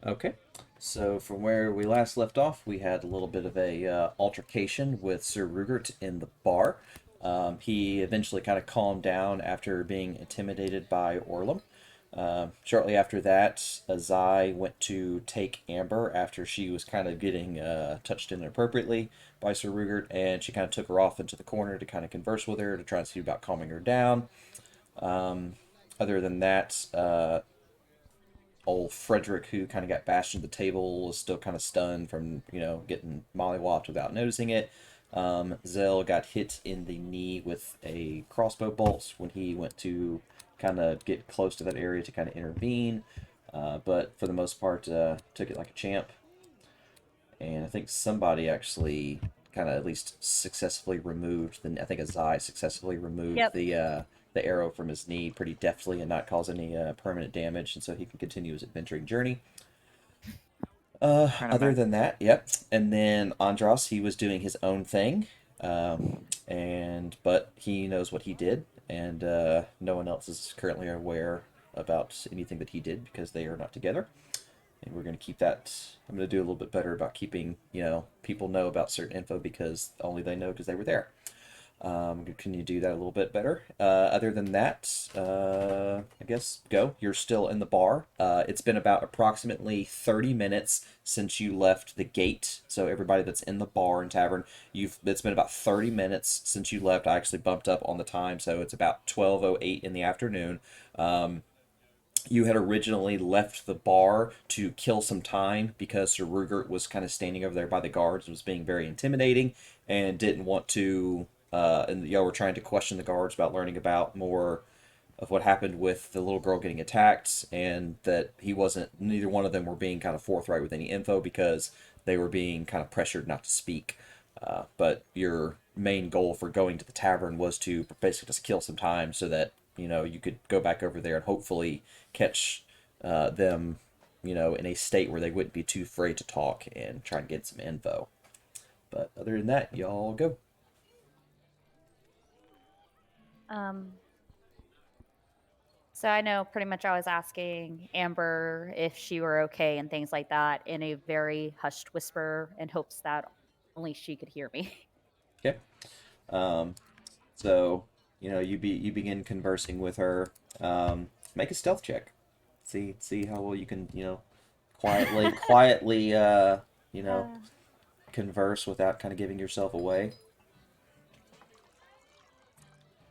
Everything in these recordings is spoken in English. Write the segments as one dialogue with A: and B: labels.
A: Okay. So from where we last left off, we had a little bit of a altercation with Sir Rugert in the bar. He eventually kind of calmed down after being intimidated by Orlum. Shortly after that, Azai went to take Amber after she was kind of getting touched inappropriately by Sir Rugert, and she kind of took her off into the corner to kind of converse with her to try and see about calming her down. Um, Other than that, old Frederick, who kind of got bashed into the table, was still kind of stunned from, getting mollywopped without noticing it. Zell got hit in the knee with a crossbow bolt when he went to kind of get close to that area to kind of intervene. But for the most part, took it like a champ. And I think somebody actually kind of at least successfully removed I think Azai successfully removed
B: Yep.
A: the arrow from his knee pretty deftly and not cause any permanent damage, and so he can continue his adventuring journey.
C: Kind of
A: Other
C: mad.
A: than that, yep. And then Andros, he was doing his own thing, and but he knows what he did, and no one else is currently aware about anything that he did because they are not together. And we're going to keep that. I'm going to do a little bit better about keeping, people know about certain info because only they know because they were there. Can you do that a little bit better? Other than that, I guess go. You're still in the bar. It's been about approximately 30 minutes since you left the gate. So everybody that's in the bar and tavern, it's been about 30 minutes since you left. I actually bumped up on the time, so it's about 12:08 in the afternoon. Um, you had originally left the bar to kill some time because Sir Rugert was kind of standing over there by the guards, was being very intimidating, and didn't want to. And y'all were trying to question the guards about learning about more of what happened with the little girl getting attacked, and that he wasn't. Neither one of them were being kind of forthright with any info because they were being kind of pressured not to speak. But your main goal for going to the tavern was to basically just kill some time so that you could go back over there and hopefully catch them, in a state where they wouldn't be too afraid to talk and try and get some info. But other than that, y'all go.
B: Um, so I know pretty much I was asking Amber if she were okay and things like that in a very hushed whisper in hopes that only she could hear me.
A: Okay. Um, so you begin conversing with her. Make a stealth check. See how well you can quietly you know
B: Uh,
A: converse without kind of giving yourself away.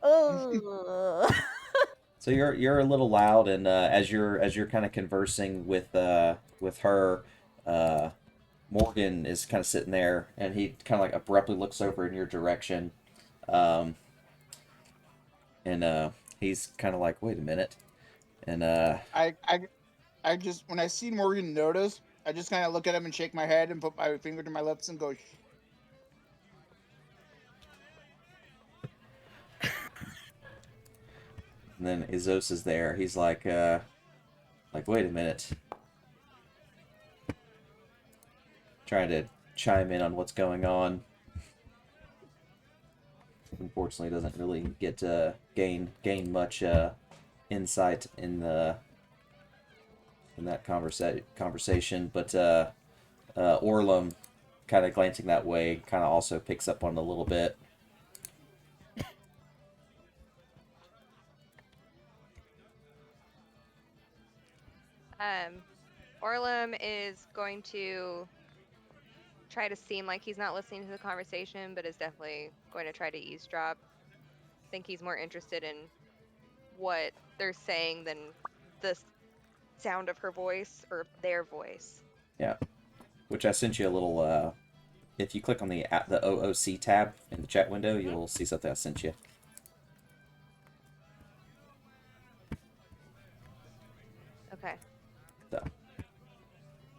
B: oh.
A: So you're a little loud, and as you're kind of conversing with her, uh, Morgan is kind of sitting there, and he kind of like abruptly looks over in your direction, um, and he's kind of like, wait a minute, and
C: I, I, I just when I see Morgan notice, I just kind of look at him and shake my head and put my finger to my lips and go, "Shh."
A: and then Izos is there. He's like wait a minute, trying to chime in on what's going on. Unfortunately, doesn't really get to gain much insight in that conversation. But Orlum, kind of glancing that way, kind of also picks up on it a little bit.
D: Um, Orlum is going to try to seem like he's not listening to the conversation, but is definitely going to try to eavesdrop. Think he's more interested in what they're saying than the sound of her voice or their voice.
A: Yeah, which I sent you a little. If you click on the OOC tab in the chat window,
D: Hmm.
A: you'll see something I sent you.
D: Okay.
A: So,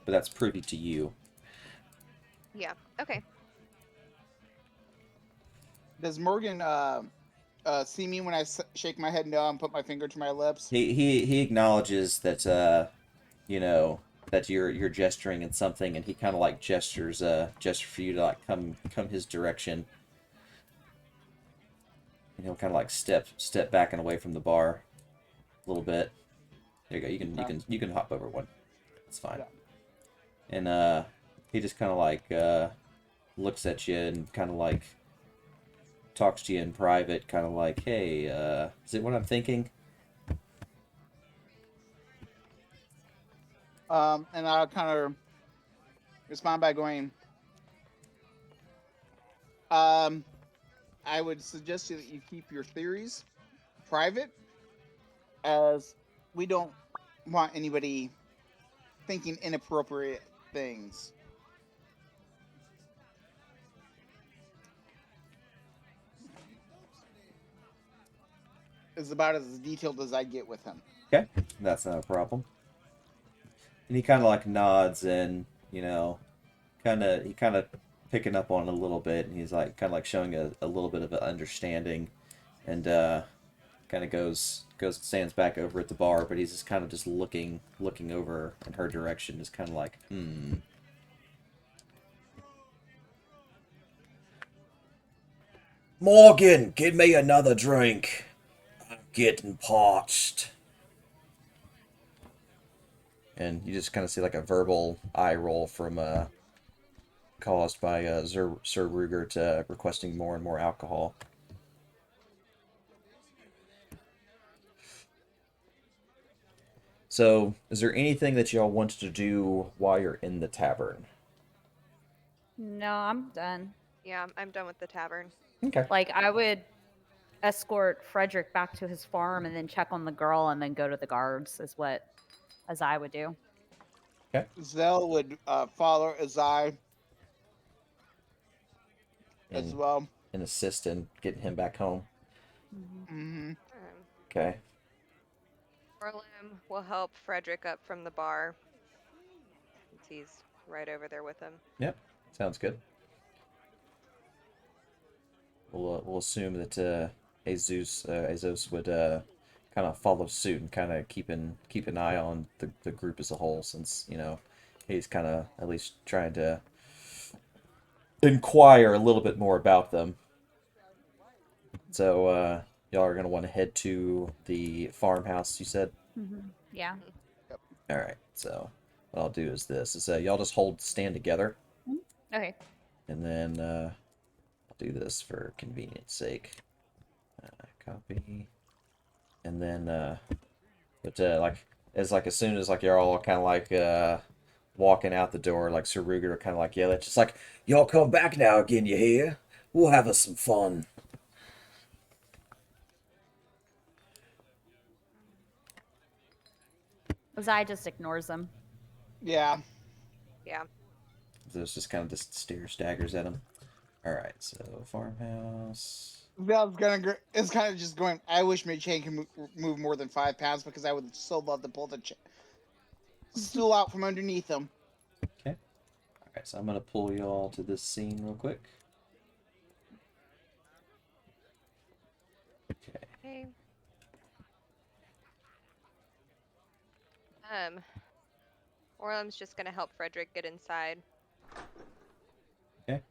A: but that's privy to you.
D: Yeah. Okay.
C: Does Morgan see me when I shake my head no and put my finger to my lips?
A: He acknowledges that you know that you're gesturing in something, and he kind of like gesture for you to like come his direction, and he'll kind of like step back and away from the bar a little bit. There you go. You can you
C: Okay.
A: can you can hop over one. It's fine.
C: Yeah.
A: and he just kind of like looks at you and kind of like talks to you in private, kind of like, "Hey, is it what I'm thinking?"
C: And I'll kind of respond by going, um, I would suggest that you keep your theories private, as we don't want anybody thinking inappropriate things. Is about as detailed as I get with him.
A: Okay, that's not a problem. And he kind of like nods and he kind of picking up on it a little bit, and he's like kind of like showing a little bit of an understanding, and kind of goes stands back over at the bar, but he's just kind of just looking over in her direction, just kind of like, hmm. Morgan, give me another drink. I'm getting parched. And you just kind of see like a verbal eye roll from caused by Sir Rugert requesting more and more alcohol. So, is there anything that y'all wanted to do while you're in the tavern?
B: No, I'm done.
D: Yeah, I'm done with the tavern.
A: Okay.
B: Like, I would escort Frederick back to his farm and then check on the girl and then go to the guards, is what as I would do.
A: Okay.
C: Zell would follow Azai as
A: And
C: well.
A: assist in getting him back home.
C: Mm-hmm.
A: Okay.
D: Orlam will help Frederick up from the bar since he's right over there with him.
A: Yep. Sounds good. We'll assume that Azos would kind of follow suit and kind of keep an eye on the group as a whole, since he's kind of at least trying to inquire a little bit more about them. So y'all are gonna want to head to the farmhouse, you said.
B: Yeah.
A: All right. So what I'll do is this: is y'all just stand together,
B: Okay.
A: and then I'll do this for convenience sake. Copy, and then as soon as like you're all kind of like walking out the door, like Sir Ruger kind of like yell, it's just like, y'all come back now again, you hear? We'll have us some fun.
B: Zai just ignores him.
C: Yeah.
D: Yeah.
A: So it's just kind of just staggers at him. All right, so farmhouse.
C: Zell's gonna. It's kind of just going. I wish my chain can move more than 5 pounds, because I would so love to pull the stool out from underneath him.
A: Okay. All right, so I'm gonna pull y'all to this scene real quick. Okay.
D: Okay. Orlam's just gonna help Frederick get inside.
A: Okay.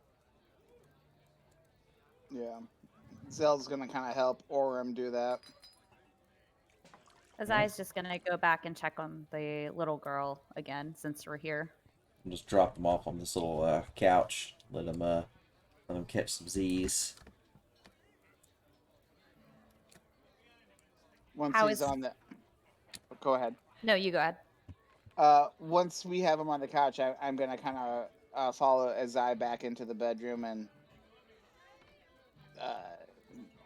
C: Yeah. Zell's gonna kind of help Orem do that.
B: Zai's just gonna go back and check on the little girl again since we're here.
A: I'll just drop them off on this little couch. Let them catch some Z's.
C: Once
B: How
C: he's
B: is-
C: on the. Go ahead.
B: No, you go ahead.
C: Once we have him on the couch, I'm gonna kind of follow Azai back into the bedroom and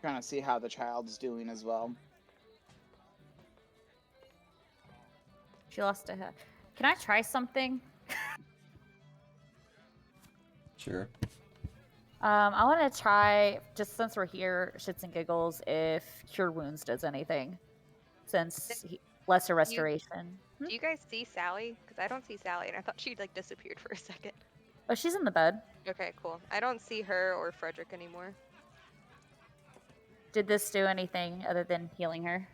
C: kind of see how the child's doing as well.
B: She lost a head. Can I try something?
A: Sure.
B: I want to try, just since we're here, shits and giggles, if Cure Wounds does anything. Since lesser restoration.
D: Do you guys see Sally? Because I don't see Sally, and I thought she'd like disappeared for a second.
B: Oh, she's in the bed.
D: Okay, cool. I don't see her or Frederick anymore.
B: Did this do anything other than healing her?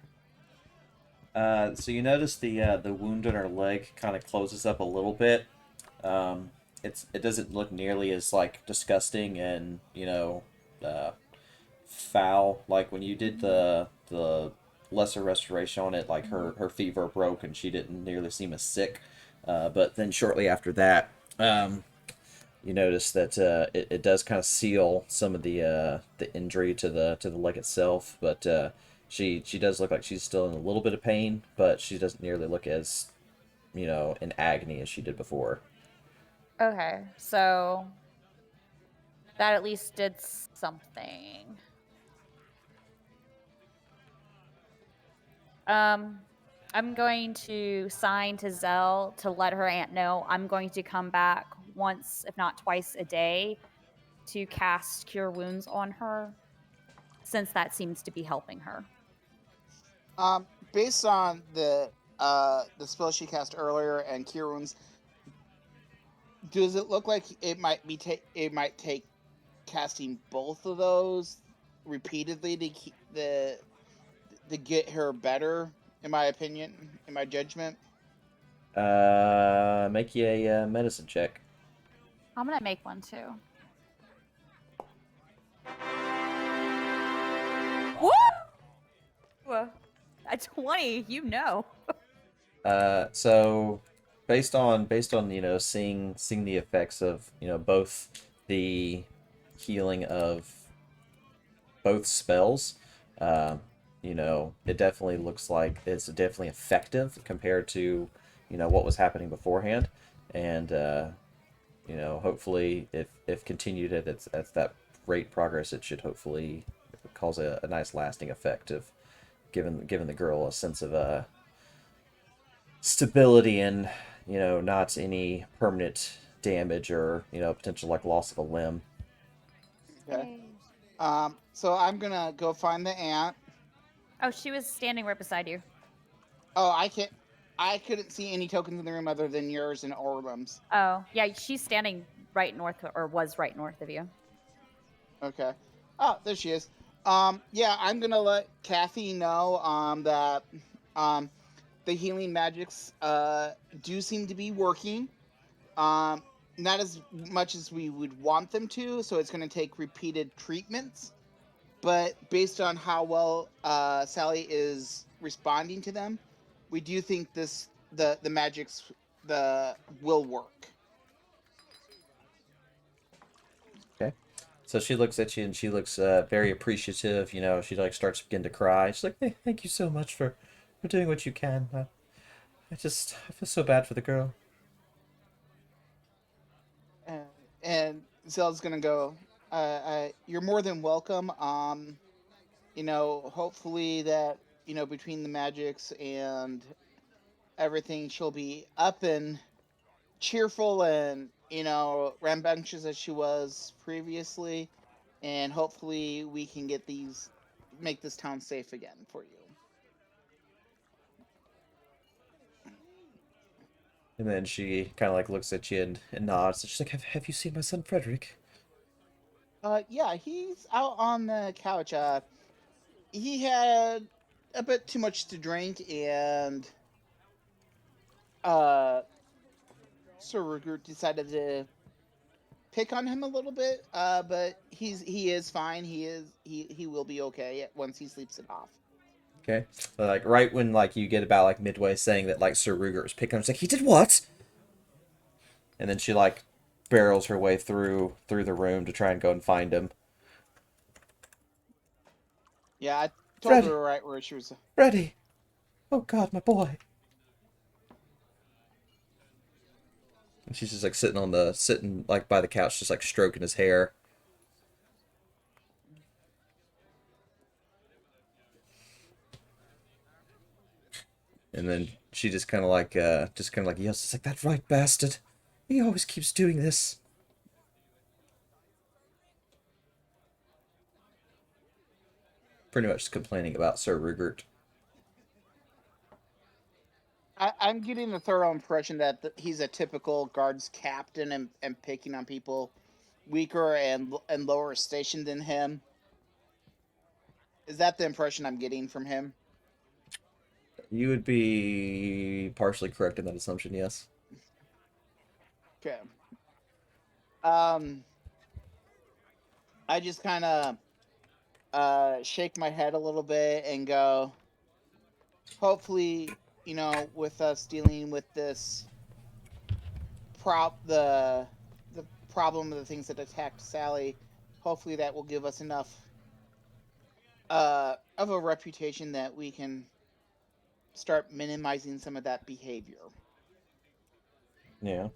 A: So you notice the wound on her leg kind of closes up a little bit. It doesn't look nearly as like disgusting and foul like when you did the lesser restoration on it. Like her fever broke and she didn't nearly seem as sick. But then shortly after that, you notice that it does kind of seal some of the injury to the leg itself, but she does look like she's still in a little bit of pain, but she doesn't nearly look as in agony as she did before.
B: Okay, so that at least did something. I'm going to sign to Zell to let her aunt know I'm going to come back once, if not twice a day, to cast Cure Wounds on her, since that seems to be helping her.
C: Based on the spell she cast earlier and Cure Wounds, does it look like it might take casting both of those repeatedly to get her better? In my opinion, in my judgment.
A: Make you a medicine check.
B: I'm going to make one too. Woo! A 20,
A: So based on seeing the effects of both the healing of both spells, it definitely looks like it's definitely effective compared to what was happening beforehand, and hopefully if continued at that rate progress, it should hopefully cause a nice lasting effect of giving the girl a sense of stability and not any permanent damage or potential like loss of a limb.
C: Okay. So I'm gonna go find the aunt.
B: Oh, she was standing right beside you.
C: Oh, I couldn't see any tokens in the room other than yours and Orbum's.
B: Oh, yeah, she's standing right north, or was right north of you.
C: Okay. Oh, there she is. Yeah, I'm gonna let Kathy know that the healing magics do seem to be working. Not as much as we would want them to, so it's gonna take repeated treatments. But based on how well Sally is responding to them, we do think the magics will work.
A: Okay. So she looks at you and she looks very appreciative. She like starts to begin to cry. She's like, "Hey, thank you so much for doing what you can. I feel so bad for the girl."
C: And Zell's gonna go. You're more than welcome. Hopefully that between the magics and everything, she'll be up and cheerful and rambunctious as she was previously, and hopefully we can make this town safe again for you.
A: And then she kind of like looks at you and nods. And she's like, have you seen my son Frederick?"
C: Yeah, he's out on the couch. He had a bit too much to drink, and uh Sir Rugert decided to pick on him a little bit. But he is fine. He will be okay once he sleeps it off.
A: Okay. So, like right when like you get about like midway saying that like Sir Ruger was picking on, she's like, "He did what?" And then she like barrels her way through the room to try and go and find him.
C: Yeah, I told
A: Fred,
C: her right where she was.
A: Freddy! Oh God, my boy! And she's just like sitting like by the couch, just like stroking his hair. And then she just kind of like yells, "It's like that right bastard! He always keeps doing this." Pretty much complaining about Sir Rugert.
C: I'm getting the thorough impression that he's a typical guards captain and picking on people weaker and lower station than him. Is that the impression I'm getting from him?
A: You would be partially correct in that assumption, yes.
C: Okay. Um, I just kind of shake my head a little bit and go, hopefully, with us dealing with this the problem of the things that attacked Sally. Hopefully, that will give us enough of a reputation that we can start minimizing some of that behavior.
A: Yeah.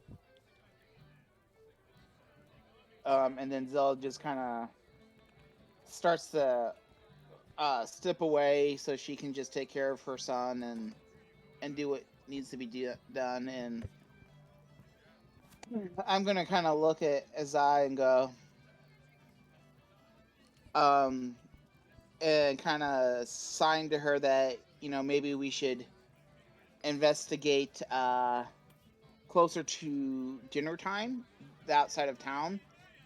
C: And then Zell just kind of starts to step away so she can just take care of her son and do what needs to be done. And I'm gonna kind of look at Azai and go, and kind of sign to her that maybe we should investigate closer to dinner time outside of town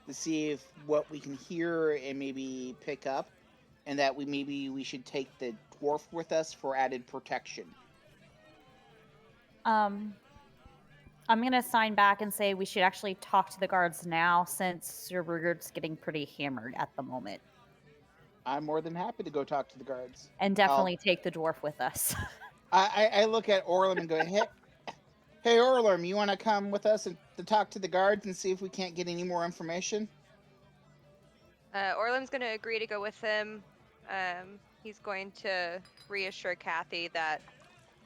C: to see if what we can hear and maybe pick up, and that we should take the dwarf with us for added protection.
B: I'm gonna sign back and say we should actually talk to the guards now, since Sir Rugert's getting pretty hammered at the moment,
C: I'm more than happy to go talk to the guards.
B: and definitely take the dwarf with us.
C: I look at Orlum and go, hey Orlum, you want to come with us and to talk to the guards and see if we can't get any more information?
D: Orlam's going to agree to go with him. He's going to reassure Kathy that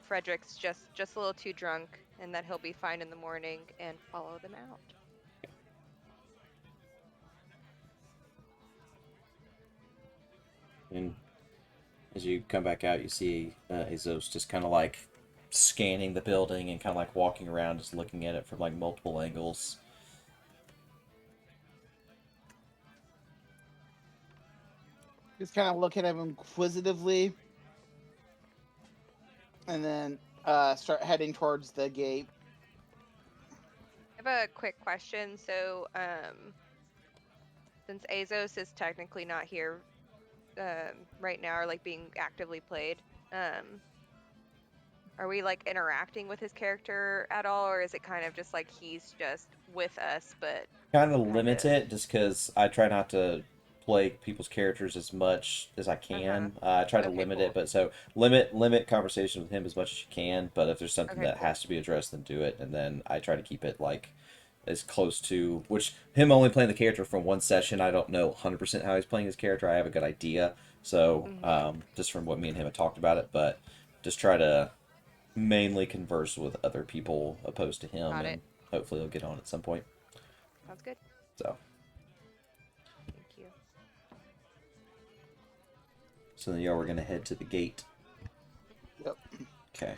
D: Frederick's just a little too drunk and that he'll be fine in the morning and follow them out.
A: And as you come back out, you see Azos just kind of like scanning the building and kind of like walking around, just looking at it from like multiple angles.
C: Just kind of look at him inquisitively, and then start heading towards the gate.
D: I have a quick question. So, since Azos is technically not here right now, or like being actively played, are we like interacting with his character at all, or is it kind of just like he's just with us, but
A: Kind of limit it just because I try not to play people's characters as much as I can. I try to
D: Okay,
A: limit
D: cool.
A: it, but so limit conversation with him as much as you can. But if there's something
D: Okay,
A: that
D: cool.
A: has to be addressed, then do it. And then I try to keep it like as close to which him only playing the character from one session. I don't know 100% how he's playing his character. I have a good idea, so just from what me and him have talked about it, but just try to mainly converse with other people opposed to him,
D: Got
A: and
D: it.
A: hopefully he'll get on at some point.
D: Sounds good.
A: So.
D: Thank you.
A: So then y'all were gonna head to the gate.
C: Yep.
A: Okay.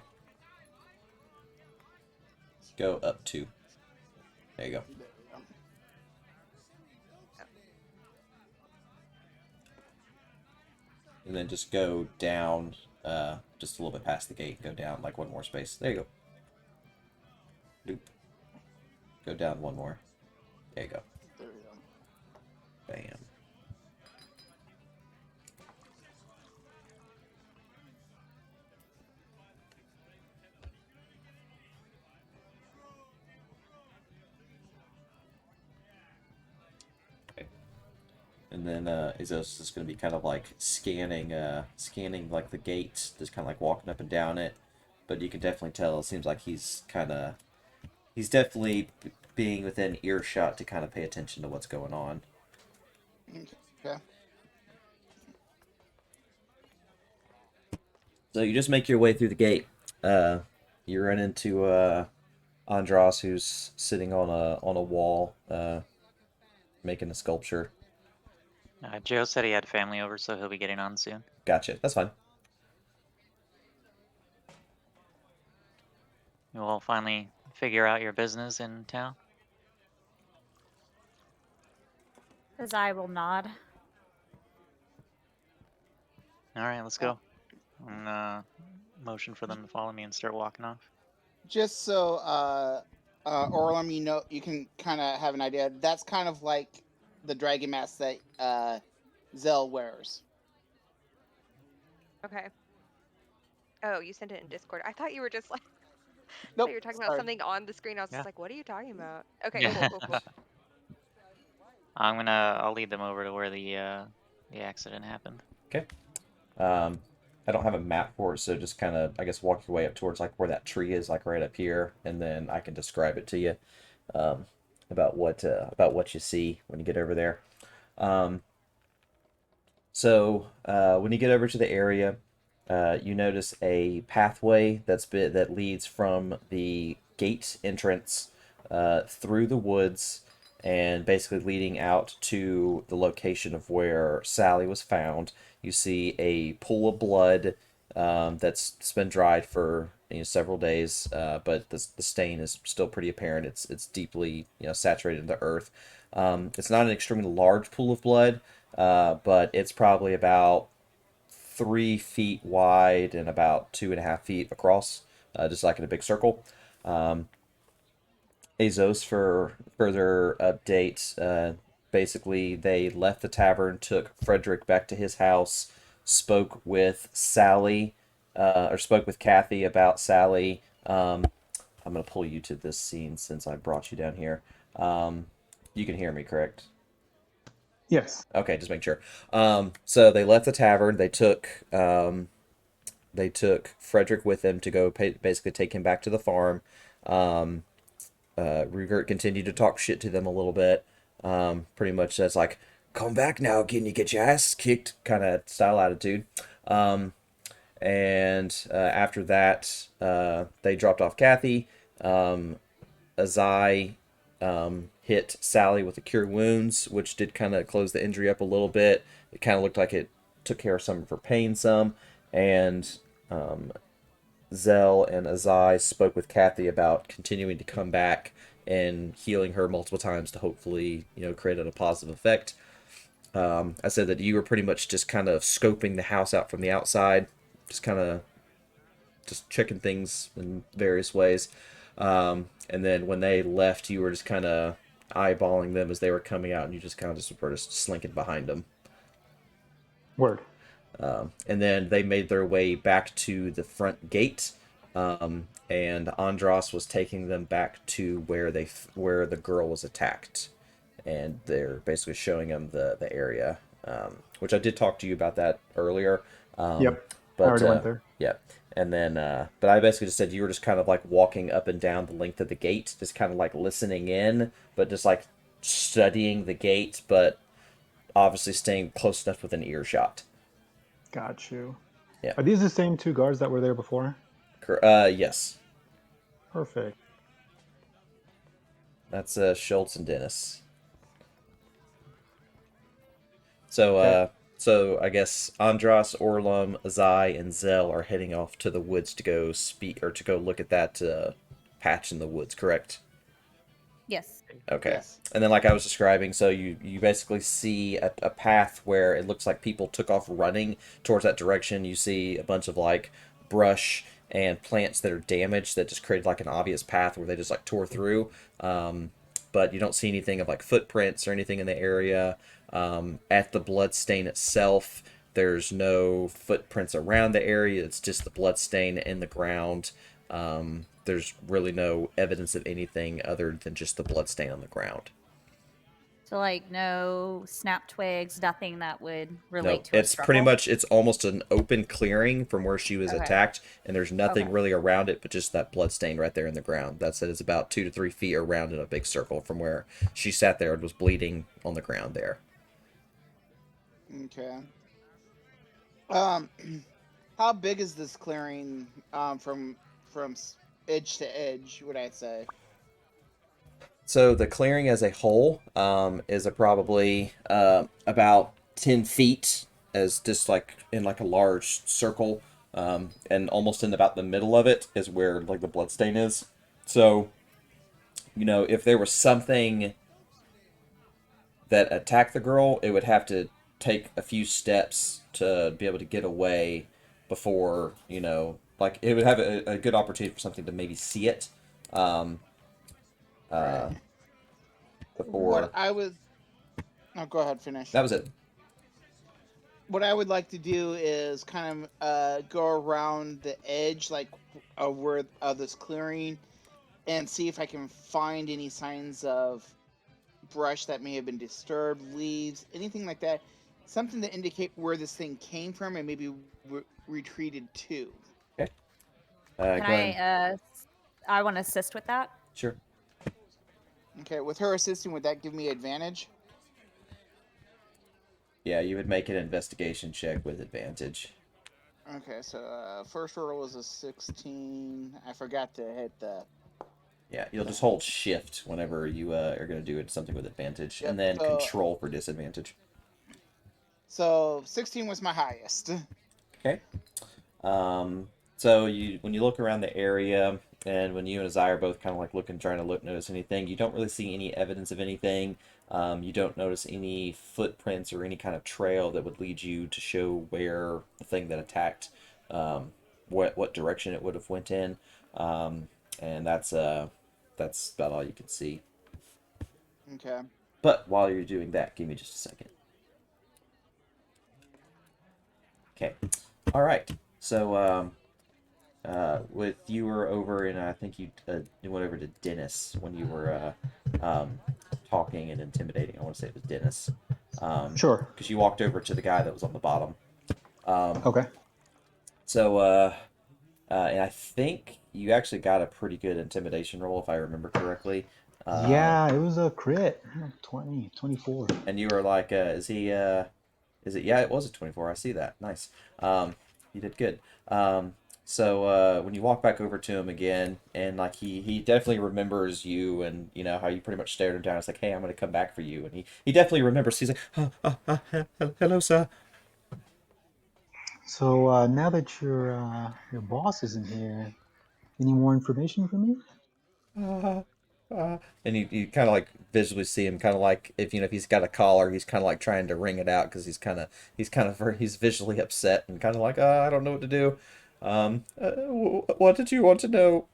A: Go up 2. There you go.
C: There we go.
A: And then just go down, just a little bit past the gate. Go down like one more space. There you go. Loop. Go down one more. There you go.
C: There we go.
A: Bam. And then Izos is going to be kind of like scanning like the gates, just kind of like walking up and down it. But you can definitely tell it seems like he's definitely being within earshot to kind of pay attention to what's going on.
C: Okay.
A: So you just make your way through the gate. You run into Andros, who's sitting on a wall, making a sculpture.
E: Joe said he had family over, so he'll be getting on soon.
A: Gotcha. That's fine.
E: You will finally figure out your business in town.
B: As I will nod.
E: All right, let's go. And motion for them to follow me and start walking off.
C: Just so Orlum, you can kind of have an idea. That's kind of like the dragon mask that Zell wears.
D: Okay. Oh, you sent it in Discord. I thought you were just like,
C: Nope.
D: you were talking
C: sorry.
D: about something on the screen. I was
E: Yeah.
D: just like, what are you talking about? Okay,
E: Yeah.
D: cool.
E: I'll lead them over to where the accident happened.
A: Okay. I don't have a map for it, so just kind of, I guess, walk your way up towards like where that tree is, like right up here, and then I can describe it to you. um, about what you see when you get over there. Um, when you get over to the area, you notice a pathway that leads from the gate entrance through the woods and basically leading out to the location of where Sally was found. You see a pool of blood that's been dried for several days, but the stain is still pretty apparent. It's deeply saturated in the earth. It's not an extremely large pool of blood, but it's probably about 3 feet wide and about 2.5 feet across, just like in a big circle. Um, Azos for further updates. Basically, they left the tavern, took Frederick back to his house, spoke with Sally, or spoke with Kathy about Sally. I'm gonna pull you to this scene since I brought you down here. You can hear me, correct?
F: Yes.
A: Okay, just make sure. So they left the tavern. They took Frederick with them to go basically take him back to the farm. Um, Rupert continued to talk shit to them a little bit. Pretty much that's like, come back now, can you get your ass kicked kind of style attitude. And after that, they dropped off Kathy. Azai hit Sally with the cure wounds, which did kind of close the injury up a little bit. It kind of looked like it took care of some of her pain some. And Zell and Azai spoke with Kathy about continuing to come back and healing her multiple times to hopefully, create a positive effect. I said that you were pretty much just kind of scoping the house out from the outside, just kind of just checking things in various ways. And then when they left, you were just kind of eyeballing them as they were coming out, and you just kind of just were just slinking behind them.
F: Word.
A: And then they made their way back to the front gate, and Andros was taking them back to where the girl was attacked, and they're basically showing them the area, which I did talk to you about that earlier. Um,
F: Yep. I
A: but
F: already went there.
A: yeah, and then but I basically just said you were just kind of like walking up and down the length of the gate, just kind of like listening in, but just like studying the gate, but obviously staying close enough within earshot.
F: Got you.
A: Yeah.
F: Are these the same two guards that were there before?
A: Yes.
F: Perfect.
A: That's Schultz and Dennis. So
F: Okay.
A: so I guess Andras, Orlum, Azai, and Zell are heading off to the woods to go speak or to go look at that patch in the woods, correct?
B: Yes.
A: Okay.
C: Yes.
A: And then like I was describing, so you basically see a path where it looks like people took off running towards that direction. You see a bunch of like brush and plants that are damaged that just created like an obvious path where they just like tore through. But you don't see anything of like footprints or anything in the area. At the blood stain itself, there's no footprints around the area. It's just the blood stain in the ground. There's really no evidence of anything other than just the blood stain on the ground.
B: So like no snap twigs, nothing that would
A: No,
B: relate to a
A: it's pretty
B: struggle.
A: much it's almost an open clearing from where she was
B: Okay.
A: attacked, and there's nothing
B: Okay.
A: really around it but just that blood stain right there in the ground. That's it. It's about 2 to 3 feet around in a big circle from where she sat there and was bleeding on the ground there.
C: Okay. Um, how big is this clearing? From edge to edge, would I say?
A: So the clearing as a whole is probably about 10 feet, as just like in like a large circle, and almost in about the middle of it is where like the blood stain is. So if there was something that attacked the girl, it would have to take a few steps to be able to get away before like it would have a good opportunity for something to maybe see it um,
C: Right.
A: uh,
C: What
A: before
C: I would. Oh, go ahead. Finish.
A: that was it.
C: What I would like to do is kind of go around the edge, like where of this clearing, and see if I can find any signs of brush that may have been disturbed, leaves, anything like that, something to indicate where this thing came from and maybe retreated to.
A: Okay.
B: Can
A: Go ahead.
B: I want to assist with that.
A: Sure.
C: Okay, with her assisting, would that give me advantage?
A: Yeah, you would make an investigation check with advantage.
C: Okay, so first roll was a 16. I forgot to hit the.
A: Yeah, you'll just hold shift whenever you are going to do it something with advantage,
C: Yep.
A: and then
C: So
A: control for disadvantage.
C: 16 was my highest.
A: Okay. So when you look around the area, and when you and Azai are both kind of like looking, trying to notice anything, you don't really see any evidence of anything. You don't notice any footprints or any kind of trail that would lead you to show where the thing that attacked, what direction it would have went in, and that's about all you can see.
C: Okay.
A: But while you're doing that, give me just a second. Okay. All right. So with you were over, and I think you went over to Dennis when you were talking and intimidating. I want to say it was Dennis,
F: Sure.
A: because you walked over to the guy that was on the bottom.
F: Okay.
A: So and I think you actually got a pretty good intimidation roll, if I remember correctly.
F: Yeah, it was a crit. 20, 24.
A: And you were like, is he? Is it? Yeah, it was a 24. I see that. Nice. You did good. So when you walk back over to him again, and like he definitely remembers you, and you know how you pretty much stared him down. It's like, hey, I'm gonna come back for you, and he definitely remembers. He's like, hello, sir.
F: So now that your boss isn't here, any more information for me?
A: Uh, and you kind of like visually see him, kind of like if he's got a collar, he's kind of like trying to wring it out because he's visually upset and kind of like, I don't know what to do. What did you want to know?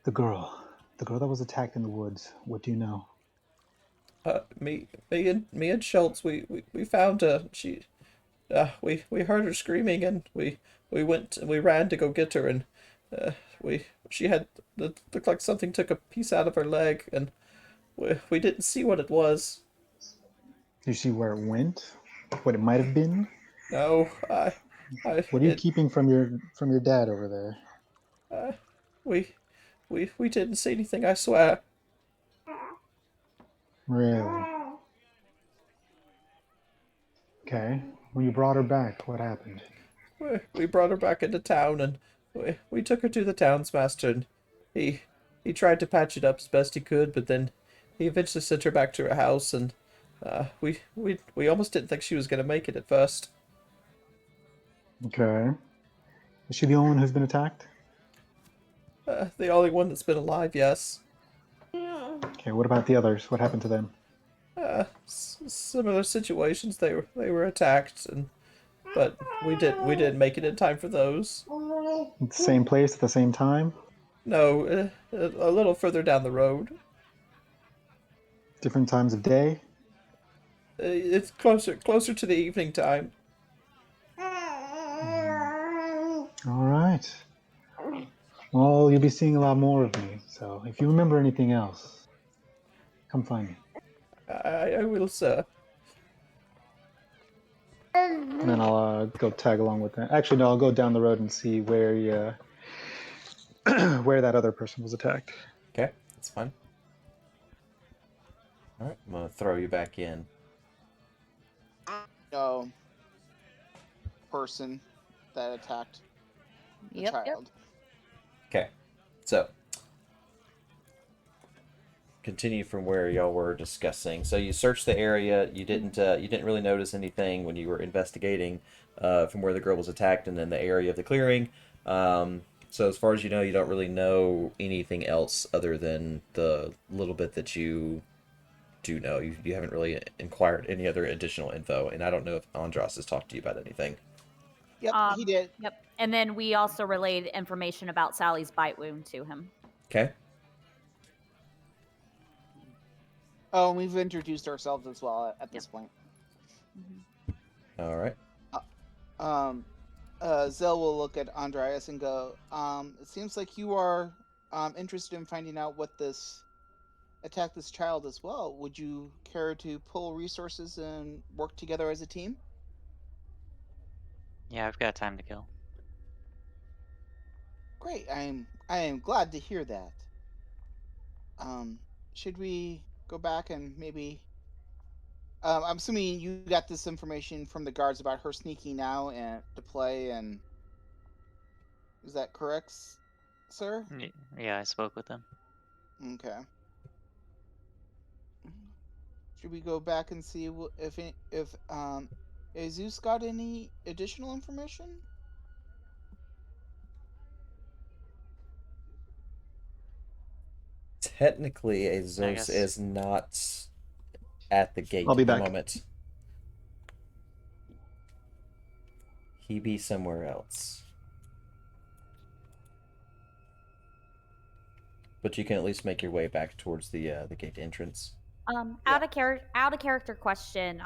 F: The girl that was attacked in the woods. What do you know?
A: Me and Schultz, we found her. We heard her screaming, and we went and we ran to go get her, and we she had it looked like something took a piece out of her leg, and we didn't see what it was.
F: Do you see where it went? What it might have been?
A: No, I
F: What are you
A: it
F: keeping from your dad over there?
A: uh, we we didn't see anything. I swear.
F: Really? Okay. When you brought her back, what happened?
A: We brought her back into town, and we took her to the townsmaster, and he he tried to patch it up as best he could, but then he eventually sent her back to her house, and we almost didn't think she was gonna make it at first.
F: Okay. Is she the only one who's been attacked?
A: The only one that's been alive, yes.
F: Okay, what about the others? What happened to them?
A: Similar situations. They were attacked, and but we didn't make it in time for those.
F: At the same place at the same time?
A: No, a little further down the road.
F: Different times of day?
A: It's closer to the evening time.
F: All right. Well, you'll be seeing a lot more of me, so if you remember anything else, come find me.
A: I will, sir.
F: And then I'll go tag along with that. Actually, no, I'll go down the road and see where where that other person was attacked.
A: Okay, that's fine. All right, I'm gonna throw you back in.
C: No person that attacked the
B: Yep.
C: child.
A: Okay, so continue from where y'all were discussing. So you searched the area. You didn't really notice anything when you were investigating from where the girl was attacked, and then the area of the clearing. So as far as you know, you don't really know anything else other than the little bit that you do know. You haven't really inquired any other additional info, and I don't know if Andros has talked to you about anything.
C: Yep, he did.
B: Yep. And then we also relayed information about Sally's bite wound to him.
A: Okay.
C: Oh, and we've introduced ourselves as well at this point.
A: All right.
C: Zell will look at Andreas and go, it seems like you are interested in finding out what attacked this child as well. Would you care to pull resources and work together as a team?
E: Yeah, I've got time to kill.
C: Great. I am glad to hear that. should we go back and maybe? I'm assuming you got this information from the guards about her sneaking out and to play, and is that correct, sir?
E: Yeah, I spoke with them.
C: Okay. Should we go back and see if Jesus got any additional information?
A: Technically,
E: I
A: Azos
E: guess.
A: is not at the
F: I'll
A: gate
F: be
A: at the
F: back.
A: moment. He be somewhere else. But you can at least make your way back towards the gate entrance.
C: Yeah.
B: Out of character question.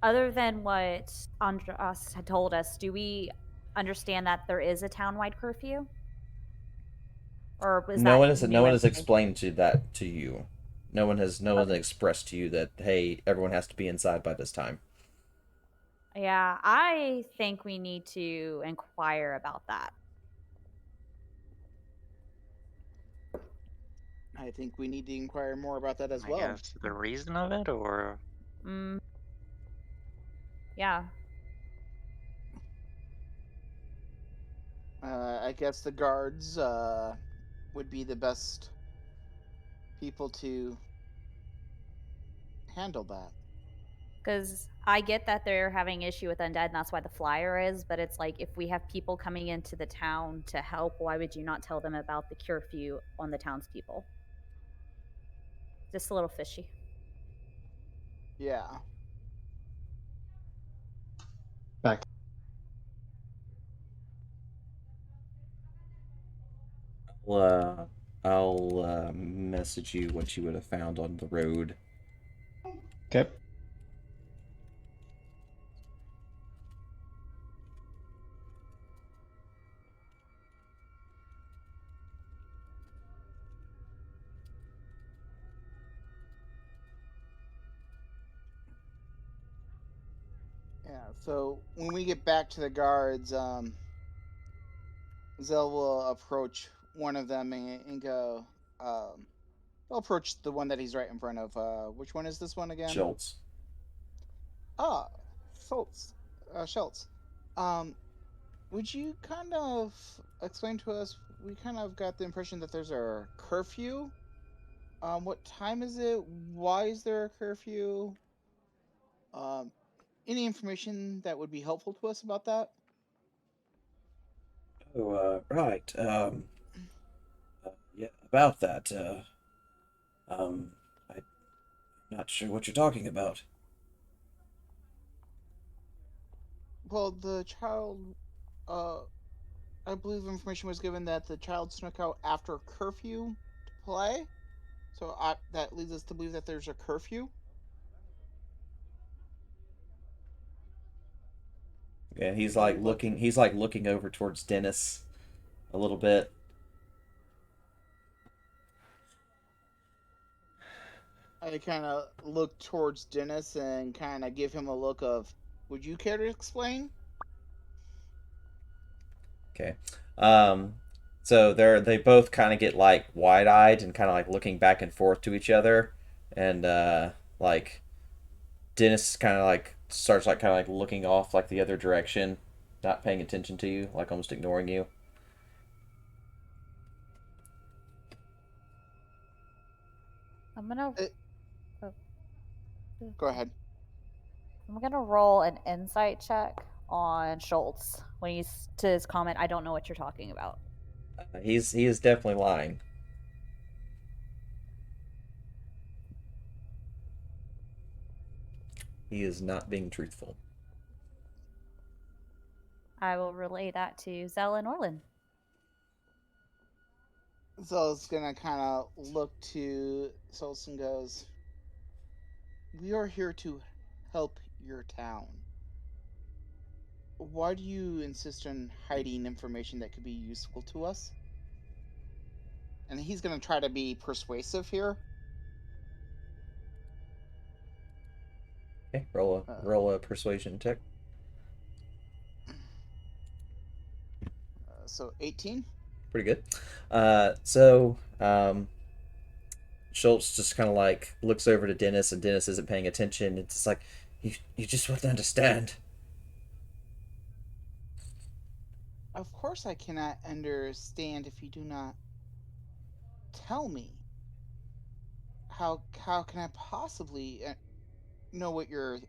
B: Other than what Andras had told us, do we understand that there is a townwide curfew, or was
A: No
B: that
A: one has no
B: new
A: one has
B: information?
A: explained that to you. No one has expressed to you that, hey, everyone has to be inside by this time.
B: Yeah, I think we need to inquire about that.
C: I think we need to inquire more about that as
E: I
C: well.
E: guess the reason of it, or
B: Mm, yeah.
C: I guess the guards would be the best people to handle that.
B: Because I get that they're having issue with undead, and that's why the flyer is. But it's like, if we have people coming into the town to help, why would you not tell them about the curfew on the townspeople? Just a little fishy.
C: Yeah.
F: Back.
A: I'll message you what you would have found on the road.
F: Okay.
C: Yeah. So when we get back to the guards, Zell will approach one of them and go. He'll approach the one that he's right in front of. Which one is this one again?
A: Schultz.
C: Ah, Schultz. Schultz. Um, would you kind of explain to us? We kind of got the impression that there's a curfew. What time is it? Why is there a curfew? Um, any information that would be helpful to us about that?
A: Oh, right. Yeah, about that. I'm not sure what you're talking about.
C: Well, the child, uh, I believe information was given that the child snuck out after curfew to play. So that leads us to believe that there's a curfew.
A: Yeah, he's
C: Or
A: like
C: what?
A: looking. He's like looking over towards Dennis a little bit.
C: I kind of look towards Dennis and kind of give him a look of, would you care to explain?
A: Okay. Um, so they both kind of get like wide eyed and kind of like looking back and forth to each other, and like Dennis kind of like starts like kind of like looking off like the other direction, not paying attention to you, like almost ignoring you.
B: I'm gonna.
C: Uh,
B: Oh,
C: Go ahead.
B: I'm gonna roll an insight check on Schultz when he's to his comment. I don't know what you're talking about.
A: He is definitely lying. He is not being truthful.
B: I will relay that to Zell and Orlin.
C: So it's gonna kind of look to Solus and goes, we are here to help your town. Why do you insist on hiding information that could be useful to us? And he's gonna try to be persuasive here.
A: Okay,
C: Uh,
A: roll a persuasion check.
C: so 18.
A: Pretty good. So Schultz just kind of like looks over to Dennis, and Dennis isn't paying attention. It's just like, you just wouldn't understand.
C: Of course I cannot understand if you do not tell me. How can I possibly know what your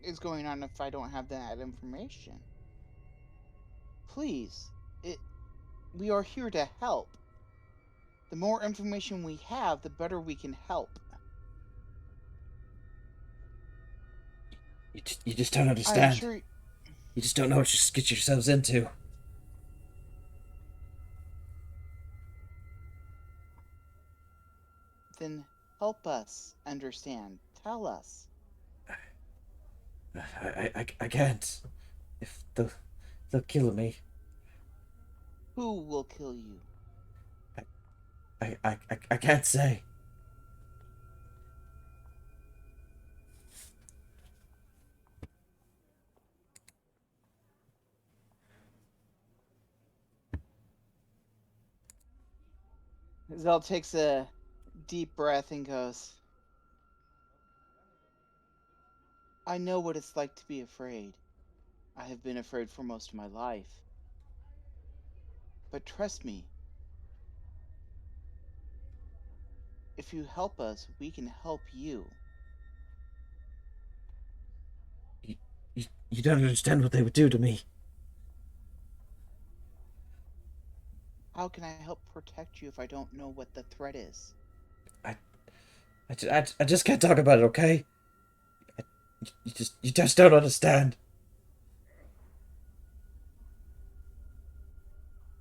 C: is going on if I don't have that information? Please, it we are here to help. The more information we have, the better we can help.
A: You just don't
C: I am
A: understand.
C: sure.
A: You just don't know what you get yourselves into.
C: Then help us understand. Tell us.
A: I can't. If they'll kill me.
C: Who will kill you?
A: I can't say.
C: Zell takes a deep breath and goes, I know what it's like to be afraid. I have been afraid for most of my life. But trust me, if you help us, we can help you.
A: You don't understand what they would do to me.
C: How can I help protect you if I don't know what the threat is?
A: I I just can't talk about it, okay? You just don't understand.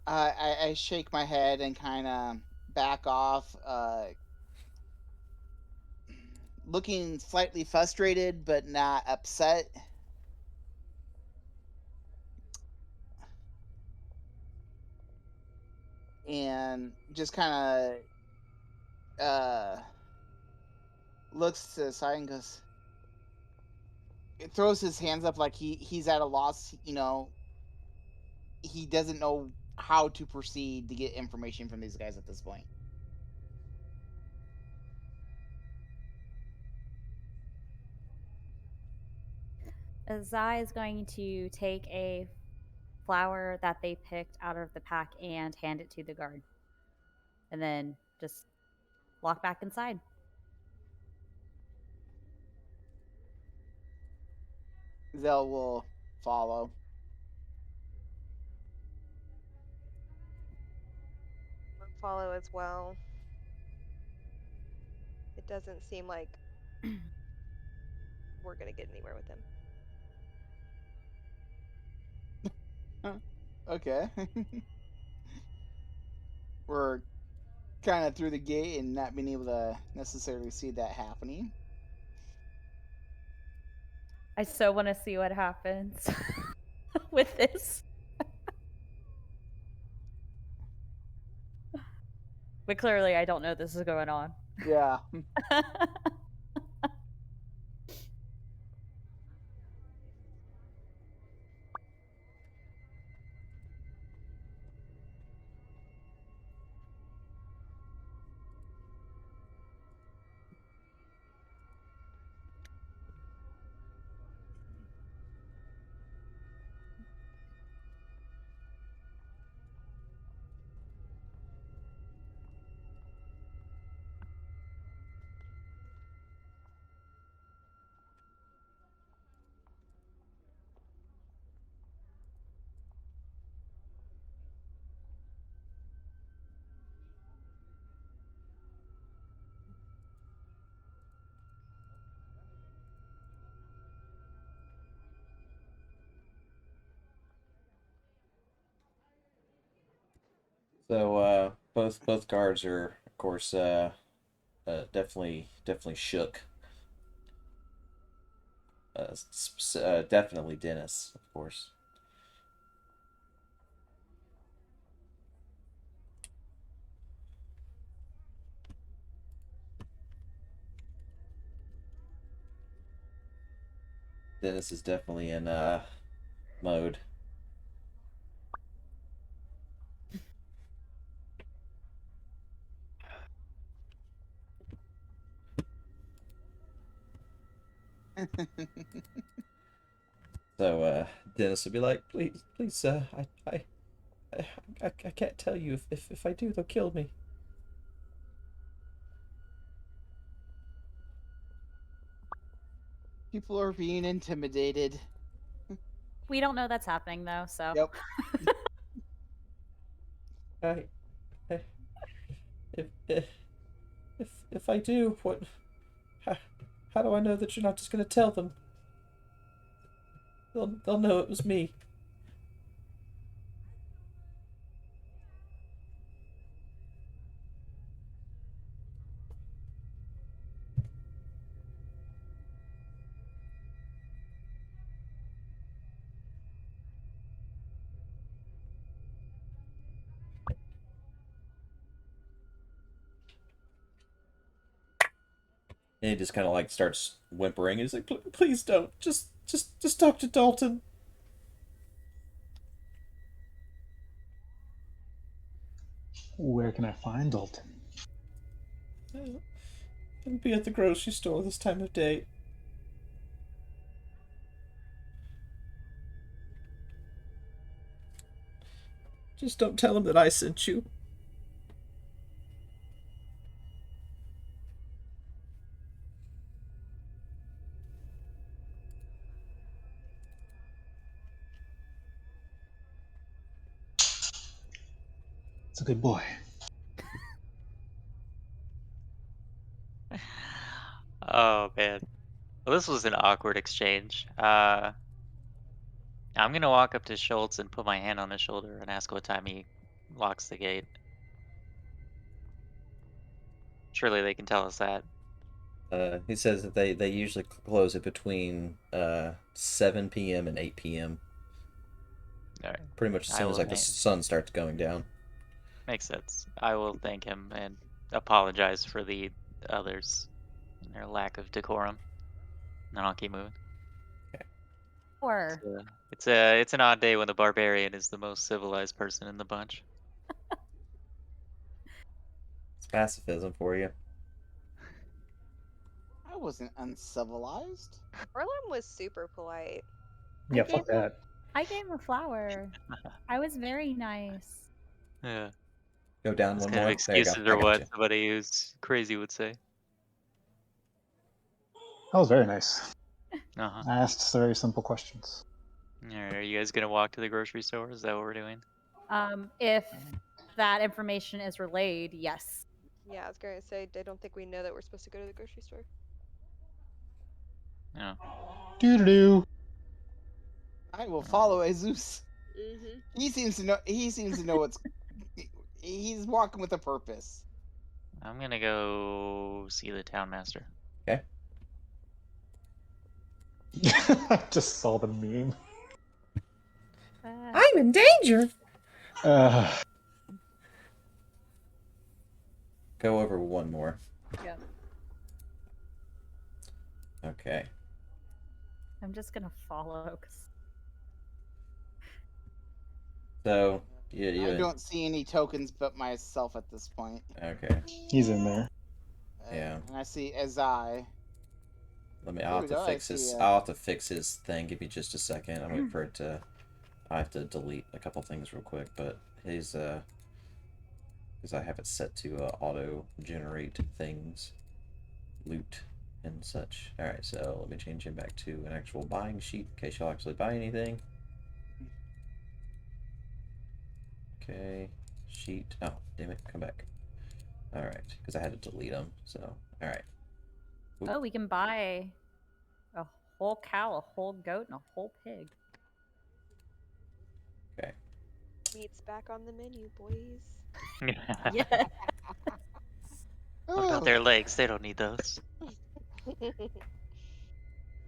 C: I shake my head and kind of back off, looking slightly frustrated but not upset. And just kind of looks to the side and goes, it throws his hands up like he's at a loss. He doesn't know how to proceed to get information from these guys at this point.
B: Zai is going to take a flower that they picked out of the pack and hand it to the guard. And then just walk back inside.
C: Zell will follow.
D: I'll follow as well. It doesn't seem like we're gonna get anywhere with him.
C: Okay. We're kind of through the gate and not being able to necessarily see that happening.
B: I so want to see what happens with this. But clearly, I don't know this is going on.
C: Yeah.
A: So both guards are, of course, definitely shook. Definitely Dennis, of course. Dennis is definitely in mode. So Dennis would be like, please, I, I can't tell you. If I do, they'll kill me.
C: People are being intimidated.
B: We don't know that's happening though, so.
C: Yep.
A: I, I if I do, what? How, how do I know that you're not just gonna tell them? They'll know it was me. And he just kind of like starts whimpering. He's like, please don't. Just talk to Dalton.
F: Where can I find Dalton?
A: He'll be at the grocery store this time of day. Just don't tell him that I sent you.
F: It's a good boy.
E: Oh man. Well, this was an awkward exchange. I'm gonna walk up to Schultz and put my hand on his shoulder and ask what time he locks the gate. Surely they can tell us that.
A: He says that they usually close it between 7 p.m. and 8 p.m.
E: All right.
A: Pretty much as
E: I
A: soon as
E: will
A: like the
E: thank-
A: sun starts going down.
E: Makes sense. I will thank him and apologize for the others and their lack of decorum. And then I'll keep moving.
B: Or
E: It's an odd day when the barbarian is the most civilized person in the bunch.
A: It's pacifism for you.
C: I wasn't uncivilized.
D: Orlem was super polite.
F: Yeah,
B: I
F: fuck
B: gave him-
F: that.
B: I gave him a flower. I was very nice.
E: Yeah.
A: Go down
E: Those
A: one
E: kind of
A: more. There you go.
E: excuses
A: I
E: are
A: got
E: what
A: you.
E: somebody who's crazy would say.
F: That was very nice.
E: Uh-huh.
F: I asked very simple questions.
E: Alright, are you guys gonna walk to the grocery store? Is that what we're doing?
B: If that information is relayed, yes.
D: Yeah, I was going to say, I don't think we know that we're supposed to go to the grocery store.
E: No.
F: Doo-doo-doo.
C: I will follow Jesus.
D: Mm-hmm.
C: He seems to know. He seems to know what's. He's walking with a purpose.
E: I'm gonna go see the town master.
A: Okay.
F: I just saw the meme.
A: I'm in danger. Go over one more.
B: Yeah.
A: Okay.
B: I'm just gonna follow. 'Cause
A: So
C: I
A: you
C: don't see any tokens but myself at this point.
A: okay.
F: He's in there.
A: Yeah.
C: And I see Azai.
A: Let me.
C: There
A: I'll
C: we
A: have to
C: go, I
A: fix
C: see,
A: his.
C: yeah.
A: I'll have to fix his thing. Give me just a second. I'm waiting for it to. I have to delete a couple things real quick, but his because I have it set to auto generate things, loot and such. All right, so let me change him back to an actual buying sheet in case y'all actually buy anything. Okay, sheet. Oh, damn it, come back. All right, because I had to delete them. So, all right.
B: oh, we can buy a whole cow, a whole goat, and a whole pig.
A: Okay.
D: Meat's back on the menu, boys.
B: Yeah.
E: What about their legs? They don't need those.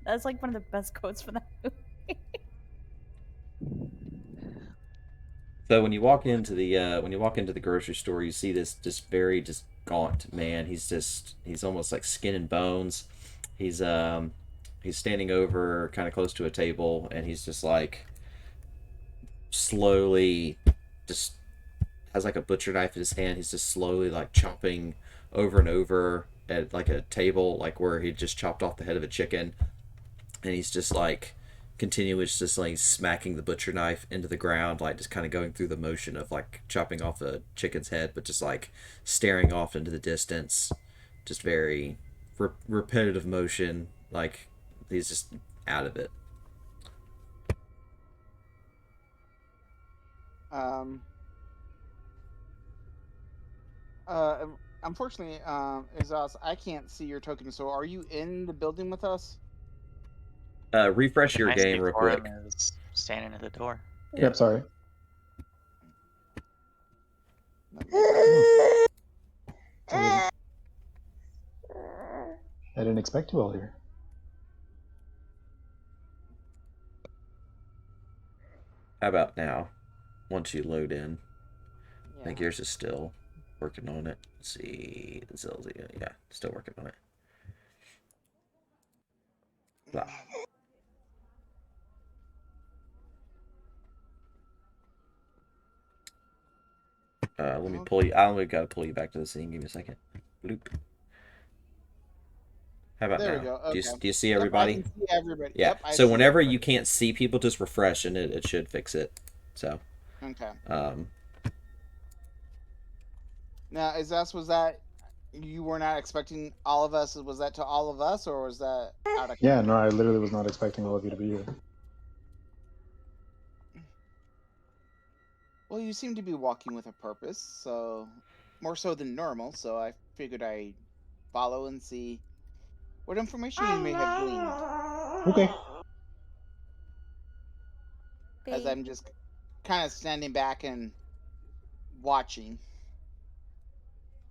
B: That's like one of the best quotes from that movie.
A: So when you walk into the grocery store, you see this just very just gaunt man. He's almost like skin and bones. He's standing over kind of close to a table, and he's just like slowly just has like a butcher knife in his hand. He's just slowly like chopping over and over at like a table, like where he just chopped off the head of a chicken. and he's just like continuous, just like smacking the butcher knife into the ground, like just kind of going through the motion of like chopping off a chicken's head, but just like staring off into the distance, just very repetitive motion, like he's just out of it.
C: Um. Uh. Unfortunately, Exhaust, I can't see your token. So, are you in the building with us?
A: Refresh your
E: I
A: game
E: see
A: real
E: Corum
A: quick.
E: is standing at the door.
A: Yeah.
F: Yep, sorry.
C: Let me-
F: I didn't expect you all here.
A: How about now? Once you load in, I think
C: Yeah.
A: yours is still working on it. Let's see, Zelda, yeah, still working on it. Blah. Let me pull you. I only got to pull you back to the scene. Give me a second. Bloop. How about
C: There we
A: now?
C: go.
A: Do you
C: Okay.
A: do you see
C: Yep, I
A: everybody?
C: can see everybody.
A: Yeah.
C: Yep, I
A: So
C: see
A: whenever
C: everybody.
A: you can't see people, just refresh and it should fix it. So,
C: Okay.
A: um,
C: Now, is that you were not expecting all of us? Was that to all of us, or was that out of
F: Yeah,
C: character?
F: no, I literally was not expecting all of you to be here.
C: Well, you seem to be walking with a purpose, so more so than normal. So I figured I'd follow and see what information you may have gleaned.
F: Okay.
C: As I'm just kind of standing back and watching.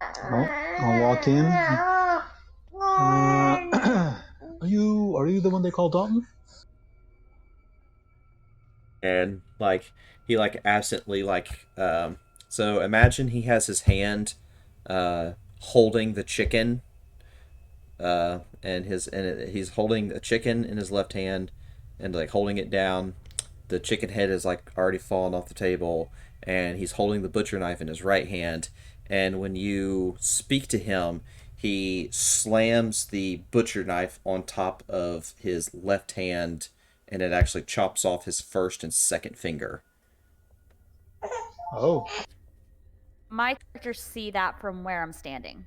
F: Well, I'll walk in. Are you the one they call Dalton?
A: and like he like absently like so imagine he has his hand holding the chicken he's holding a chicken in his left hand and like holding it down. The chicken head is like already fallen off the table, and he's holding the butcher knife in his right hand. And when you speak to him, he slams the butcher knife on top of his left hand, and it actually chops off his first and second finger.
F: Oh,
B: My characters see that from where I'm standing.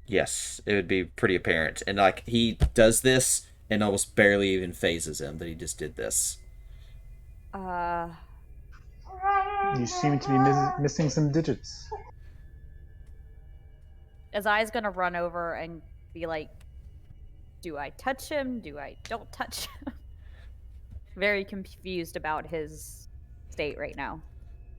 A: Yes, it would be pretty apparent. And like he does this and almost barely even phases him that he just did this.
B: Uh,
F: you seem to be missing some digits.
B: Azai's gonna run over and be like, "Do I touch him? Do I don't touch him?" Very confused about his state right now.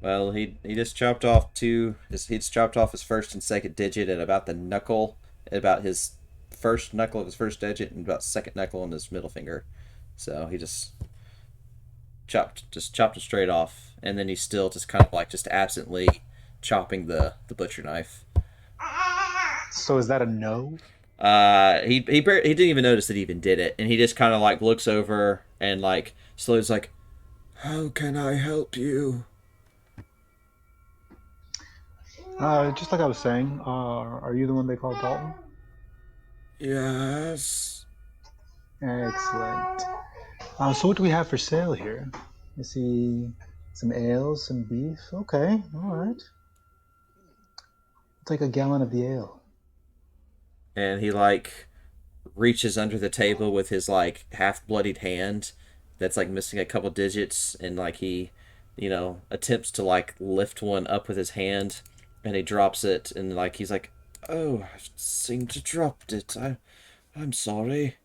A: Well, he just chopped off he just chopped off his first and second digit at about the knuckle, at about his first knuckle of his first digit, and about second knuckle on his middle finger. So he just chopped it straight off, and then he's still just kind of like just absently chopping the butcher knife.
F: So is that a no?
A: He didn't even notice that he even did it, and he just kind of like looks over and like slowly is like, "How can I help you?"
F: Just like I was saying, are you the one they call Dalton?
A: Yes.
F: Excellent. So what do we have for sale here? I see some ales, some beef. Okay, all right. I'll take a gallon of the ale.
A: And he like reaches under the table with his like half bloodied hand that's like missing a couple digits, and like he attempts to like lift one up with his hand, and he drops it, and like he's like, "Oh, I seem to dropped it. I'm sorry."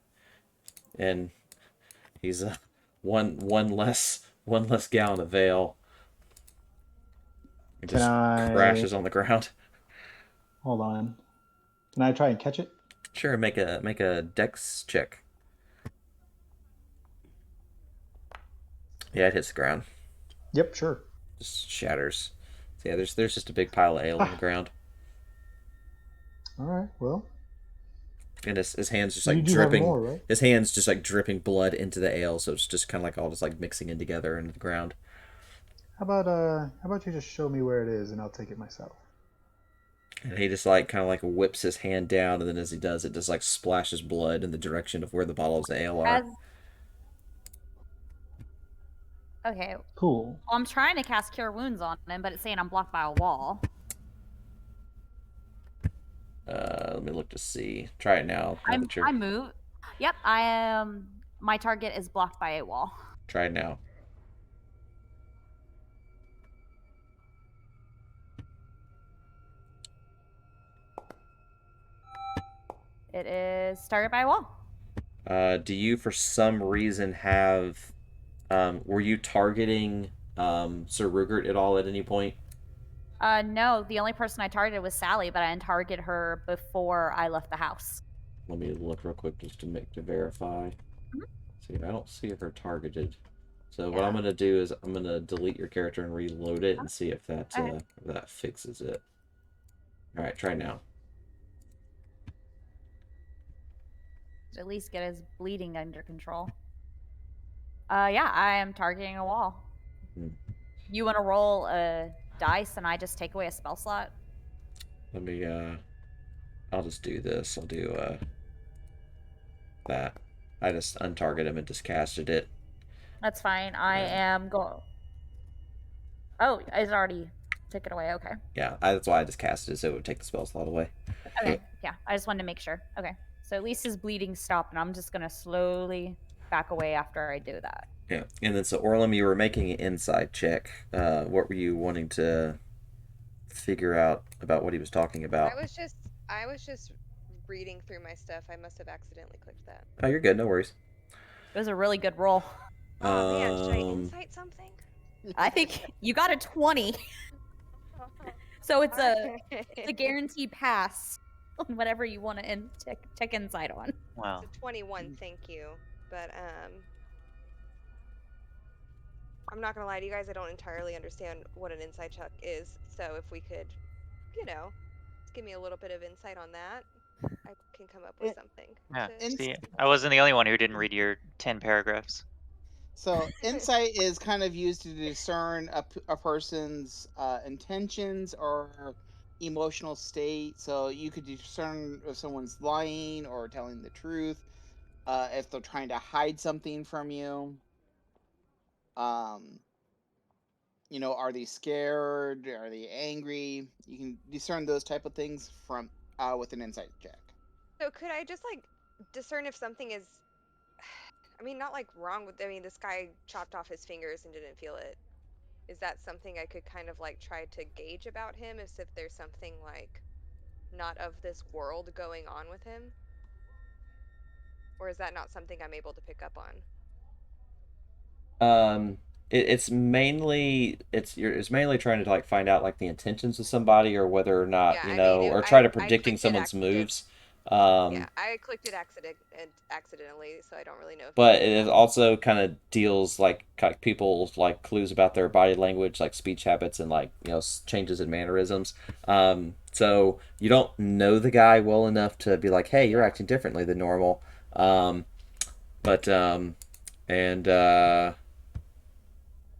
A: And he's one less gallon of ale. It
F: Can
A: just
F: I
A: crashes on the ground.
F: hold on? Can I try and catch it?
A: Sure, make a dex check. Yeah, it hits the ground.
F: Yep, sure.
A: Just shatters. So yeah, there's just a big pile of ale on the ground,
F: All right. Well,
A: and his hands just
F: you
A: like
F: do have
A: dripping.
F: more, right?
A: His hands just like dripping blood into the ale, so it's just kind of like all just like mixing in together into the ground.
F: How about you just show me where it is and I'll take it myself.
A: And he just like kind of like whips his hand down, and then as he does, it just like splashes blood in the direction of where the bottles of ale
B: As
A: are.
B: Okay.
F: Cool.
B: Well, I'm trying to cast Cure Wounds on him, but it's saying I'm blocked by a wall.
A: Let me look to see. Try it now. Now that you're
B: I move. Yep, I am. My target is blocked by a wall.
A: try it now.
B: It is started by a wall.
A: Do you, for some reason, have? Were you targeting Sir Rugert at all at any point?
B: No, the only person I targeted was Sally, but I didn't target her before I left the house.
A: Let me look real quick just to verify. See, I don't see her targeted. So what I'm
B: Yeah.
A: gonna do is I'm gonna delete your character and reload it and see if that
B: Okay.
A: if that fixes it. All right, try now.
B: At least get his bleeding under control. Yeah, I am targeting a wall.
A: Hmm.
B: You want to roll a dice and I just take away a spell slot?
A: Let me I'll just do this. I'll do that. I just untargeted him and just casted it.
B: That's fine. I am go. Oh, it's already took it away. Okay.
A: Yeah, that's why I just casted it so it would take the spell slot away.
B: Okay. Yeah, I just wanted to make sure. Okay. So at least his bleeding stopped, and I'm just gonna slowly back away after I do that.
A: Yeah, and then so Orlum, you were making an insight check. What were you wanting to figure out about what he was talking about?
D: I was just reading through my stuff. I must have accidentally clicked that.
A: Oh, you're good. No worries.
B: It was a really good roll.
D: Oh man, should I insight something?
B: I think you got a 20, so it's a guaranteed pass on whatever you want to check insight on.
E: Wow.
D: It's a 21, thank you. But I'm not gonna lie to you guys, I don't entirely understand what an insight check is. So if we could, give me a little bit of insight on that, I can come up with something.
E: Yeah.
C: Ins-
E: See, I wasn't the only one who didn't read your 10 paragraphs.
C: So insight is kind of used to discern a person's intentions or emotional state. So you could discern if someone's lying or telling the truth, if they're trying to hide something from you. Are they scared? Are they angry? You can discern those type of things from with an insight check.
D: So could I just like discern if something is, I mean, not like wrong with, I mean, this guy chopped off his fingers and didn't feel it. Is that something I could kind of like try to gauge about him, as if there's something like not of this world going on with him? Or is that not something I'm able to pick up on?
A: It's mainly it's mainly trying to like find out like the intentions of somebody or whether or not
D: Yeah, I mean,
A: or try to
D: I
A: predicting
D: clicked it
A: someone's moves.
D: Yeah, I clicked it accidentally, so I don't really know if
A: But
D: it
A: it also kind of deals like people's like clues about their body language, like speech habits and like changes in mannerisms. So you don't know the guy well enough to be like, hey, you're acting differently than normal. But and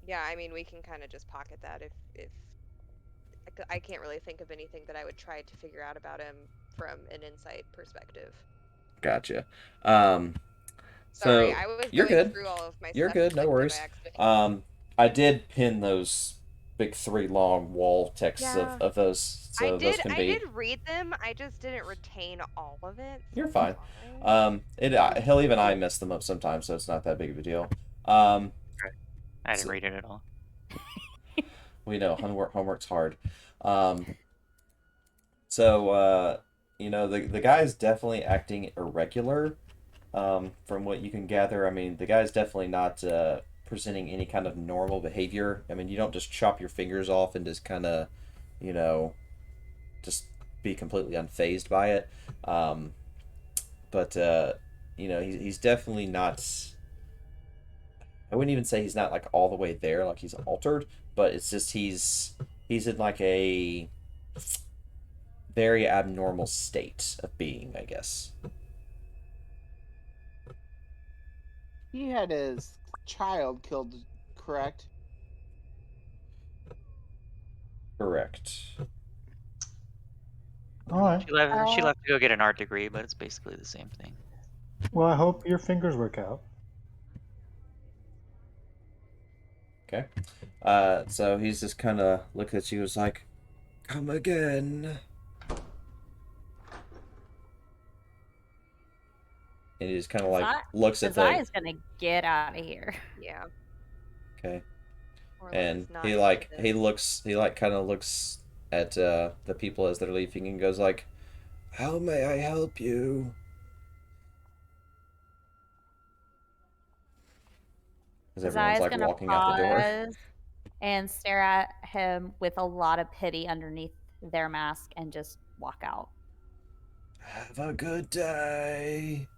D: Yeah, I mean, we can kind of just pocket that if I can't really think of anything that I would try to figure out about him from an insight perspective.
A: Gotcha.
D: Sorry,
A: So
D: I was
A: you're
D: going
A: good.
D: through all of my
A: You're
D: stuff and
A: good. No
D: clicked it by
A: worries.
D: accident.
A: I did pin those big three long wall texts
D: Yeah.
A: of those, so those can
D: I
A: be.
D: did read them. I just didn't retain all of it. So
A: You're
D: I'm
A: fine.
D: sorry.
A: He'll even I mess them up sometimes, so it's not that big of a deal.
E: I didn't
A: So-
E: read it at all.
A: We know homework's hard. So the guy's definitely acting irregular. From what you can gather, I mean, the guy's definitely not presenting any kind of normal behavior. I mean, you don't just chop your fingers off and just kind of, you know, just be completely unfazed by it. But he's definitely not. I wouldn't even say he's not like all the way there, like he's altered, but it's just he's in like a very abnormal state of being, I guess.
C: He had his child killed, correct?
A: Correct.
F: All right.
E: She left to go get an art degree, but it's basically the same thing.
F: Well, I hope your fingers work out.
A: Okay. So he's just kind of looking at you, was like, "Come again." And he just kind of like looks at the.
B: Keziah's gonna get out of here.
D: Yeah.
A: Okay.
D: Orlin
A: And
D: is not
A: he
D: into
A: like
D: this.
A: kind of looks at the people as they're leaving and goes like, "How may I help you?" As everyone's
B: Keziah's
A: like
B: gonna
A: walking out the door.
B: pause and stare at him with a lot of pity underneath their mask and just walk out.
A: Have a good day.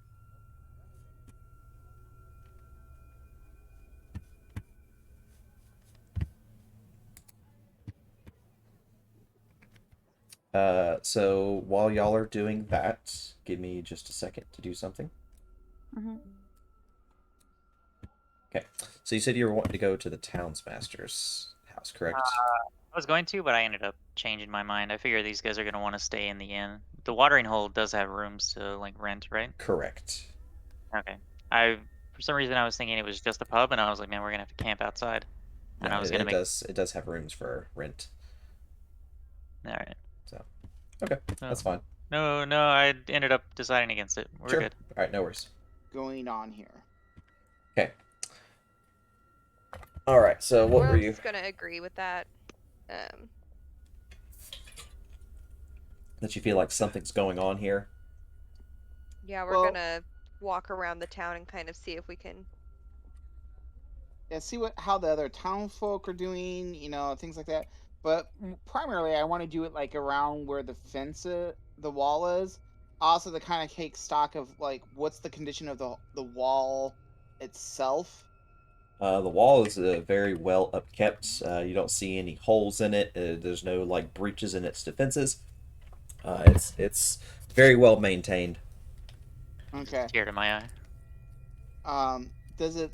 A: So while y'all are doing that, give me just a second to do something.
B: Mm-hmm.
A: Okay. So you said you were wanting to go to the townsmaster's house, correct?
E: I was going to, but I ended up changing my mind. I figure these guys are gonna want to stay in the inn. The watering hole does have rooms to like rent, right?
A: Correct.
E: Okay. I For some reason I was thinking it was just a pub, and I was like, man, we're gonna have to camp outside.
A: No,
E: And I was gonna
A: it
E: make.
A: does have rooms for rent.
E: All right.
A: So okay,
E: No,
A: that's fine.
E: no, I ended up deciding against it. We're
A: Sure.
E: good.
A: All right, no worries.
C: Going on here.
A: Okay. All right. So what were you?
D: Orlin's gonna agree with that.
A: That you feel like something's going on here?
D: Yeah, we're
C: Well,
D: gonna walk around the town and kind of see if we can.
C: yeah, see how the other town folk are doing, things like that. But primarily, I want to do it like around where the the wall is. Also, to kind of take stock of like what's the condition of the wall itself.
A: The wall is very well upkept. You don't see any holes in it. There's no like breaches in its defenses. It's very well maintained.
C: Okay.
E: Tear to my eye.
C: Does it?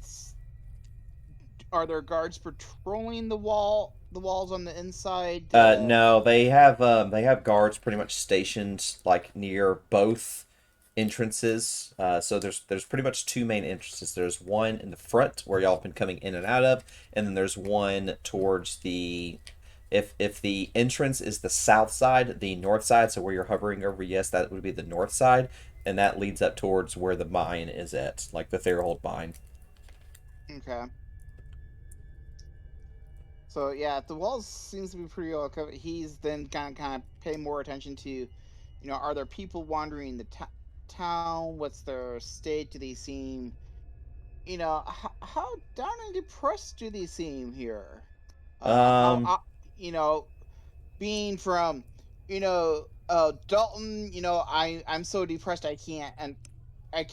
C: Are there guards patrolling the walls on the inside?
A: No, they have guards pretty much stationed like near both entrances. So there's pretty much two main entrances. There's one in the front where y'all have been coming in and out of, and then there's one towards the if the entrance is the south side, the north side, so where you're hovering over, yes, that would be the north side, and that leads up towards where the mine is at, like the Therhold mine.
C: Okay. So yeah, if the walls seems to be pretty well covered, he's then kind of pay more attention to, are there people wandering the town? What's their state? Do they seem, how down and depressed do they seem here? How
A: Um,
C: being from, Dalton, I'm so depressed I can't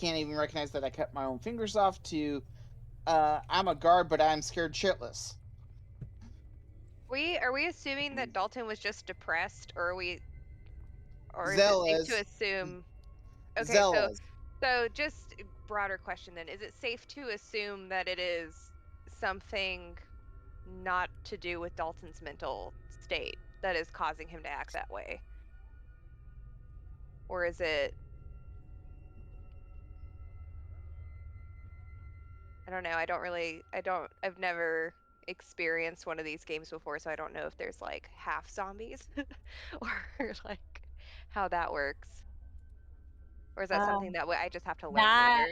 C: even recognize that I cut my own fingers off. To I'm a guard, but I'm scared shitless.
D: Are we assuming that Dalton was just depressed, or is it safe to
C: Zealous,
D: assume? Okay, so
C: zealous.
D: just a broader question then. Is it safe to assume that it is something not to do with Dalton's mental state that is causing him to act that way? Or is it, I don't know, I've never experienced one of these games before, so I don't know if there's like half zombies or like how that works. Or is that something that I just have to learn
B: That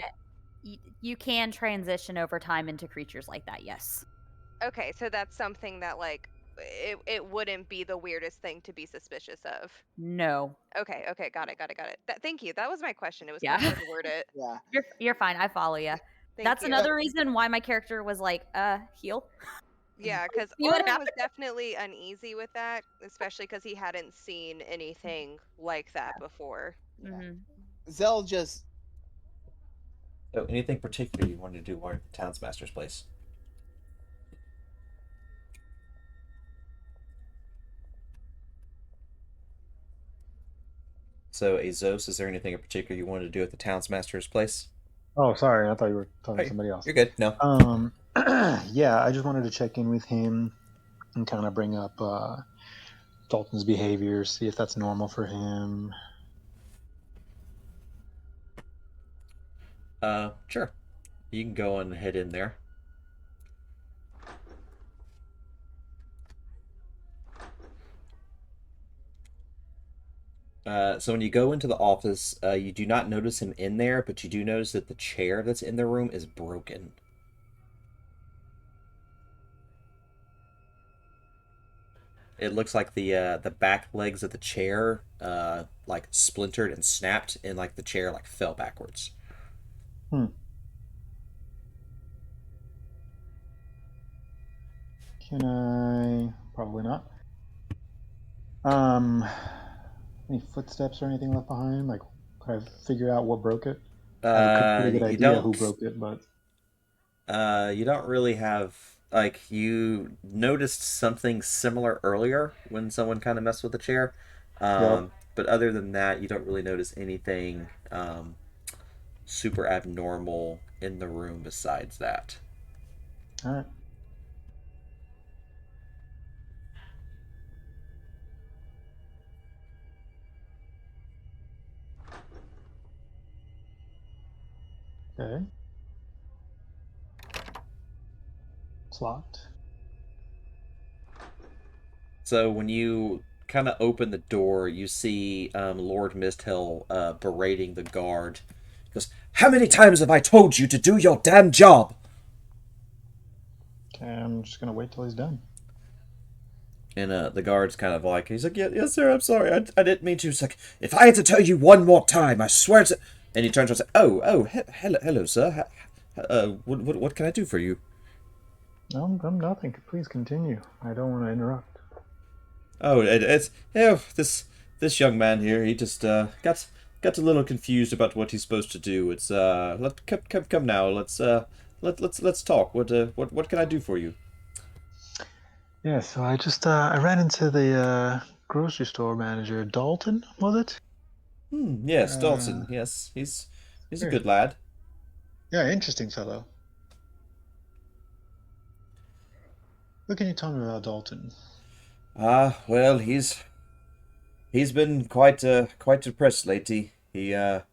D: later?
B: you can transition over time into creatures like that. Yes.
D: Okay, so that's something that like it wouldn't be the weirdest thing to be suspicious of.
B: No.
D: Okay, got it. Thank you. That was my question. It was kind of
B: Yeah.
D: hard to word it.
C: Yeah.
B: You're fine. I follow you.
D: Thank
B: That's
D: you.
B: another reason why my character was like, heal.
D: Yeah, because
B: See what
D: Orlin was
B: happens.
D: definitely uneasy with that, especially because he hadn't seen anything like that before.
B: Mm-hmm.
C: Zell just
A: so anything particular you wanted to do while you're at the townsmaster's place? So, Azos, is there anything in particular you wanted to do at the townsmaster's place?
F: Oh, sorry. I thought you were talking to
A: Hey,
F: somebody else.
A: you're good. No.
F: Yeah, I just wanted to check in with him and kind of bring up Dalton's behavior, see if that's normal for him.
A: Sure. You can go and head in there. So when you go into the office, you do not notice him in there, but you do notice that the chair that's in the room is broken. It looks like the back legs of the chair like splintered and snapped, and like the chair like fell backwards.
F: Hmm. Can I? Probably not. Um, any footsteps or anything left behind? Like, could I figure out what broke it? I have a pretty good
A: You
F: idea who
A: don't.
F: broke it, but
A: You don't really have like you noticed something similar earlier when someone kind of messed with the chair,
F: yep.
A: but other than that, you don't really notice anything super abnormal in the room besides that.
F: All right. Okay. It's locked.
A: So when you kind of open the door, you see Lord Misthill berating the guard. He goes, "How many times have I told you to do your damn job?"
F: Okay, I'm just gonna wait till he's done.
A: And the guard's kind of like, he's like, yeah, yes, sir, I'm sorry, I didn't mean to. He's like, if I had to tell you one more time, I swear to. And he turns around and says, hello, sir. What can I do for you?
F: No, I'm nothing. Please continue. I don't want to interrupt.
A: Oh, it's this young man here. He just got a little confused about what he's supposed to do. It's come now. Let's talk. What can I do for you?
F: Yeah, so I ran into the grocery store manager, Dalton, was it?
A: Yes,
F: Uh,
A: Dalton. Yes, he's a
F: very,
A: good lad.
F: yeah, interesting fellow. What can you tell me about Dalton?
A: Well, he's been quite depressed lately. Well,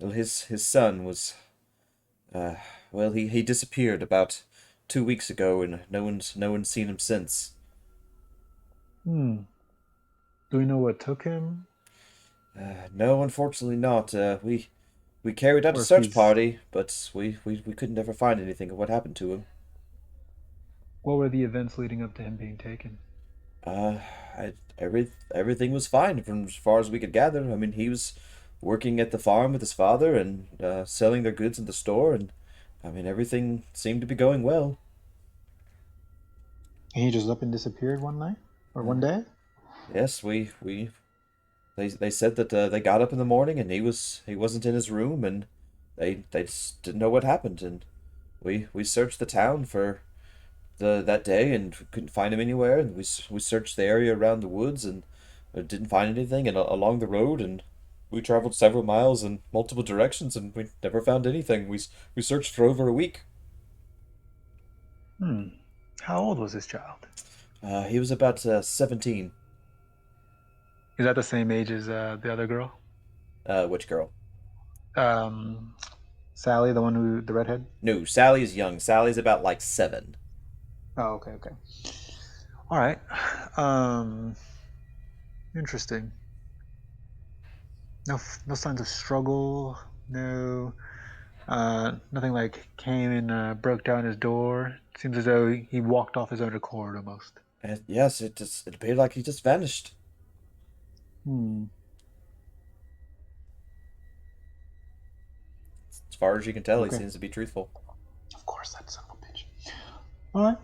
A: his son was uh, well, he disappeared about 2 weeks ago, and no one's seen him since.
F: Hmm. Do we know what took him,
A: No, unfortunately not. We carried out a
F: or if
A: search
F: he's?
A: party, but we couldn't ever find anything of what happened to him.
F: What were the events leading up to him being taken?
A: Uh, everything was fine from as far as we could gather. I mean, he was working at the farm with his father and selling their goods in the store, and I mean, everything seemed to be going well.
F: And he just up and disappeared one night or one day?
A: Yes, they said that they got up in the morning and he wasn't in his room, and they just didn't know what happened, and we searched the town for that day and couldn't find him anywhere, and we searched the area around the woods and didn't find anything, and along the road, and we traveled several miles in multiple directions, and we never found anything. We searched for over a week.
F: Hmm. How old was this child?
A: He was about 17.
F: Is that the same age as the other girl?
A: Which girl?
F: Um, Sally, the redhead.
A: No, Sally's young. Sally's about like 7.
F: Oh, okay, okay. All right. Um, interesting. No signs of struggle. No, nothing like came and broke down his door. Seems as though he walked off his own accord almost.
A: And yes, it appeared like he just vanished.
F: Hmm.
A: As far as you can tell, he
F: Okay.
A: seems to be truthful.
F: Of course, that son of a bitch. All right.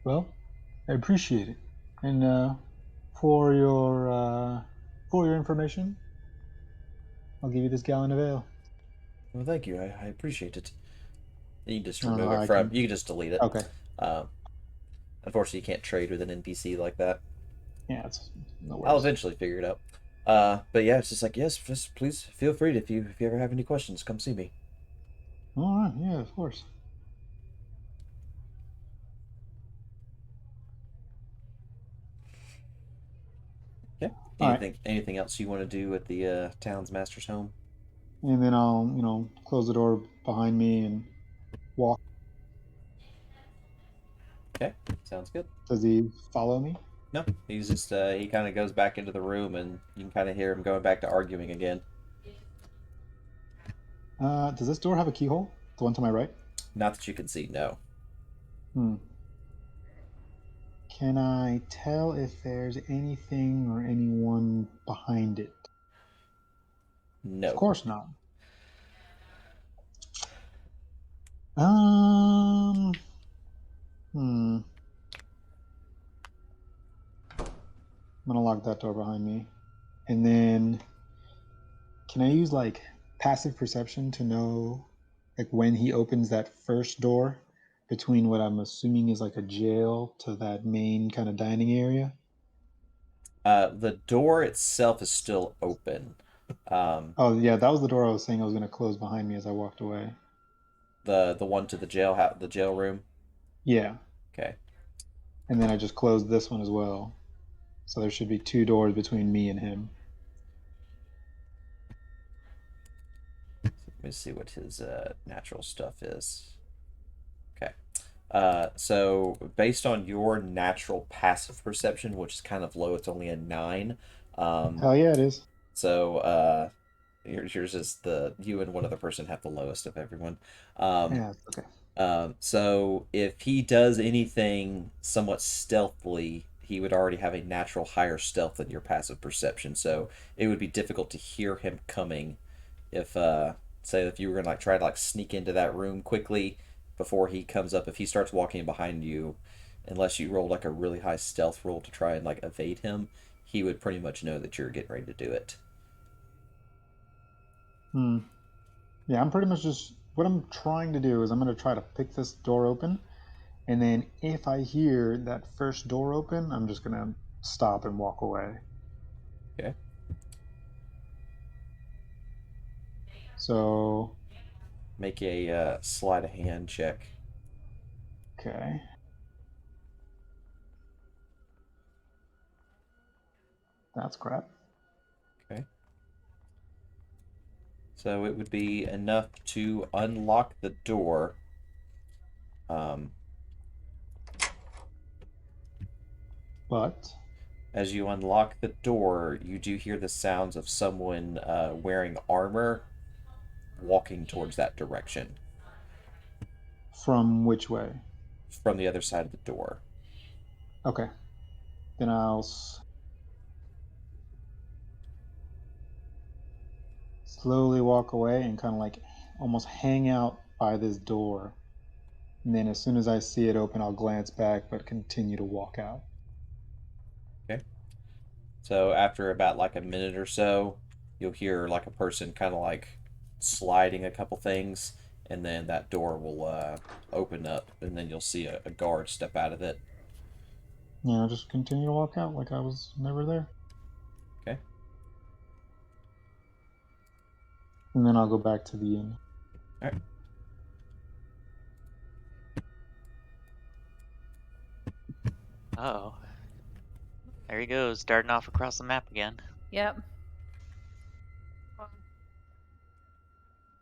F: Well, I appreciate it, and for your information, I'll give you this gallon of ale.
A: Well, thank you. I appreciate it. You can just
F: No, no,
A: remove it
F: I
A: from.
F: can.
A: You can just delete it.
F: Okay.
A: Um, Unfortunately, you can't trade with an NPC like that.
F: Yeah, it's no
A: I'll
F: worries.
A: eventually figure it out. But yeah, it's just like, yes, just please feel free to, if you ever have any questions, come see me.
F: All right. Yeah, of course.
A: Okay.
F: All right.
A: Anything else you want to do at the town's master's home?
F: And then I'll, close the door behind me and walk.
A: Okay, sounds good.
F: Does he follow me?
A: No, he's just he kind of goes back into the room, and you can kind of hear him going back to arguing again.
F: Does this door have a keyhole? The one to my right?
A: Not that you can see. No.
F: Hmm. Can I tell if there's anything or anyone behind it? Of
A: No.
F: course not. Um. Hmm. I'm gonna lock that door behind me, and then can I use like passive perception to know like when he opens that first door between what I'm assuming is like a jail to that main kind of dining area?
A: The door itself is still open. Um,
F: Oh yeah, that was the door I was saying I was gonna close behind me as I walked away.
A: the one to the the jail room.
F: Yeah,
A: Okay.
F: and then I just closed this one as well. So there should be two doors between me and him.
A: Let me see what his natural stuff is. Okay. So based on your natural passive perception, which is kind of low, it's only a 9. Um,
F: Hell yeah, it is.
A: so yours is you and one other person have the lowest of everyone. Um,
F: Yeah, okay.
A: so if he does anything somewhat stealthily, he would already have a natural higher stealth than your passive perception. So it would be difficult to hear him coming if say if you were gonna like try to like sneak into that room quickly before he comes up. If he starts walking behind you, unless you roll like a really high stealth roll to try and like evade him, he would pretty much know that you're getting ready to do it.
F: Hmm. Yeah, I'm pretty much just what I'm trying to do is I'm gonna try to pick this door open, and then if I hear that first door open, I'm just gonna stop and walk away.
A: Okay.
F: So
A: Make a sleight of hand check.
F: okay, that's crap.
A: Okay. So it would be enough to unlock the door. Um,
F: But
A: as you unlock the door, you do hear the sounds of someone wearing armor walking towards that direction
F: from which way?
A: from the other side of the door.
F: Okay, then I'll slowly walk away and kind of like almost hang out by this door. And then as soon as I see it open, I'll glance back, but continue to walk out.
A: Okay. So after about like a minute or so, you'll hear like a person kind of like sliding a couple things, and then that door will open up, and then you'll see a guard step out of it.
F: Just continue to walk out like I was never there.
A: Okay.
F: And then I'll go back to the inn.
A: All right.
E: Oh, there he goes, darting off across the map again.
B: Yep.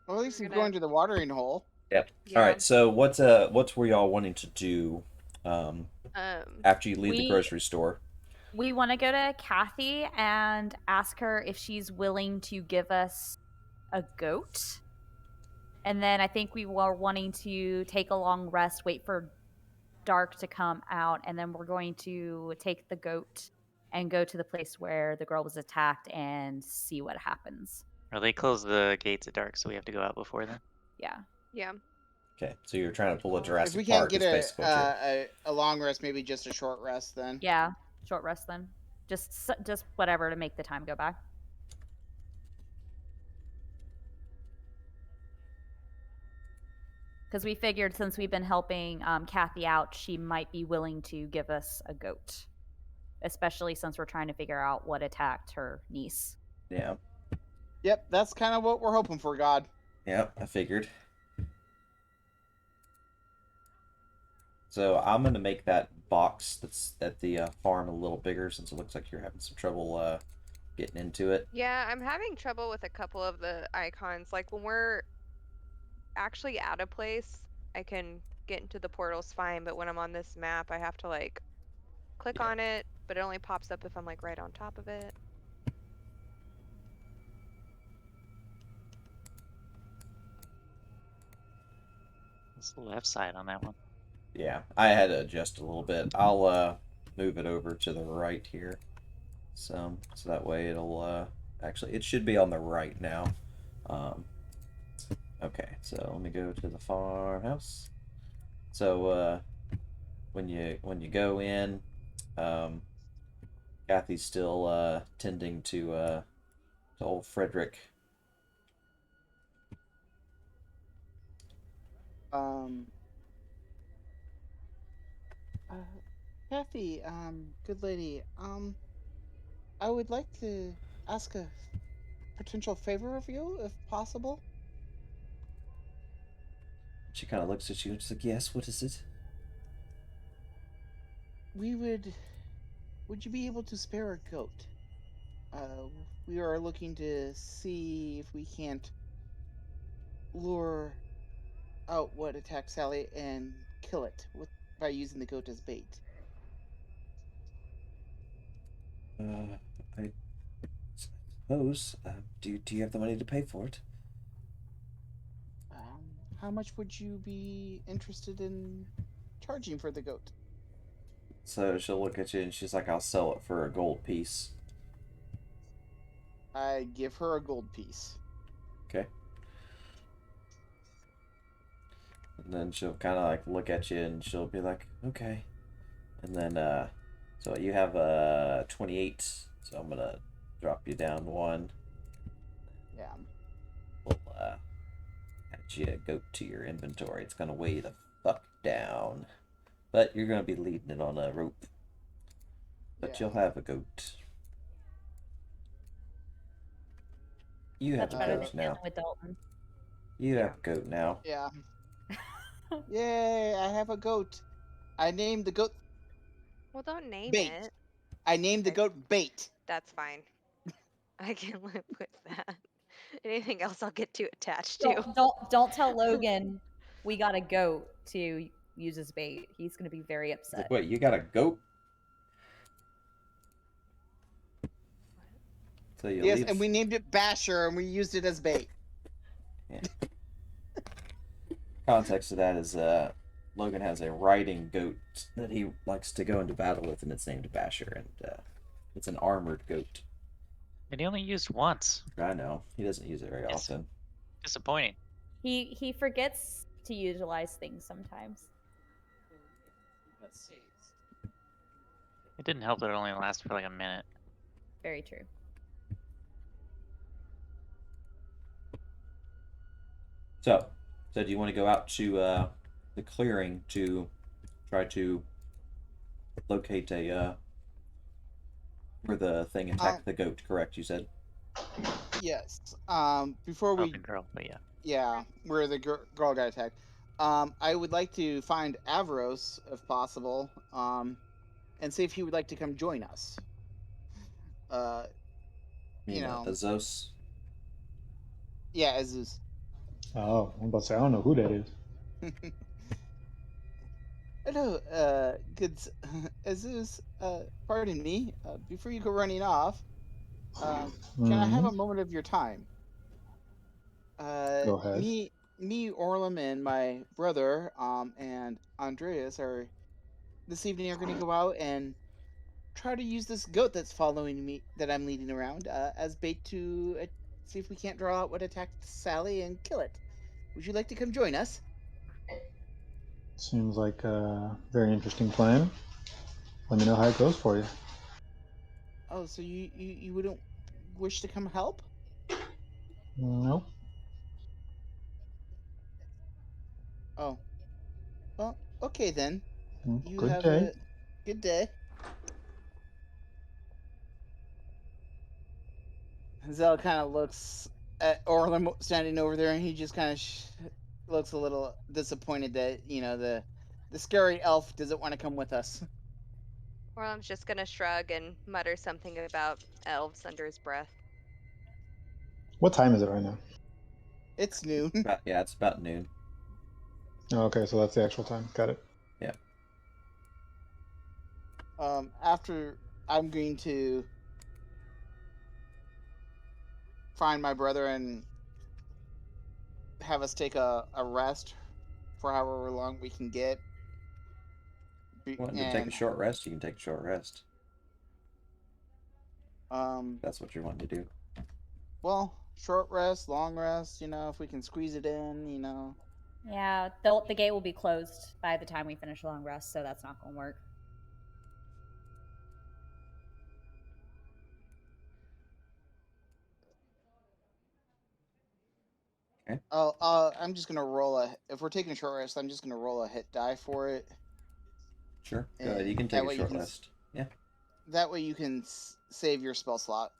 C: Well, at least
D: We're
C: he's
D: gonna,
C: going to the watering hole.
A: Yep. All
D: yeah.
A: right. So what were y'all wanting to do um,
D: Um,
A: after you leave the
B: We
A: grocery store?
B: we want to go to Kathy and ask her if she's willing to give us a goat. And then I think we were wanting to take a long rest, wait for dark to come out, and then we're going to take the goat and go to the place where the girl was attacked and see what happens.
E: Or they close the gates at dark, so we have to go out before then.
B: Yeah.
D: yeah.
A: Okay. So you're trying to pull a
C: If we
A: Jurassic
C: can't
A: Park
C: get
A: is basically what you're.
C: a long rest, maybe just a short rest then.
B: Yeah. Short rest then. Just whatever to make the time go by. Because we figured since we've been helping Kathy out, she might be willing to give us a goat, especially since we're trying to figure out what attacked her niece.
A: Yeah.
C: Yep, that's kind of what we're hoping for, God.
A: Yeah. I figured. So I'm gonna make that box that's at the farm a little bigger since it looks like you're having some trouble getting into it.
D: Yeah, I'm having trouble with a couple of the icons. Like when we're actually at a place, I can get into the portals fine, but when I'm on this map, I have to like click
A: Yeah.
D: on it but it only pops up if I'm like right on top of it.
E: It's the left side on that one.
A: Yeah, I had to adjust a little bit. I'll move it over to the right here. So that way it'll actually it should be on the right now. Um, okay, so let me go to the farmhouse. So when you go in, um, Kathy's still tending to old Frederick.
C: Um, uh, Kathy, good lady. I would like to ask a potential favor of you, if possible.
A: She kind of looks at you and she's like, "Yes, what is it?"
C: We would you be able to spare a goat? We are looking to see if we can't lure out what attacked Sally and kill it by using the goat as bait.
A: I suppose. Do you have the money to pay for it?
C: How much would you be interested in charging for the goat?
A: So she'll look at you and she's like, "I'll sell it for a gold piece."
C: I give her a gold piece.
A: Okay. And then she'll kind of like look at you and she'll be like, "Okay." And then so you have 28. So I'm gonna drop you down one.
C: Yeah.
A: We'll add you a goat to your inventory. It's gonna weigh the fuck down, but you're gonna be leading it on a rope. But
C: Yeah.
A: you'll have a goat. You have
B: Much
A: a
B: better than
A: goat
B: dealing
A: now.
B: with Dalton.
A: You
D: Yeah.
A: have a goat now.
C: Yeah. Yay, I have a goat. I named the goat
D: Well, don't name
C: Bait.
D: it.
C: I named the
D: Okay.
C: goat Bait.
D: That's fine. I can live with that. Anything else I'll get too attached to.
B: Don't tell Logan we got a goat to use as bait. He's gonna be very
A: It's
B: upset.
A: like, wait, you got a goat? So you
C: Yes,
A: leave.
C: and we named it Basher and we used it as bait.
A: Yeah. Context of that is Logan has a riding goat that he likes to go into battle with, and it's named Basher, and it's an armored goat.
E: And he only used once.
A: I know he doesn't use it very
E: Yes.
A: often.
E: Disappointing.
B: He forgets to utilize things sometimes.
E: It didn't help that it only lasted for like a minute.
B: Very true.
A: So do you want to go out to the clearing to try to locate a where the thing attacked the goat? Correct, you said.
C: Yes. Before we
E: Open girl, but yeah.
C: Yeah, where the girl got attacked. I would like to find Avros if possible, and see if he would like to come join us. Uh,
A: I
C: you
A: mean,
C: know,
A: Azos.
C: yeah, Azus.
F: Oh, I'm about to say, I don't know who that is.
C: Hello, good Azus. Pardon me. Before you go running off, can I have a moment of your time?
F: Go ahead.
C: Me, Orlum, and my brother, and Andreas are this evening are going to go out and try to use this goat that's following me that I'm leading around as bait to see if we can't draw out what attacked Sally and kill it. Would you like to come join us?
F: Seems like a very interesting plan. Let me know how it goes for you.
C: Oh, so you wouldn't wish to come help?
F: Nope.
C: Oh, well, okay then. You
F: Good
C: have
F: day.
C: a good day. Zell kind of looks at Orlum standing over there, and he just kind of looks a little disappointed that the scary elf doesn't want to come with us.
D: Or I'm just gonna shrug and mutter something about elves under his breath.
F: What time is it right now?
C: It's noon.
A: Yeah, it's about noon.
F: Oh, okay, so that's the actual time. Got it.
A: Yeah.
C: After I'm going to find my brother and have us take a rest for however long we can get.
A: Wanting to take a
C: And
A: short rest? You can take a short rest.
C: um,
A: That's what you're wanting to do.
C: well, short rest, long rest. If we can squeeze it in.
B: Yeah, the gate will be closed by the time we finish a long rest, so that's not going to work.
A: Okay.
C: I'm just gonna roll a. If we're taking a short rest, I'm just gonna roll a hit die for it,
A: Sure. Go ahead. You
C: and
A: can take a short rest. Yeah.
C: that way you can save your spell slot.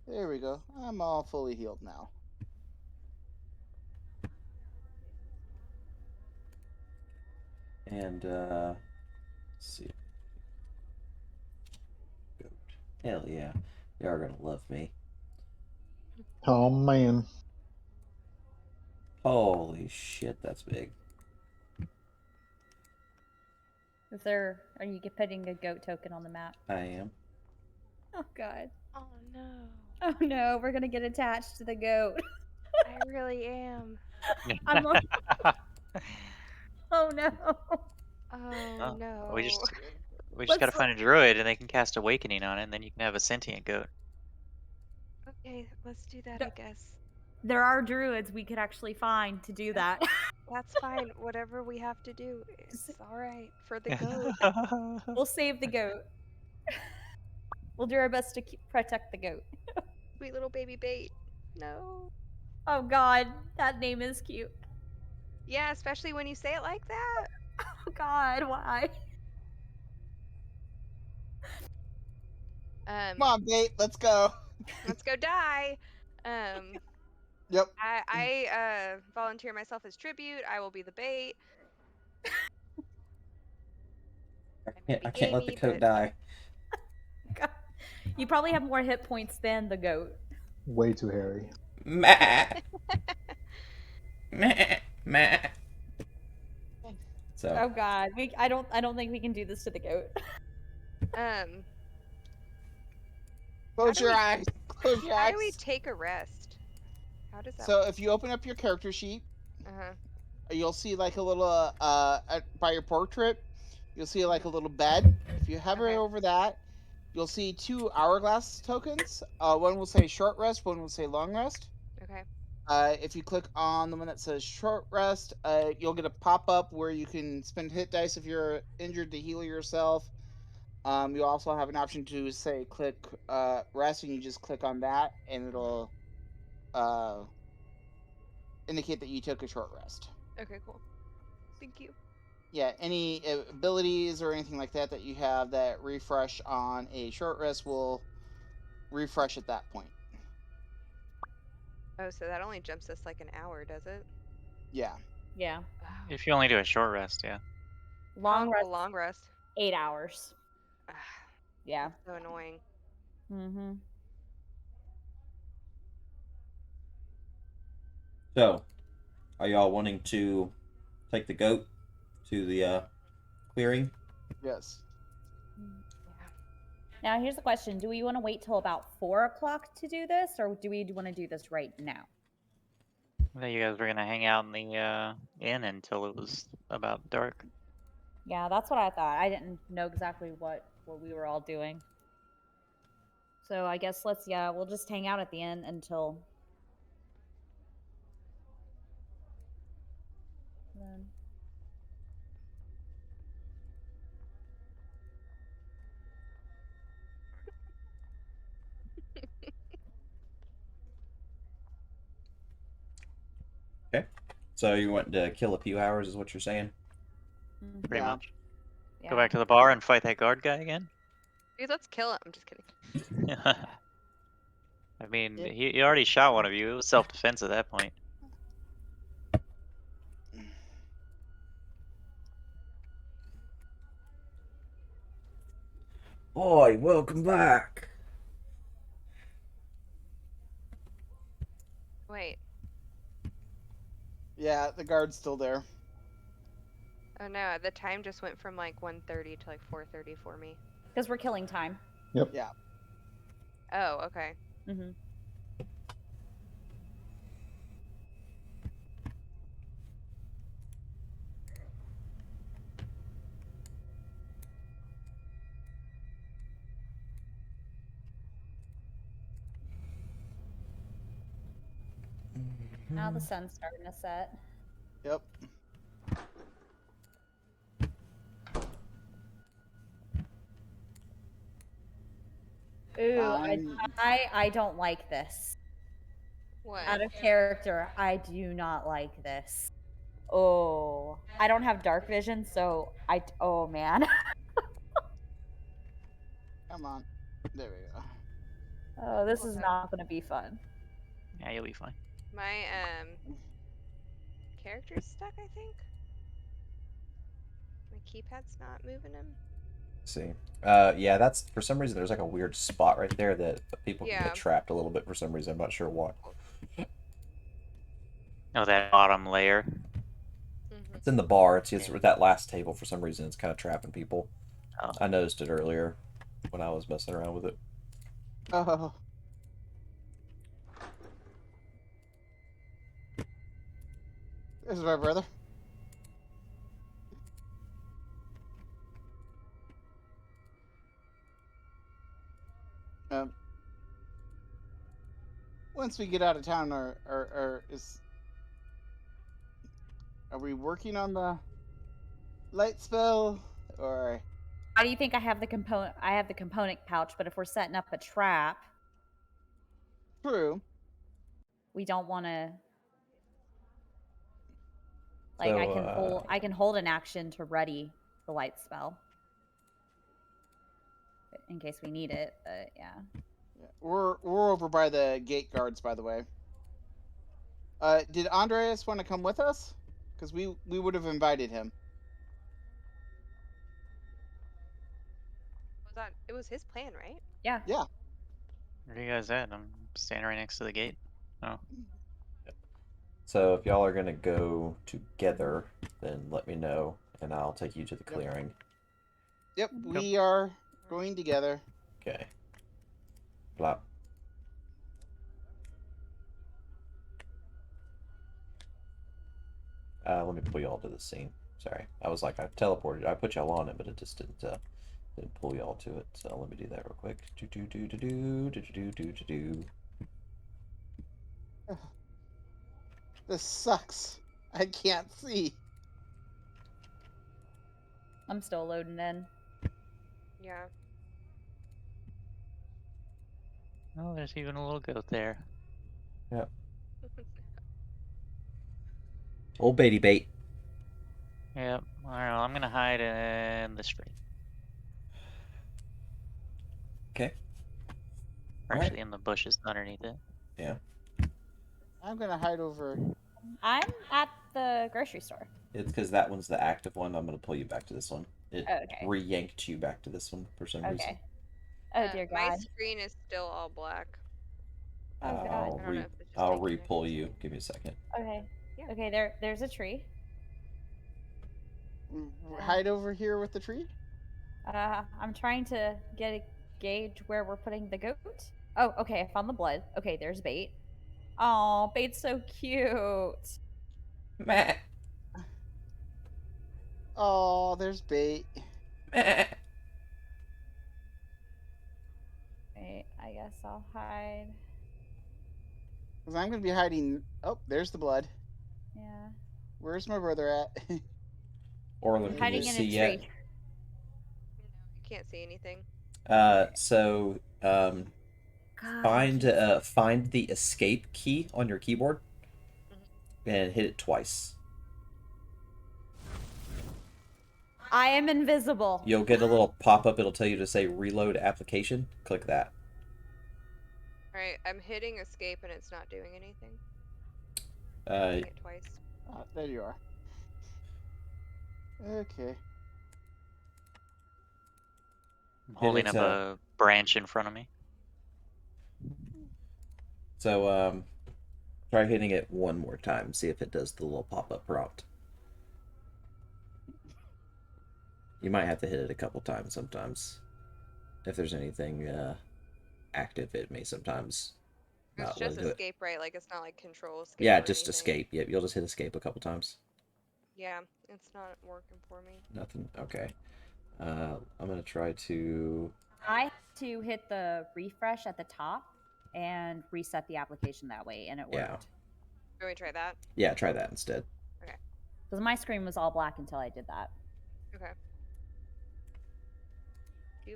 C: There we go. I'm all fully healed now.
A: And let's see. Goat. Hell yeah. You are gonna love me.
F: Oh man.
A: Holy shit, that's big.
B: Are you putting a goat token on the map?
A: I am.
B: Oh god.
D: Oh no.
B: Oh no, we're gonna get attached to the goat.
D: I really am.
B: I'm like, oh no.
D: Oh no.
E: We just
B: Let's
E: gotta find a druid and they can cast Awakening on it, and then you can have a sentient goat.
D: Okay, let's do that,
B: No.
D: I guess.
B: There are druids we could actually find to do that.
D: That's fine. Whatever we have to do, it's all right for the goat.
B: We'll save the goat. We'll do our best to protect the goat.
D: Sweet little baby bait. No.
B: Oh god, that name is cute.
D: Yeah, especially when you say it like that.
B: Oh god, why?
C: Come on, bait. Let's go.
D: Let's go die. Um,
C: Yep.
D: I volunteer myself as tribute. I will be the bait. I might be
A: I can't let the
D: gamey,
A: coat
D: but
A: die.
B: God. You probably have more hit points than the goat.
F: Way too hairy.
A: Meh. Meh. Meh. So.
B: Oh god, I don't think we can do this to the goat.
D: um,
C: Close your eyes. Close your
D: how
C: eyes.
D: do we take a rest? How does that?
C: So if you open up your character sheet,
D: Uh-huh.
C: you'll see like a little by your portrait, you'll see like a little bed. If you hover
D: Okay.
C: over that, you'll see 2 hourglass tokens. One will say short rest, one will say long rest.
D: Okay.
C: If you click on the one that says short rest, you'll get a pop-up where you can spend hit dice if you're injured to heal yourself. You also have an option to say click rest, and you just click on that, and it'll indicate that you took a short rest.
D: Okay, cool. Thank you.
C: Yeah, any abilities or anything like that that you have that refresh on a short rest will refresh at that point.
D: Oh, so that only jumps us like an hour, does it?
C: Yeah.
B: Yeah.
E: If you only do a short rest, yeah.
B: Long rest,
D: Long rest.
B: 8 hours. Yeah.
D: That's so annoying.
B: Mm-hmm.
A: So, are y'all wanting to take the goat to the clearing?
C: Yes.
B: Now here's the question: do we want to wait till about 4 o'clock to do this, or do we want to do this right now?
E: I thought you guys were gonna hang out in the inn until it was about dark.
B: Yeah, that's what I thought. I didn't know exactly what we were all doing. So I guess we'll just hang out at the inn until then.
A: Okay. So you want to kill a few hours, is what you're saying?
E: Pretty
C: Yeah.
E: much.
B: Yeah.
E: Go back to the bar and fight that guard guy again.
D: Dude, let's kill him. I'm just kidding.
E: I mean,
C: Yeah.
E: he already shot one of you. It was self-defense at that point.
A: Oi, welcome back.
D: Wait.
C: Yeah, the guard's still there.
D: Oh no, the time just went from like 1:30 to like 4:30 for me.
B: Because we're killing time.
F: Yep.
C: Yeah.
D: Oh, okay.
B: Mm-hmm. Now the sun's starting to set.
C: Yep.
B: Ooh,
C: I'm-
B: I don't like this.
D: What?
B: Out of character, I do not like this. Oh, I don't have dark vision, so oh man.
C: Come on. There we go.
B: Oh, this is
D: Okay.
B: not going to be fun.
E: Yeah, you'll be fine.
D: My character's stuck, I think. My keypad's not moving him.
A: See. Yeah, that's for some reason there's like a weird spot right there that people can
D: Yeah.
A: get trapped a little bit for some reason. I'm not sure why.
E: Oh, that bottom layer.
D: Mm-hmm.
A: It's in the bar. It's just with that last table for some reason. It's kind of trapping people.
E: Oh.
A: I noticed it earlier when I was messing around with it.
C: Oh. There's my brother. Um, once we get out of town, are we working on the light spell or?
B: How do you think I have the component? I have the component pouch, but if we're setting up a trap,
C: True.
B: we don't want to. Like
A: So,
B: I can hold an action to ready the light spell in case we need it. But yeah.
C: Yeah. We're over by the gate guards, by the way. Did Andreas want to come with us? Because we would have invited him.
D: It was his plan, right?
B: Yeah.
C: Yeah.
E: Where are you guys at? I'm standing right next to the gate. Oh.
A: So if y'all are gonna go together, then let me know, and I'll take you to the
C: Yep.
A: clearing.
C: Yep. We are going together.
A: Okay. Plop. Let me pull y'all to the scene. Sorry, I was like I teleported. I put y'all on it, but it just didn't pull y'all to it. So let me do that real quick. Do do do do do do do do do do.
C: This sucks. I can't see.
B: I'm still loading in.
D: Yeah.
E: Oh, there's even a little goat there.
A: Yep. Old Beatty bait.
E: Yep. I don't know. I'm gonna hide in the street.
A: Okay.
E: Or
A: Alright.
E: actually in the bushes underneath it.
A: Yeah.
C: I'm gonna hide over.
B: I'm at the grocery store.
A: It's because that one's the active one. I'm gonna pull you back to this one. It
B: Oh, okay.
A: re-yanked you back to this one for some reason.
B: Okay. Oh dear
D: My
B: God.
D: screen is still all black.
B: Oh God.
A: I'll
D: I don't know if it's just
A: I'll
D: taking a
A: re-pull
D: second.
A: you. Give me a second.
B: Okay.
D: Yeah.
B: Okay. There's a tree.
C: Hide over here with the tree.
B: I'm trying to get a gauge where we're putting the goat. Oh, okay. I found the blood. Okay, there's bait. Oh, bait's so cute.
A: Meh.
C: Oh, there's bait.
A: Meh.
B: Wait, I guess I'll hide.
C: Because I'm gonna be hiding. Oh, there's the blood.
B: Yeah.
C: Where's my brother at?
A: Orlin, can you
B: Hiding in
A: see
B: a
A: yet?
B: tree.
D: I can't see anything.
A: So
B: God,
A: find the escape key on your keyboard and hit it twice.
B: I am invisible.
A: You'll get a little pop-up. It'll tell you to say reload application. Click that.
D: Alright, I'm hitting escape and it's not doing anything.
A: Uh,
D: Hit twice.
C: There you are. Okay.
E: I'm holding
A: it's,
E: up a branch in front of me.
A: so try hitting it one more time. See if it does the little pop-up prompt. You might have to hit it a couple times sometimes. If there's anything active, it may sometimes
D: It's
A: not let
D: just
A: it do it.
D: escape, right? Like, it's not like control escape
A: Yeah,
D: or
A: just
D: anything.
A: escape. Yep, you'll just hit escape a couple times.
D: Yeah, it's not working for me.
A: Nothing. Okay. I'm gonna try to.
B: I had to hit the refresh at the top and reset the application that way, and it
A: Yeah.
B: worked.
D: Can we try that?
A: Yeah, try that instead.
D: Okay.
B: Because my screen was all black until I did that.
D: Okay.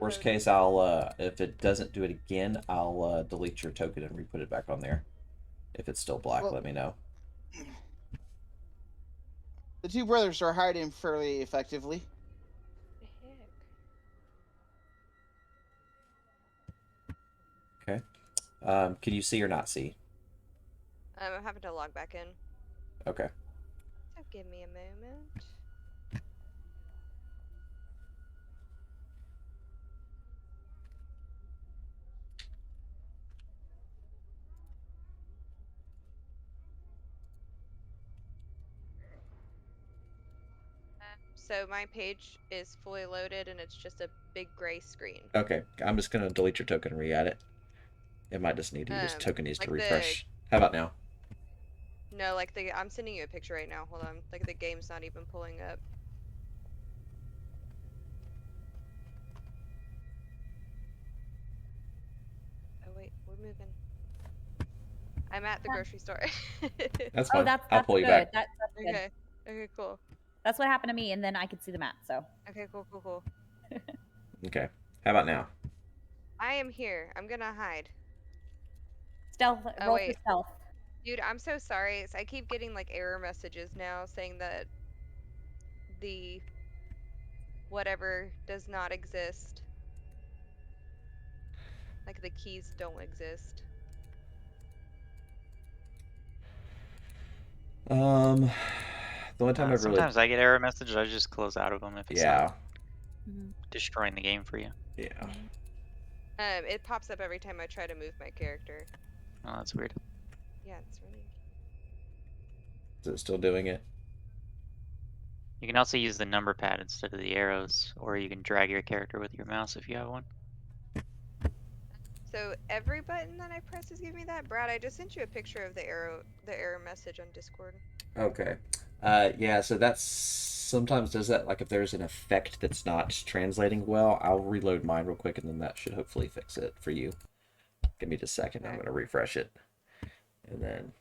A: Worst
D: Loading.
A: case, I'll if it doesn't do it again, I'll delete your token and re-put it back on there. If it's still black,
C: Well-
A: let me know.
C: The two brothers are hiding fairly effectively.
D: The heck?
A: Okay. Can you see or not see?
D: I'm having to log back in.
A: Okay.
D: So give me a moment. So my page is fully loaded and it's just a big gray screen.
A: Okay. I'm just gonna delete your token and re-add it. It might just need to. Your token needs to refresh. How about now?
D: No, like I'm sending you a picture right now. Hold on. Like the game's not even pulling up. Oh wait, we're moving. I'm at the grocery store.
A: That's
B: Oh,
A: fine.
B: that's
A: I'll pull you
B: good.
A: back.
B: That's good.
D: Okay. Okay, cool.
B: That's what happened to me, and then I could see the map. So
D: Okay, cool.
A: Okay. How about now?
D: I am here. I'm gonna hide.
B: stealth.
D: Oh,
B: Roll for
D: wait.
B: stealth.
D: Dude, I'm so sorry. I keep getting like error messages now saying that the whatever does not exist. Like the keys don't exist.
A: The only time I've really.
E: Sometimes I get error messages. I just close out of them if it's
A: Yeah.
E: not destroying the game for you.
A: Yeah.
D: It pops up every time I try to move my character.
E: Oh, that's weird.
D: Yeah, it's really.
A: Is it still doing it?
E: You can also use the number pad instead of the arrows, or you can drag your character with your mouse if you have one.
D: So every button that I press is giving me that. Brad, I just sent you a picture of the error message on Discord.
A: Okay. Yeah, so that's sometimes does that, like if there's an effect that's not translating well, I'll reload mine real quick and then that should hopefully fix it for you. Give me just a second. I'm
D: Okay.
A: gonna refresh it. And then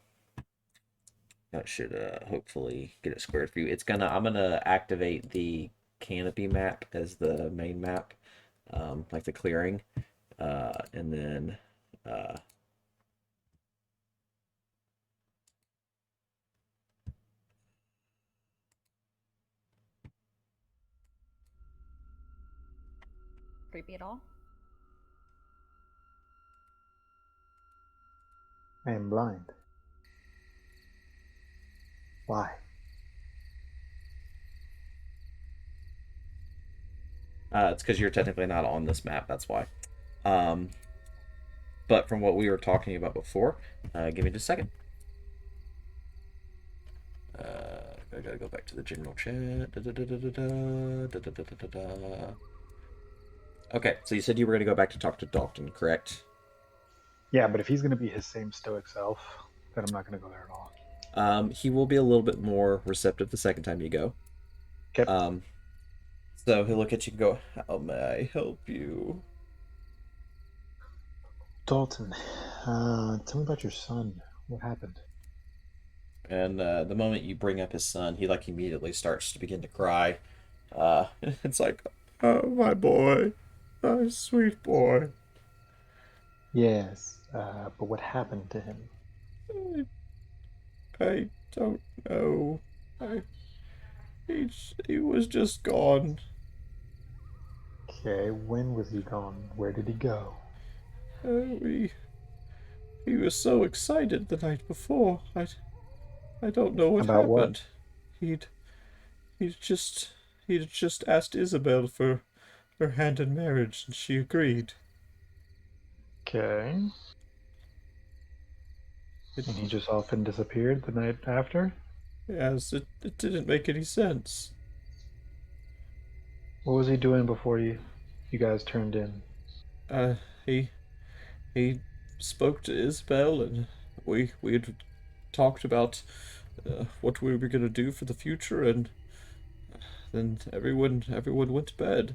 A: that should hopefully get it squared for you. I'm gonna activate the canopy map as the main map, like the clearing. And then
B: Creepy at all?
F: I am blind. Why?
A: it's because you're technically not on this map, that's why. But from what we were talking about before, give me just a second. I gotta go back to the general chat. Okay, so you said you were gonna go back to talk to Dalton, correct?
F: Yeah, but if he's going to be his same stoic self, then I'm not going to go there at all.
A: He will be a little bit more receptive the second time you go.
F: Okay.
A: So he'll look at you and go, "How may I help you?"
F: Dalton, tell me about your son. What happened?
A: And the moment you bring up his son, he like immediately starts to begin to cry. It's like, "Oh, my boy, my sweet boy."
F: Yes, but what happened to him?
A: I don't know. He was just gone.
F: Okay, when was he gone? Where did he go?
A: He was so excited the night before. I don't know what
F: About what?
A: happened. He'd he'd just he'd just asked Isabel for her hand in marriage, and she agreed.
F: Okay. And he just off and disappeared the night after?
A: Yes, it didn't make any sense.
F: What was he doing before you guys turned in?
A: He spoke to Isabel, and we had talked about what we were gonna do for the future, and then everyone went to bed.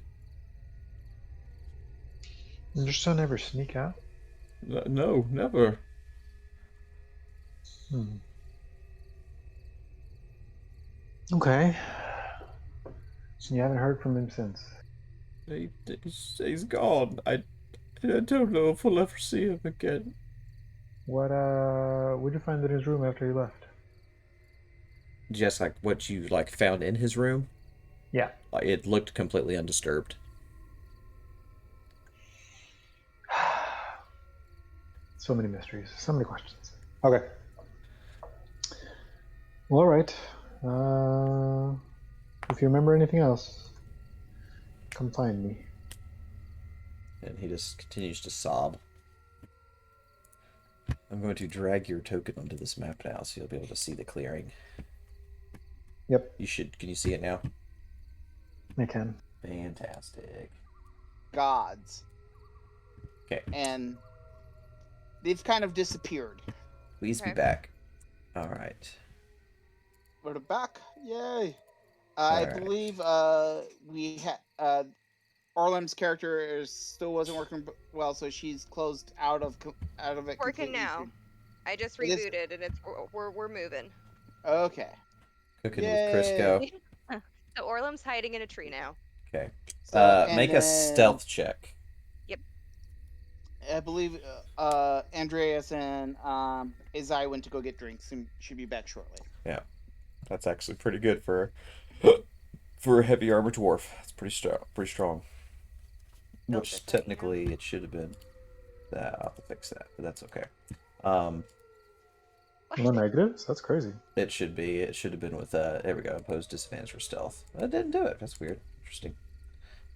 F: Did your son ever sneak out?
A: No, never.
F: Hmm. Okay. You haven't heard from him since.
A: He's gone. I don't know if we'll ever see him again.
F: What'd you find in his room after he left?
A: Just like what you like found in his room,
F: Yeah.
A: it looked completely undisturbed.
F: So many mysteries, so many questions. Okay. Well, all right. If you remember anything else, come find me.
A: And he just continues to sob. I'm going to drag your token onto this map now, so you'll be able to see the clearing.
F: Yep,
A: You should. Can you see it now?
F: I can.
A: Fantastic.
C: Gods.
A: Okay.
C: And they've kind of disappeared.
A: Please be
D: Okay.
A: back. All right.
C: We're back. Yay.
A: All
C: I
A: right.
C: believe we had Orlem's character still wasn't working well, so she's closed out of it.
D: Working
C: completely.
D: now. I just
C: It is-
D: rebooted and we're moving.
C: Okay.
A: Cooking with
C: Yay.
A: Crisco.
D: So Orlem's hiding in a tree now.
A: Okay.
C: So,
A: Make a stealth check.
C: I believe Andreas and Izai went to go get drinks and should be back shortly.
A: Yeah, that's actually pretty good for a heavy armor dwarf. It's pretty strong.
D: Built
A: Which
D: different,
A: technically it should have been. I'll have to fix that, but that's okay. Um,
F: No negatives? That's crazy.
A: it should be. It should have been with there we go. Opposed disadvantage for stealth. It didn't do it. That's weird. Interesting.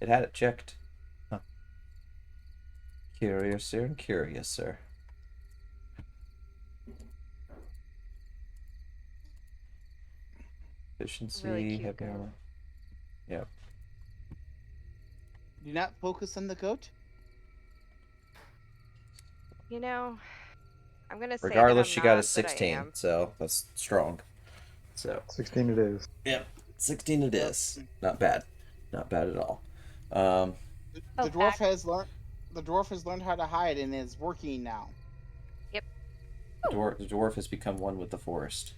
A: It had it checked. Huh. Curiouser and curiouser. Efficiency,
D: Really cute
A: heavy
D: goat.
A: armor. Yep.
C: Do not focus on the goat.
D: You know, I'm gonna say
A: Regardless,
D: that
A: she
D: I'm
A: got a
D: not, but I
A: 16,
D: am.
A: so that's strong. So
F: 16 it is.
A: yep, 16 it
C: Yep.
A: is. Not bad. Not bad at all. Um,
C: The dwarf has learned. The dwarf has learned how to hide and is working now.
A: the dwarf has become one with the forest.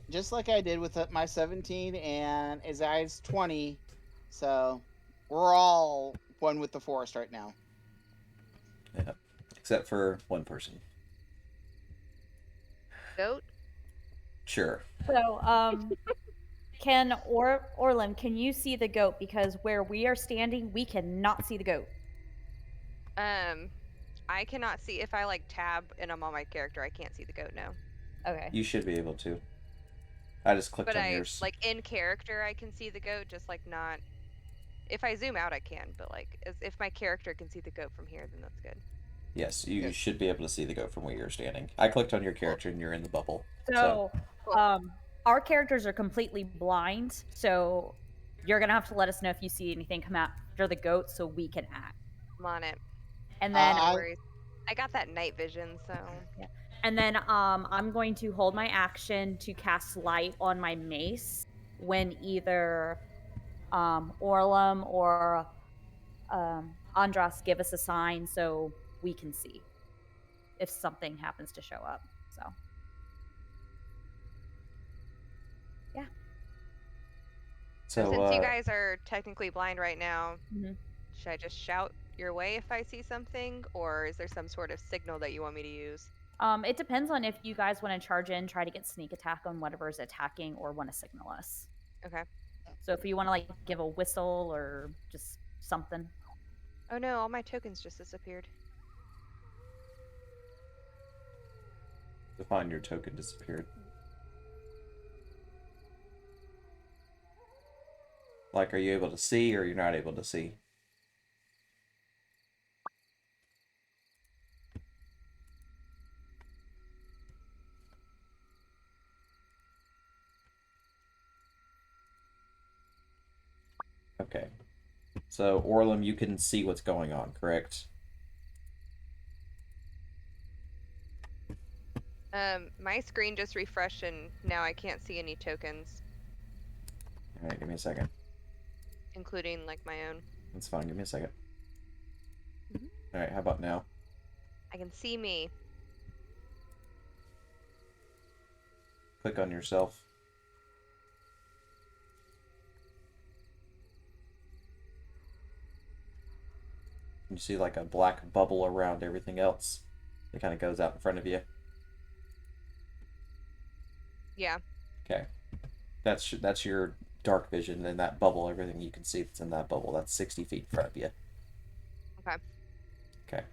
C: Just like I did with my 17 and Izai's 20. So we're all one with the forest right now.
A: Yeah, except for one person.
D: Goat?
A: Sure.
B: So, can Orlem, can you see the goat? Because where we are standing, we cannot see the goat.
D: I cannot see if I like tab and I'm on my character, I can't see the goat now.
B: Okay.
A: You should be able to. I just clicked
D: But
A: on
D: I
A: yours.
D: like in character I can see the goat, just like not if I zoom out I can, but like if my character can see the goat from here, then that's good.
A: Yes, you
C: Yes.
A: should be able to see the goat from where you're standing. I clicked on your character and you're in the bubble.
B: So, our characters are completely blind, so you're gonna have to let us know if you see anything come after the goat, so we can act.
D: I'm on it.
B: And then,
D: No worries. I got that night vision, so
B: I'm going to hold my action to cast light on my mace when either Orlem or Andras give us a sign so we can see if something happens to show up. So, yeah.
D: So since you guys are technically blind right now,
B: Mhm.
D: should I just shout your way if I see something, or is there some sort of signal that you want me to use?
B: It depends on if you guys want to charge in, try to get sneak attack on whatever is attacking, or want to signal us.
D: Okay.
B: So if you want to like give a whistle or just something.
D: Oh no, all my tokens just disappeared.
A: Define your token disappeared. Like, are you able to see or you're not able to see? Okay. So, Orlum, you can see what's going on, correct?
D: My screen just refreshed and now I can't see any tokens,
A: All right, give me a second.
D: including like my own.
A: That's fine. Give me a second.
D: Mhm.
A: All right, how about now?
D: I can see me.
A: Click on yourself. You see like a black bubble around everything else. It kind of goes out in front of you.
D: Yeah.
A: Okay. That's your dark vision, and that bubble, everything you can see that's in that bubble, that's 60 feet in front of you.
D: Okay.
A: Okay.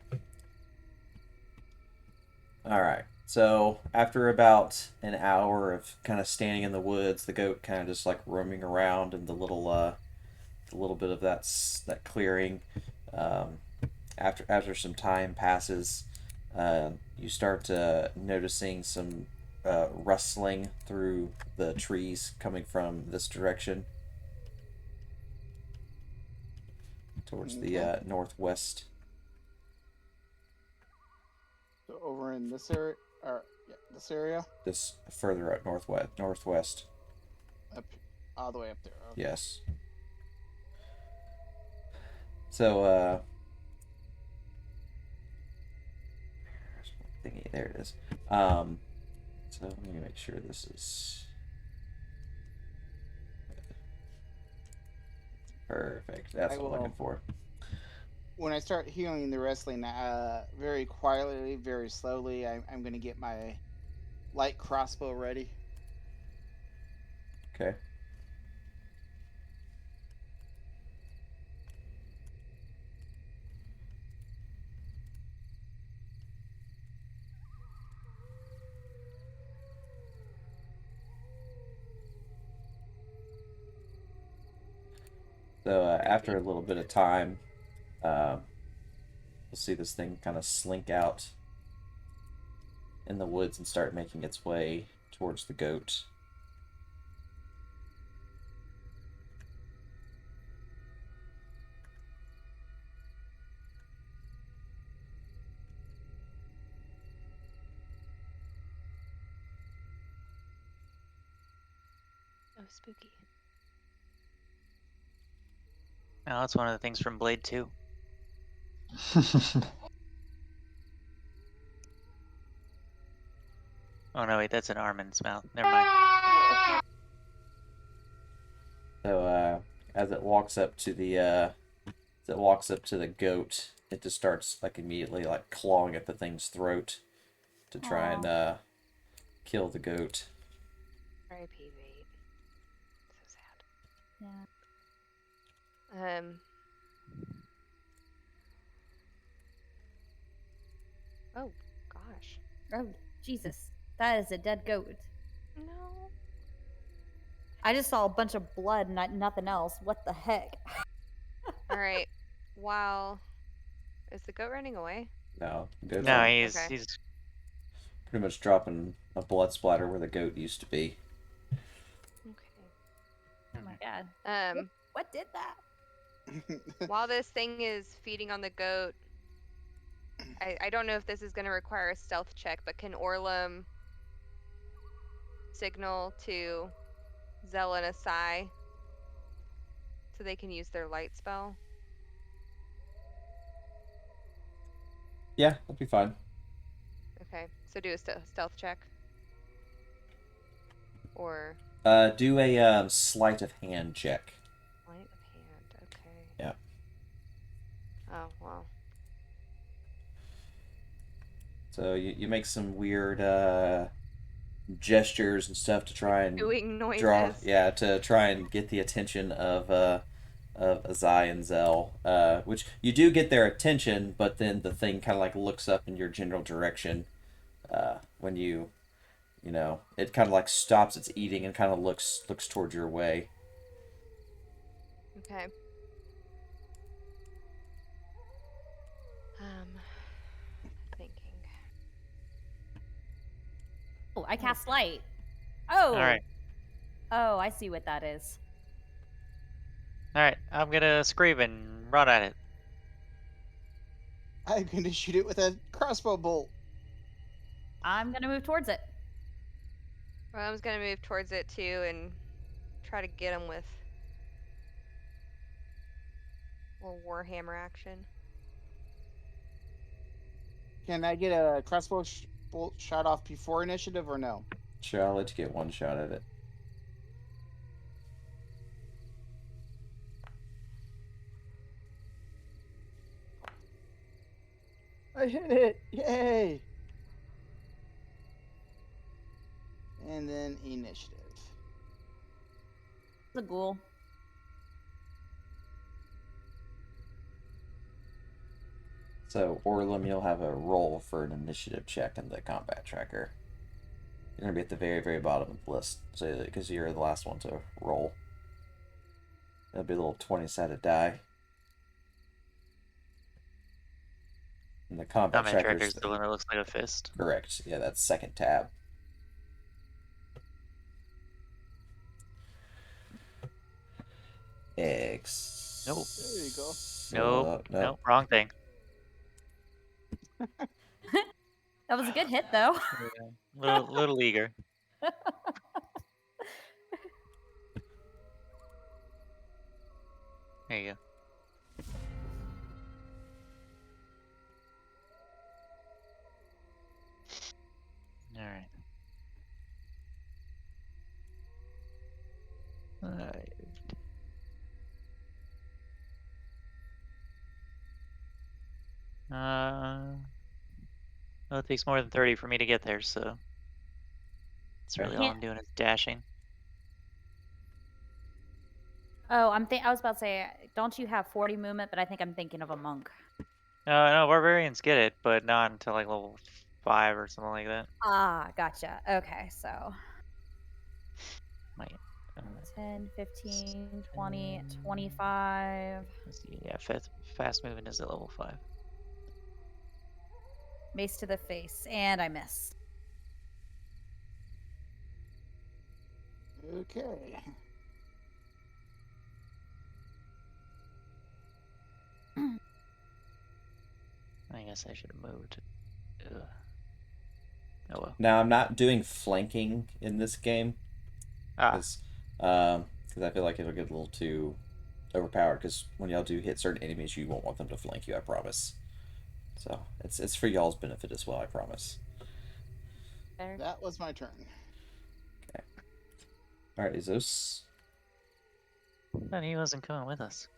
A: Alright. So, after about an hour of kind of standing in the woods, the goat kind of just like roaming around in the little bit of that clearing. Um, after some time passes, you start noticing some rustling through the trees coming from this direction towards the
C: Okay.
A: northwest.
C: So over in this area, or yeah, this area,
A: This further up northwest.
C: up all the way up there. Okay.
A: Yes. So thingy, there it is. So let me make sure this is perfect. That's
C: I
A: what I'm looking
C: will.
A: for.
C: When I start hearing the wrestling, very quietly, very slowly, I'm going to get my light crossbow ready.
A: Okay. So after a little bit of time, you'll see this thing kind of slink out in the woods and start making its way towards the goat.
D: Oh, spooky.
E: No, that's one of the things from Blade 2. Oh no, wait, that's an Armin's mouth. Never mind.
A: So as it walks up to the goat, it just starts like immediately like clawing at the thing's throat to try and kill the goat.
D: R.I.P. Mate. So sad.
B: Yeah.
D: Oh gosh.
B: Oh, Jesus. That is a dead goat.
D: No.
B: I just saw a bunch of blood, nothing else. What the heck?
D: All right. Wow. Is the goat running away?
A: No, the goat's
E: No,
A: like
E: he's
D: Okay.
E: he's
A: pretty much dropping a blood splatter where the goat used to be.
D: Okay.
B: Oh my god. What did that?
D: While this thing is feeding on the goat, I don't know if this is going to require a stealth check, but can Orlum signal to Zell and Asai so they can use their light spell?
A: Yeah, that'd be fine.
D: Okay, so do a stealth check. Or
A: Do a sleight of hand check.
D: sleight of hand. Okay.
A: Yeah.
D: Oh, well.
A: So you make some weird gestures and stuff to try and
D: Doing noises.
A: to try and get the attention of Azai and Zell, which you do get their attention, but then the thing kind of like looks up in your general direction when it kind of like stops its eating and kind of looks towards your way.
D: Okay. Thinking.
B: Oh, I cast light. Oh.
E: all right.
B: Oh, I see what that is.
E: Alright, I'm gonna scream and run at it.
C: I'm going to shoot it with a crossbow bolt.
B: I'm gonna move towards it.
D: Well, I'm gonna move towards it too and try to get him with a little warhammer action.
C: Can I get a crossbow bolt shot off before initiative or no?
A: Sure, I'll let you get one shot at it.
C: I hit it! Yay! And then initiative.
B: It's a ghoul.
A: So, Orlum, you'll have a roll for an initiative check in the combat tracker. You're going to be at the very, very bottom of the list, so because you're the last one to roll. It'll be a little 20-sided die. And the combat
E: Combat
A: tracker's
E: tracker's the one that looks like a fist.
A: correct. Yeah, that's second tab. X.
E: Nope.
C: There you go.
E: Nope.
A: No.
E: Nope. Wrong thing.
B: That was a good hit, though.
E: Little eager. There you go. Alright. Alright. Well, it takes more than 30 for me to get there, so that's really all I'm doing is dashing.
B: Oh, I was about to say, don't you have 40 movement? But I think I'm thinking of a monk.
E: No, barbarians get it, but not until like level 5 or something like that.
B: Ah, gotcha. Okay, so
E: Wait,
B: 10, 15, 20, 25.
E: let's see. Yeah, fast movement is at level 5.
B: Mace to the face, and I miss.
C: Okay.
E: I guess I should have moved. Ugh. Oh well.
A: Now, I'm not doing flanking in this game. Because I feel like it'll get a little too overpowered. Because when y'all do hit certain enemies, you won't want them to flank you, I promise. So, it's for y'all's benefit as well, I promise.
B: There.
C: That was my turn.
A: Okay. Alright, Izos.
E: But he wasn't coming with us.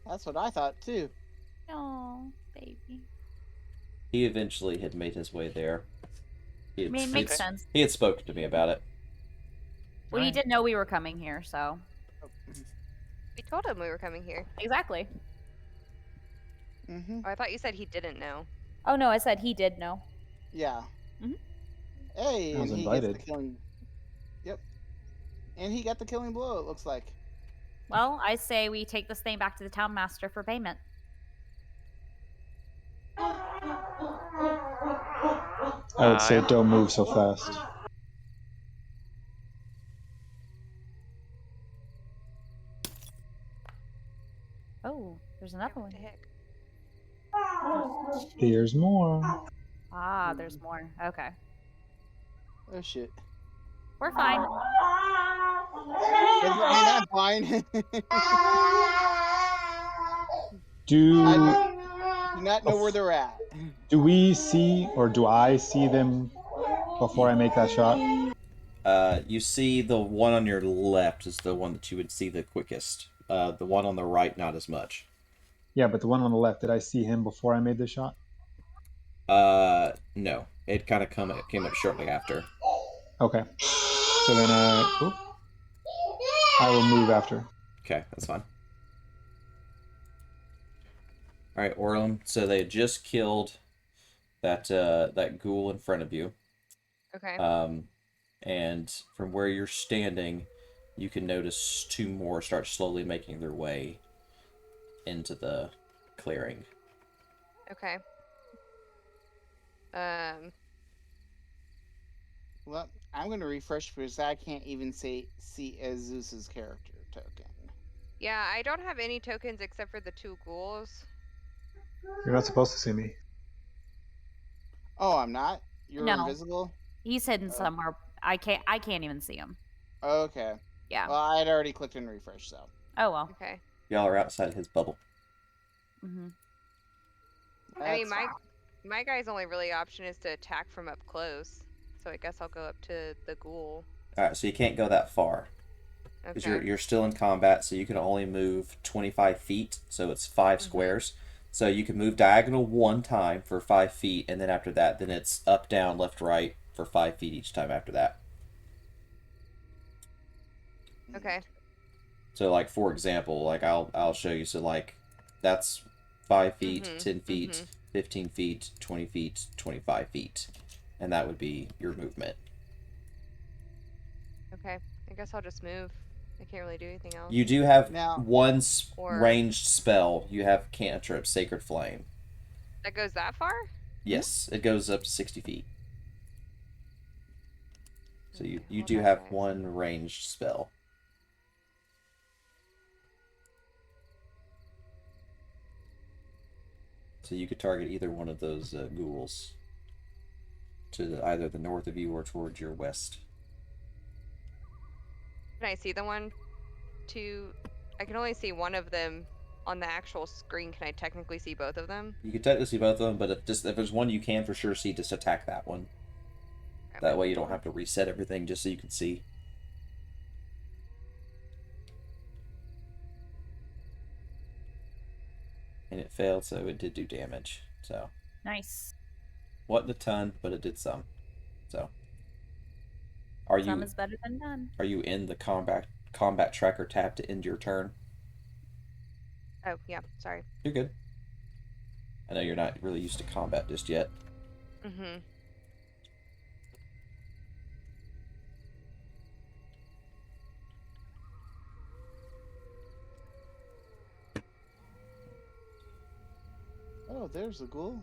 C: That's what I thought too.
B: Oh, baby.
A: He eventually had made his way there.
B: I mean, it makes sense.
A: He had spoken to me about it.
B: Well, he did know we were coming here, so.
D: We told him we were coming here.
B: Exactly.
C: Mm-hmm.
D: Oh, I thought you said he didn't know.
B: Oh, no, I said he did know.
C: Yeah.
B: Mhm.
C: Hey,
F: I was
C: and he
F: invited.
C: gets the killing. Yep. And he got the killing blow, it looks like.
B: Well, I say we take this thing back to the town master for payment.
F: I would say
E: yeah.
F: don't move so fast.
B: Oh, there's another
D: What
B: one.
D: the heck?
F: There's more.
B: Ah, there's more. Okay.
C: Oh shit.
B: We're fine.
C: Doesn't mean I'm fine.
F: Do
C: I do not know where they're at.
F: we see, or do I see them before I make that shot?
A: You see the one on your left is the one that you would see the quickest. The one on the right, not as much.
F: Yeah, but the one on the left, did I see him before I made the shot?
A: No. It kind of came up shortly after.
F: Okay. So then I will move after.
A: Okay, that's fine. Alright, Orlum. So they had just killed that ghoul in front of you.
D: Okay.
A: And from where you're standing, you can notice two more start slowly making their way into the clearing.
D: Okay.
C: Well, I'm going to refresh because I can't even see Zeus's character token.
D: Yeah, I don't have any tokens except for the 2 ghouls.
F: You're not supposed to see me.
C: Oh, I'm not? You're
B: No.
C: invisible?
B: He's hidden somewhere. I can't even see him.
C: Okay.
B: Yeah.
C: Well, I had already clicked and refresh, so.
B: Oh well.
D: Okay.
A: Y'all are outside his bubble.
B: Mm-hmm.
D: I mean,
C: That's
D: my guy's only really option is to attack from up close. So I guess I'll go up to the ghoul.
A: All right, so you can't go that far because
D: Okay.
A: you're still in combat, so you can only move 25 feet. So it's 5 squares. So you can move diagonal 1 time for 5 feet, and then after that, then it's up, down, left, right for 5 feet each time after that.
D: Okay.
A: So like for example, like I'll show you. So like that's 5 feet, 10 feet, 15 feet, 20 feet, 25 feet, and that would be your movement.
D: Okay. I guess I'll just move. I can't really do anything else.
A: You do have
C: Now-
A: one
D: Or-
A: ranged spell. You have cantrip, Sacred Flame.
D: That goes that far?
A: Yes, it goes up to 60 feet. So you
D: Hold
A: do
D: on,
A: have
D: guys.
A: one ranged spell. So you could target either one of those ghouls to either the north of you or towards your west.
D: Can I see the one? I can only see one of them on the actual screen. Can I technically see both of them?
A: You can technically see both of them, but if there's one you can for sure see, just attack that one. That way you don't have to reset everything just so you can see. And it failed, so it did do damage. So
B: Nice.
A: wasn't a ton, but it did some. So are
B: Some
A: you
B: is better than none.
A: are you in the combat tracker tab to end your turn?
D: Oh, yeah. Sorry.
A: You're good. I know you're not really used to combat just yet.
D: Mm-hmm.
C: Oh, there's the ghoul.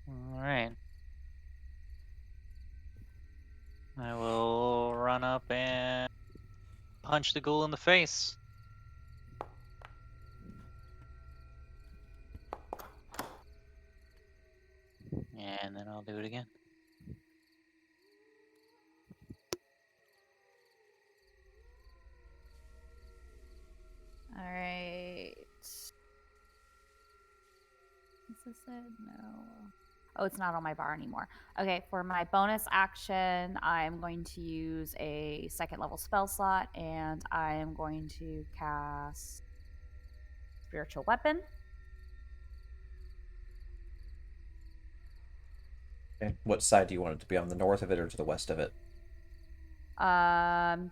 E: Alright. I will run up and punch the ghoul in the face. And then I'll do it again.
B: All right. Is this it? No. Oh, it's not on my bar anymore. Okay, for my bonus action, I'm going to use a 2nd level spell slot, and I am going to cast Spiritual Weapon.
A: Okay. What side do you want it to be on? The north of it or to the west of it?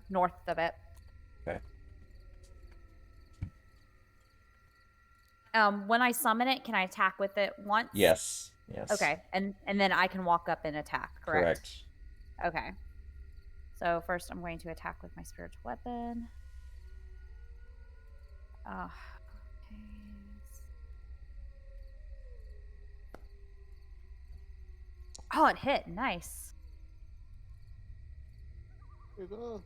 B: North of it.
A: Okay.
B: When I summon it, can I attack with it once?
A: Yes. Yes.
B: Okay, and then I can walk up and attack, correct? Okay. So first I'm going to attack with my spiritual weapon. Okay. Oh, it hit. Nice.
C: Here you go.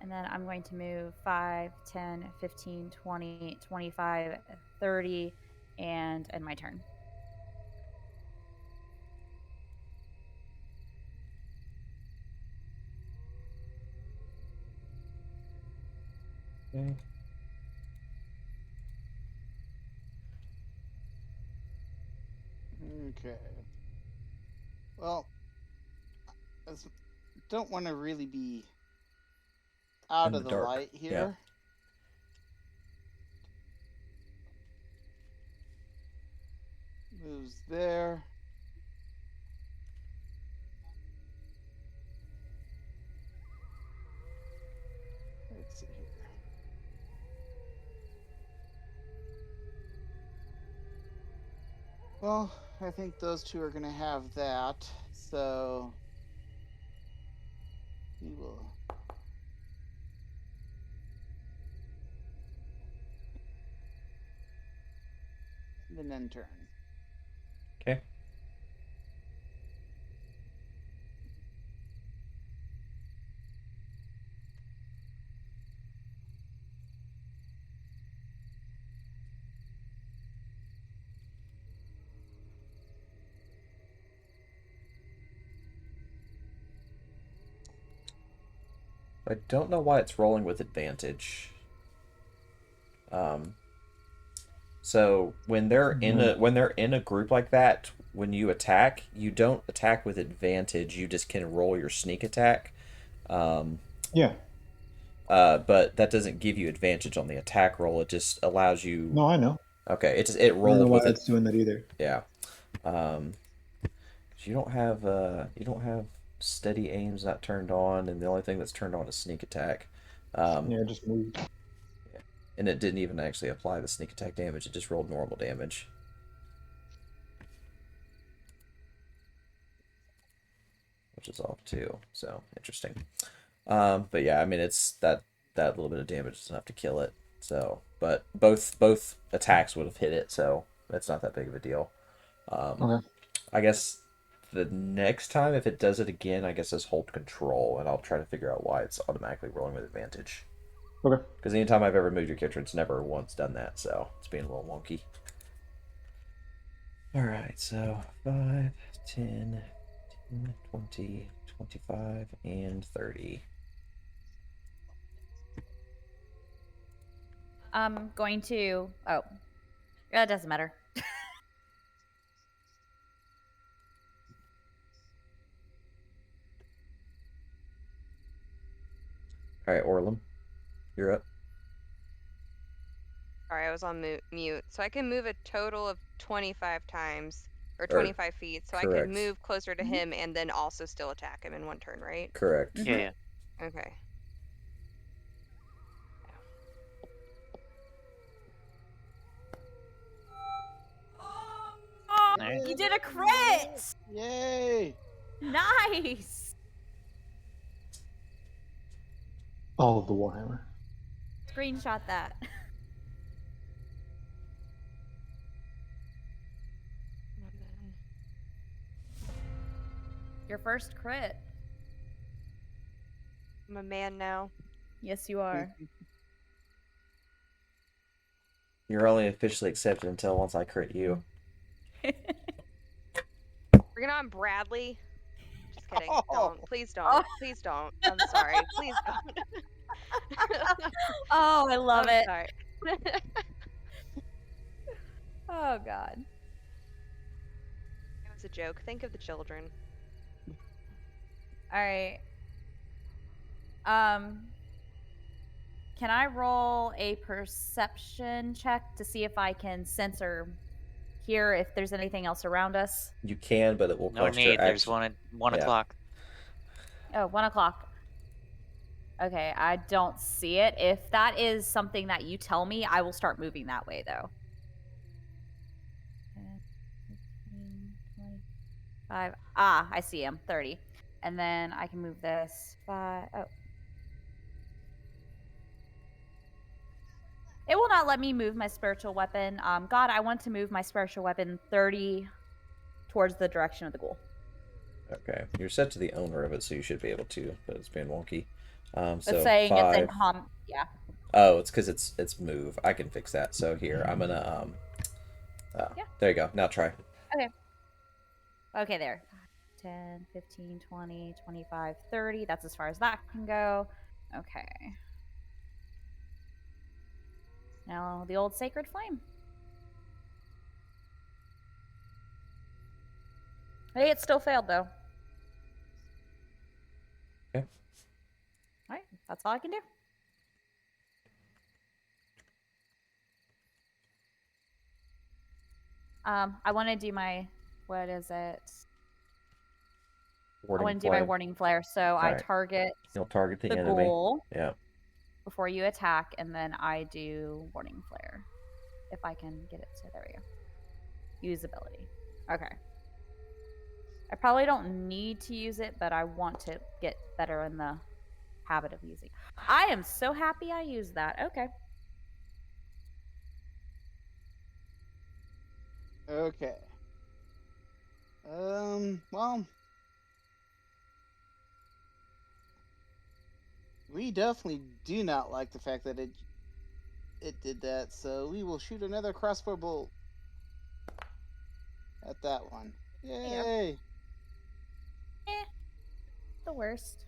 B: And then I'm going to move 5, 10, 15, 20, 25, 30, and end my turn.
A: Okay.
C: Okay. Well, I don't want to really be out
A: In
C: of
A: the
C: the
A: dark.
C: light here.
A: Yeah.
C: Moves there. Let's see here. Well, I think those two are going to have that. So we will. And then turn.
A: Okay. I don't know why it's rolling with advantage. So when they're in a group like that, when you attack, you don't attack with advantage. You just can roll your sneak attack.
F: Yeah.
A: But that doesn't give you advantage on the attack roll. It just allows you.
F: No, I know.
A: Okay, it
F: I don't know
A: rolled
F: why
A: with it.
F: it's doing that either.
A: Yeah. 'Cause you don't have steady aim's not turned on, and the only thing that's turned on is sneak attack.
F: Yeah, it just moved.
A: And it didn't even actually apply the sneak attack damage. It just rolled normal damage. Which is off too. So interesting. But yeah, I mean it's that little bit of damage is enough to kill it. So, but both attacks would have hit it, so that's not that big of a deal.
F: Okay.
A: I guess the next time if it does it again, I guess just hold control, and I'll try to figure out why it's automatically rolling with advantage.
F: Okay.
A: Because anytime I've ever moved your character, it's never once done that, so it's being a little wonky. Alright, so 5, 10, 20, 25, and 30.
B: I'm going to. Oh, it doesn't matter.
A: Alright, Orlum, you're up.
D: Sorry, I was on mute. So I can move a total of 25 times, or
A: Or-
D: 25 feet. So I could
A: correct.
D: move closer to him and then also still attack him in one turn, right?
A: Correct.
E: Yeah, yeah.
D: Okay.
B: Oh,
E: Nice.
B: you did a crit!
C: Yay!
B: Nice.
F: All of the Warhammer.
B: Screenshot that. Your first crit.
D: I'm a man now.
B: Yes, you are.
A: You're only officially accepted until once I crit you.
D: Bring it on, Bradley. Just kidding.
C: Oh.
D: Don't. Please don't. Please don't. I'm sorry. Please don't.
B: Oh, I love
D: I'm
B: it.
D: sorry.
B: Oh, God.
D: It was a joke. Think of the children.
B: All right. Can I roll a perception check to see if I can sense or hear if there's anything else around us?
A: You can, but it will
E: No
A: cost
E: need.
A: your
E: There's
A: action.
E: one at 1
A: Yeah.
E: o'clock.
B: Oh, 1 o'clock. Okay, I don't see it. If that is something that you tell me, I will start moving that way, though. 10, 15, 25. Ah, I see him. 30. And then I can move this 5. Oh. It will not let me move my spiritual weapon. God, I want to move my spiritual weapon 30 towards the direction of the ghoul.
A: Okay, you're set to the owner of it, so you should be able to, but it's being wonky. So
B: It's saying
A: 5.
B: it's in yeah.
A: Oh, it's because it's move. I can fix that. So here, I'm gonna
B: Yeah.
A: There you go. Now try.
B: Okay, there. 10, 15, 20, 25, 30. That's as far as that can go. Okay. Now the old sacred flame. Hey, it still failed though.
A: Okay.
B: All right, that's all I can do. I want to do my, what is it? I want to do my warning flare. So I
A: right.
B: target
A: You'll target the
B: the
A: enemy.
B: ghoul
A: Yeah.
B: before you attack, and then I do warning flare. If I can get it to, there we go. Usability. Okay. I probably don't need to use it, but I want to get better in the habit of using. I am so happy I used that. Okay.
C: Okay. Well, we definitely do not like the fact that it did that, so we will shoot another crossbow bolt at that one. Yay!
B: Eh, the worst.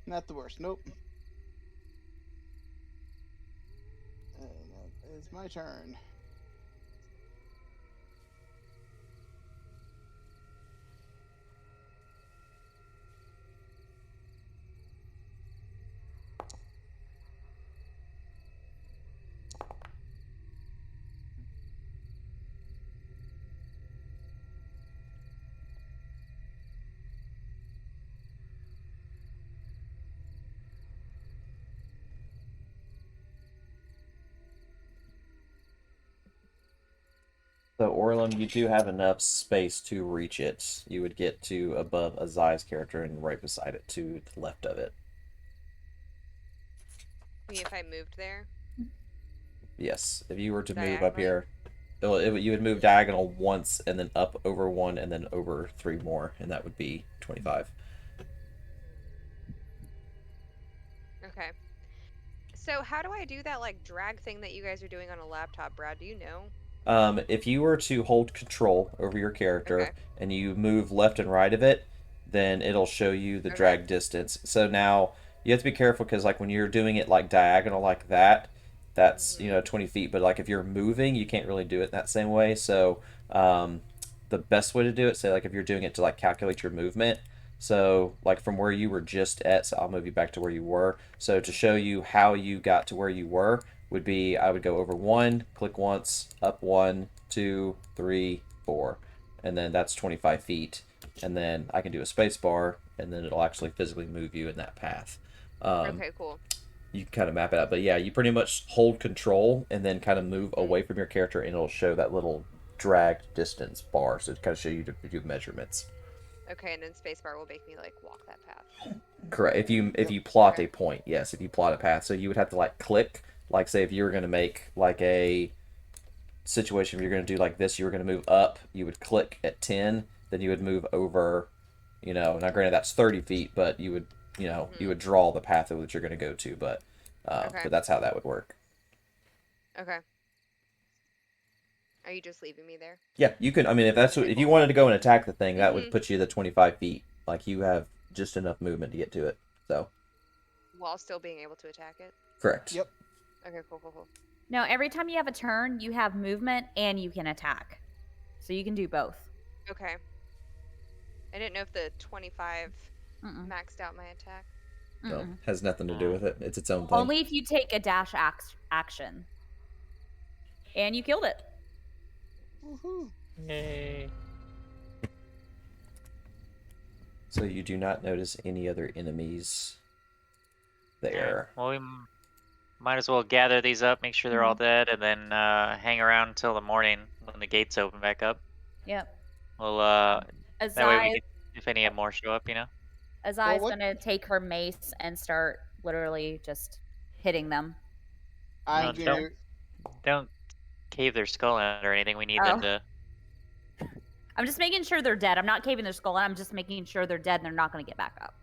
C: Not the worst. Nope. It's my turn.
A: So Orlum, you do have enough space to reach it. You would get to above Azai's character and right beside it to the left of it.
D: If I moved there
A: Yes, if you were to move up
D: diagonally.
A: here, you would move diagonal once and then up over one and then over three more, and that would be 25.
D: Okay. So how do I do that like drag thing that you guys are doing on a laptop, Brad? Do you know?
A: If you were to hold control over your character
D: Okay.
A: and you move left and right of it, then it'll show you the
D: Okay.
A: drag distance. So now you have to be careful because like when you're doing it like diagonal like that, that's 20 feet. But like if you're moving, you can't really do it that same way. So the best way to do it, say like if you're doing it to like calculate your movement. So like from where you were just at, so I'll move you back to where you were. So to show you how you got to where you were, would be I would go over one, click once, up one, two, three, four, and then that's 25 feet. And then I can do a space bar, and then it'll actually physically move you in that path.
D: Okay, cool.
A: You can kind of map it out, but yeah, you pretty much hold control and then kind of move away from your character, and it'll show that little drag distance bar, so it kind of show you to do measurements.
D: Okay, and then spacebar will make me like walk that path.
A: Correct. If you plot
D: Okay.
A: a point, yes, if you plot a path, so you would have to like click, like say if you were going to make like a situation where you're going to do like this, you were going to move up, you would click at 10, then you would move over, now granted that's 30 feet, but you would, you would draw the path that you're going to go to, but
D: Okay.
A: but that's how that would work.
D: Okay. Are you just leaving me there?
A: Yeah, you could. I mean, if you wanted to go and attack the thing, that would put you to 25 feet. Like you have just enough movement to get to it. So
D: While still being able to attack it?
A: correct.
C: Yep.
D: Okay, cool.
B: No, every time you have a turn, you have movement and you can attack. So you can do both.
D: Okay. I didn't know if the 25
B: Mm-mm.
D: maxed out my attack.
A: No, has nothing to do with it. It's its own thing.
B: Only if you take a dash action. And you killed it.
C: Woohoo!
E: Yay.
A: So you do not notice any other enemies there.
E: Well, we might as well gather these up, make sure they're all dead, and then hang around until the morning when the gates open back up.
B: Yep.
E: Well, that way we
B: Azai,
E: can, if any more show up,
B: Azai's
C: what-
B: gonna take her mace and start literally just hitting them.
C: I'm
E: No,
C: gonna.
E: Don't cave their skull in or anything. We need them to.
B: I'm just making sure they're dead. I'm not caving their skull. I'm just making sure they're dead and they're not gonna get back up.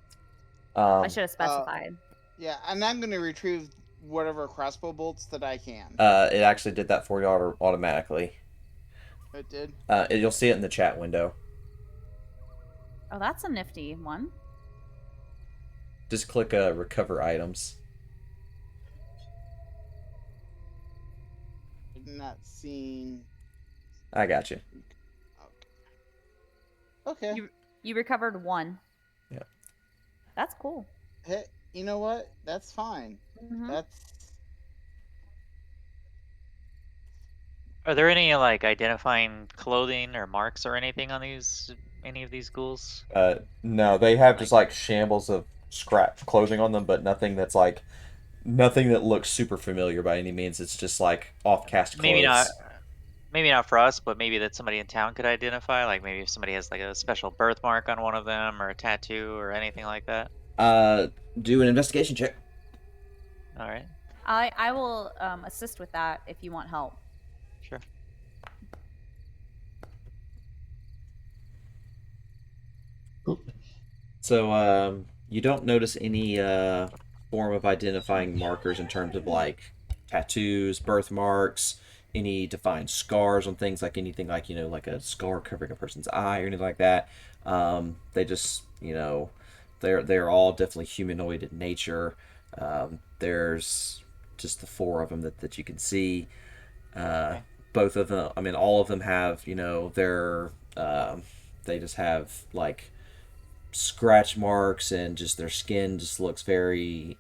B: I should have specified.
C: Yeah, and I'm gonna retrieve whatever crossbow bolts that I can.
A: It actually did that for you automatically.
C: It did.
A: You'll see it in the chat window.
B: Oh, that's a nifty one.
A: Just click recover items.
C: I'm not seeing.
A: I got you.
C: Okay.
B: You recovered one.
A: Yeah.
B: That's cool.
C: Hey, you know what? That's fine.
B: Mhm.
C: That's.
E: Are there any like identifying clothing or marks or anything on any of these ghouls?
A: No, they have just like shambles of scratch clothing on them, but nothing that looks super familiar by any means. It's just like off-cast clothes.
E: Maybe not. maybe not for us, but maybe that somebody in town could identify. Like maybe if somebody has like a special birthmark on one of them or a tattoo or anything like that.
A: Do an investigation check.
E: All right,
B: I will assist with that if you want help.
E: sure.
A: So you don't notice any form of identifying markers in terms of like tattoos, birthmarks, any defined scars on things, like anything like, you know, like a scar covering a person's eye or anything like that. They just, you know, they're all definitely humanoid in nature. There's just the four of them that you can see.
E: Okay.
A: Both of them, I mean, all of them have, you know, they just have like scratch marks, and just their skin just looks very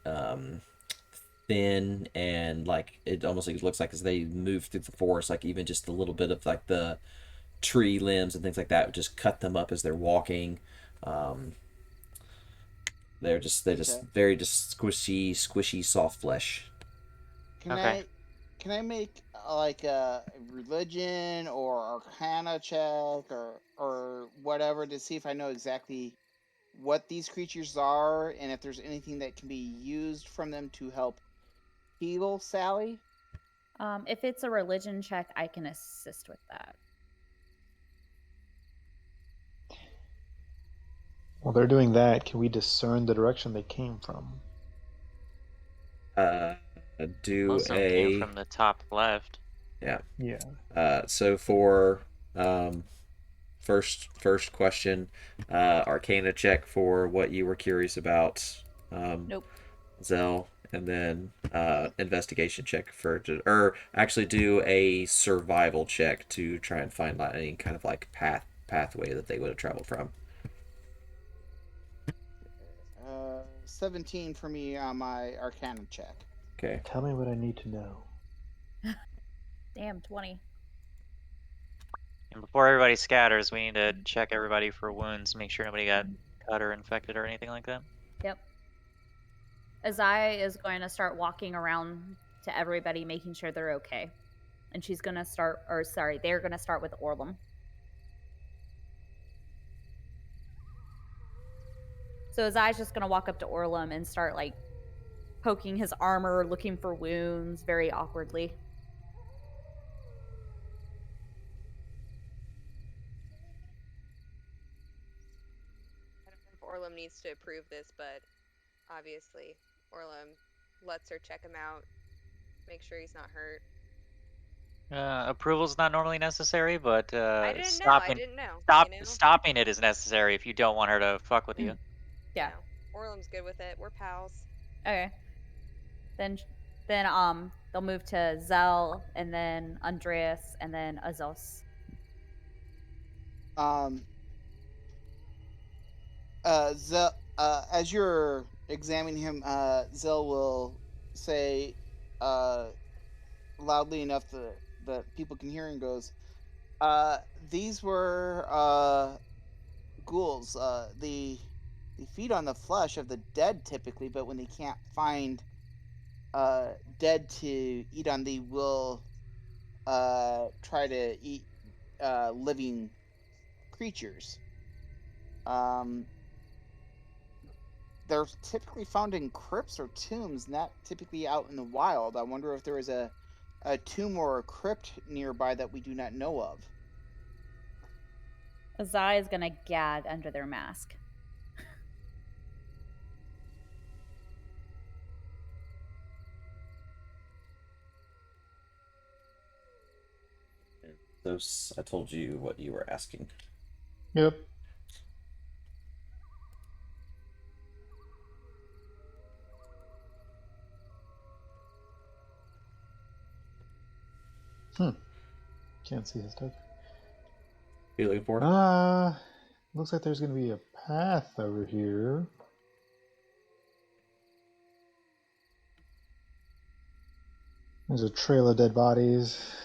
A: thin, and like it almost like, it looks like as they move through the forest, like even just a little bit of like the tree limbs and things like that would just cut them up as they're walking. um, they're just
C: Okay.
A: very just squishy soft flesh.
C: Can
E: Okay.
C: I make like a religion or arcana check or whatever to see if I know exactly what these creatures are and if there's anything that can be used from them to help heal Sally?
B: If it's a religion check, I can assist with that.
F: While they're doing that, can we discern the direction they came from?
A: uh, do
E: Most of them came
A: a
E: from the top left.
A: Yeah.
F: Yeah.
A: So for first question, Arcana check for what you were curious about,
B: Nope.
A: Zell, and then
C: Okay.
A: investigation check or actually do a survival check to try and find like any kind of like pathway that they would have traveled from.
C: 17 for me on my arcana check.
A: Okay.
F: Tell me what I need to know.
B: Damn, 20.
E: And before everybody scatters, we need to check everybody for wounds, make sure nobody got cut or infected or anything like that.
B: Yep. Azai is going to start walking around to everybody, making sure they're okay. And she's going to start, or sorry, they're going to start with Orlum. So Azai's just going to walk up to Orlum and start like poking his armor, looking for wounds very awkwardly.
D: I don't know if Orlum needs to approve this, but obviously Orlum lets her check him out, make sure he's not hurt.
E: Approval's not normally necessary, but
D: I didn't know. I didn't know. You know?
E: stopping it is necessary if you don't want her to fuck with you.
B: Yeah.
D: No. Orlum's good with it. We're pals.
B: Okay. Then they'll move to Zell, and then Andreas, and then Azos.
C: Zell, as you're examining him, Zell will say, loudly enough that people can hear, and goes, these were ghouls. They feed on the flesh of the dead typically, but when they can't find dead to eat on, they will try to eat living creatures. They're typically found in crypts or tombs, not typically out in the wild. I wonder if there is a tomb or a crypt nearby that we do not know of.
B: Azai is going to gag under their mask.
A: Those, I told you what you were asking.
F: Yep. Can't see his token.
A: What are you looking for?
F: Looks like there's going to be a path over here. There's a trail of dead bodies.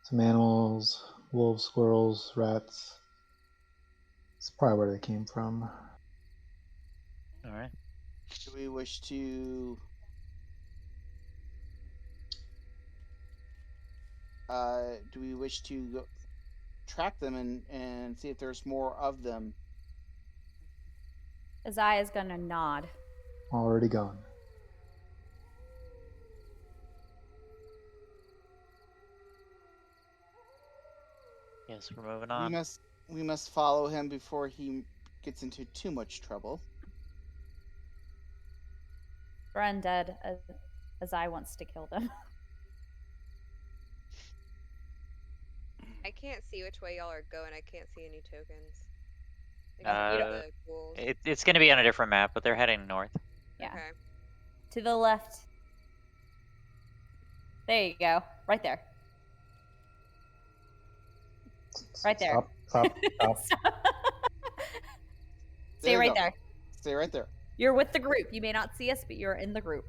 F: Some animals, wolves, squirrels, rats. It's probably where they came from.
E: All right.
C: Do we wish to do we wish to track them and see if there's more of them?
B: Azai is gonna nod.
F: Already gone.
E: Yes, we're moving on.
C: We must follow him before he gets into too much trouble.
B: For undead, Azai wants to kill them.
D: I can't see which way y'all are going. I can't see any tokens.
E: Uh,
D: The ghouls.
E: It's going to be on a different map, but they're heading north.
B: Yeah.
D: Okay.
B: To the left. There you go. Right there. Right there.
F: Stop.
B: Stay right there.
C: Stay right there.
B: You're with the group. You may not see us, but you're in the group.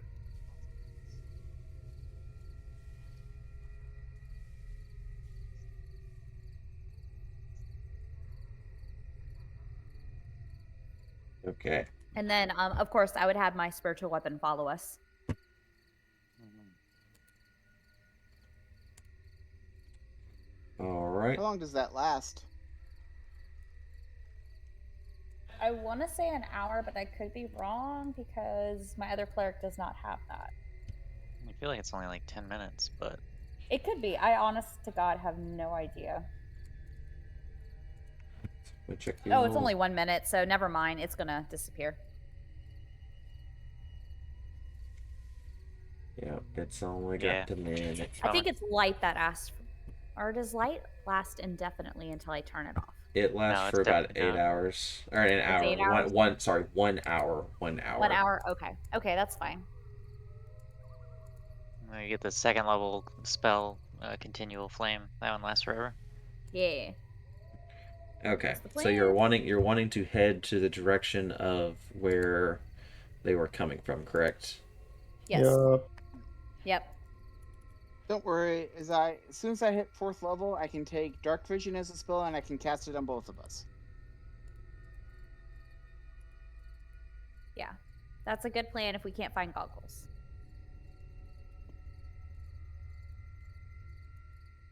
A: Okay.
B: And then, of course, I would have my spiritual weapon follow us.
A: All right.
C: How long does that last?
B: I want to say an hour, but I could be wrong because my other cleric does not have that.
E: I feel like it's only like 10 minutes, but
B: It could be. I, honest to God, have no idea.
A: Let me check the
B: Oh, it's only 1 minute, so never mind. It's going to disappear.
A: Yeah, it's only got
E: Yeah.
A: the minute.
B: I think it's light that asks. Or does light last indefinitely until I turn it off?
A: It lasts
E: No,
A: for
E: it's
A: about
E: definitely
A: 8
E: not.
A: hours. Or an hour.
B: 8 hours?
A: 1 hour. 1 hour.
B: 1 hour? Okay. Okay, that's fine.
E: you get the second level spell, Continual Flame. That one lasts forever.
B: Yeah.
A: Okay.
B: That's the
A: So you're
B: plan.
A: wanting to head to the direction of where they were coming from, correct?
B: Yes.
F: Yup.
B: Yep.
C: Don't worry, as soon as I hit 4th level, I can take Dark Vision as a spell and I can cast it on both of us.
B: Yeah. That's a good plan if we can't find goggles.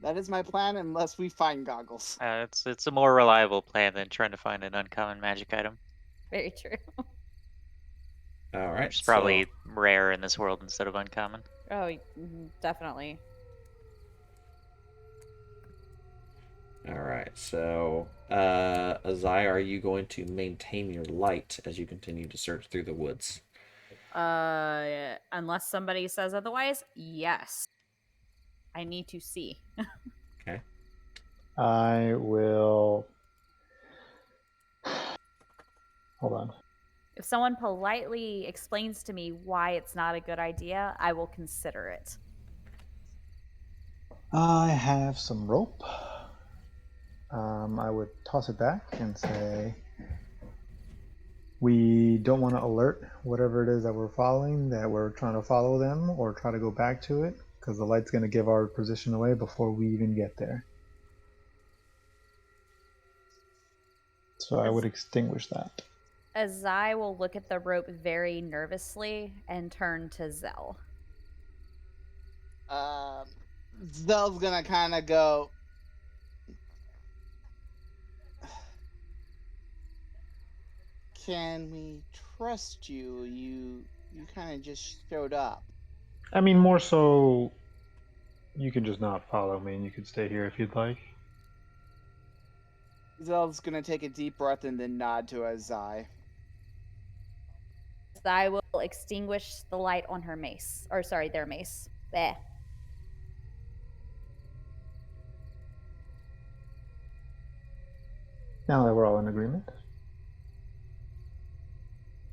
C: That is my plan unless we find goggles.
E: It's a more reliable plan than trying to find an uncommon magic item,
B: Very true.
A: All right.
E: which is probably rare in this world instead of uncommon.
B: Oh, definitely.
A: All right. So, Azai, are you going to maintain your light as you continue to search through the woods?
B: Unless somebody says otherwise, yes. I need to see.
A: Okay.
F: I will. Hold on.
B: If someone politely explains to me why it's not a good idea, I will consider it.
F: I have some rope. I would toss it back and say, we don't want to alert whatever it is that we're following, that we're trying to follow them or try to go back to it, because the light's going to give our position away before we even get there. So I would extinguish that.
B: Azai will look at the rope very nervously and turn to Zell.
C: Zell's gonna kind of go. Can we trust you? You kind of just showed up.
F: I mean, more so, you can just not follow me and you can stay here if you'd like.
C: Zell's gonna take a deep breath and then nod to Azai.
B: Azai will extinguish the light on her mace. Or, sorry, their mace. There.
F: Now that we're all in agreement.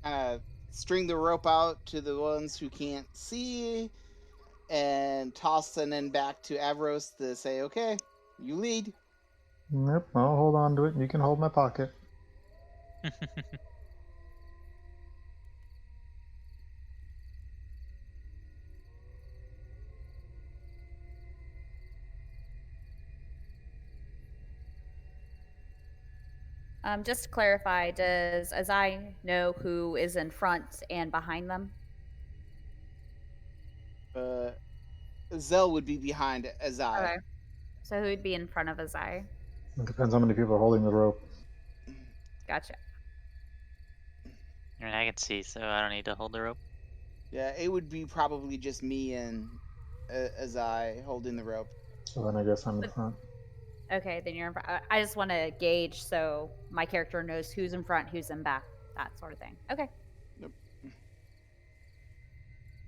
C: Kind of string the rope out to the ones who can't see and toss them then back to Avros to say, okay, you lead.
F: Yep, I'll hold on to it. You can hold my pocket.
B: Just to clarify, does Azai know who is in front and behind them?
C: Zell would be behind Azai.
B: Okay. So who'd be in front of Azai?
F: It depends how many people are holding the rope.
B: Gotcha.
E: I mean, I can see, so I don't need to hold the rope.
C: Yeah, it would be probably just me and Azai holding the rope.
F: So then I guess I'm in front.
B: Okay, then you're in front. I just want to gauge so my character knows who's in front, who's in back, that sort of thing. Okay.
C: Yep.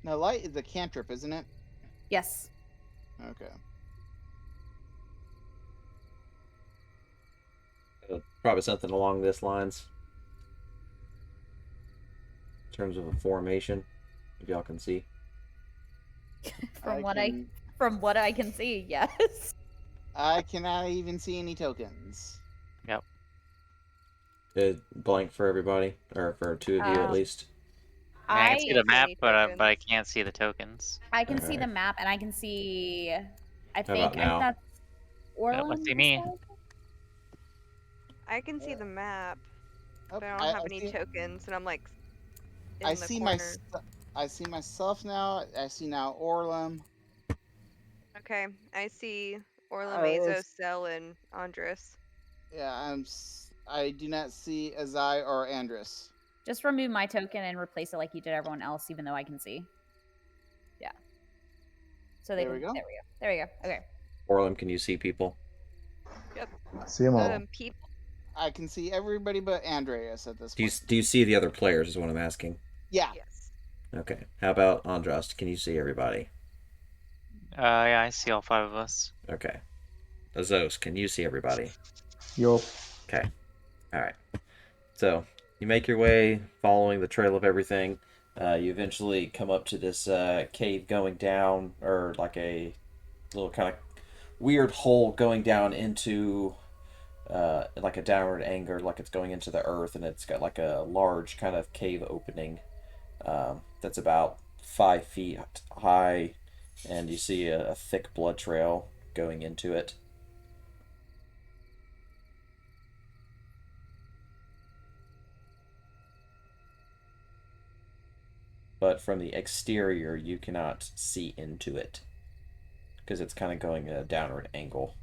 C: Now, light is a cantrip, isn't it?
B: Yes.
C: Okay.
A: Probably something along this lines. In terms of a formation, if y'all can see.
B: From what I can see, yes.
C: I cannot even see any tokens.
E: Yep.
A: Blank for everybody, or for two of you at least.
E: I can see the
D: can't see
E: map,
D: any
E: but I
D: tokens.
E: can't see the tokens.
B: I can see
A: Alright.
B: the map, and I can see. I
A: about
B: think
A: now?
B: that's
E: Yep,
B: Orlin.
E: see me.
D: I can see the map,
C: Oh,
D: but I don't have any tokens, and I'm like in
C: I
D: the
C: see
D: corner.
C: I see myself now. I see now Orlum.
D: Okay, I see Orla,
C: it's-
D: Mazo, Cell, and Andres.
C: Yeah, I do not see Azai or Andrus.
B: Just remove my token and replace it like you did everyone else, even though I can see. Yeah. So they
C: There we
B: can.
C: go.
B: There we go. There we go. Okay.
A: Orlum, can you see people?
D: Yep.
F: See them all.
D: People.
C: I can see everybody but Andreas at this point.
A: Do you see the other players? Is what I'm asking.
C: Yeah.
D: Yes.
A: Okay. How about Andros? Can you see everybody?
E: Yeah, I see all 5 of us.
A: Okay. Azos, can you see everybody?
F: Yup.
A: Okay. All right. So you make your way following the trail of everything. You eventually come up to this cave going down, or like a little kind of weird hole going down into like a downward angle, like it's going into the earth, and it's got like a large kind of cave opening that's about 5 feet high, and you see a thick blood trail going into it. But from the exterior, you cannot see into it because it's kind of going at a downward angle.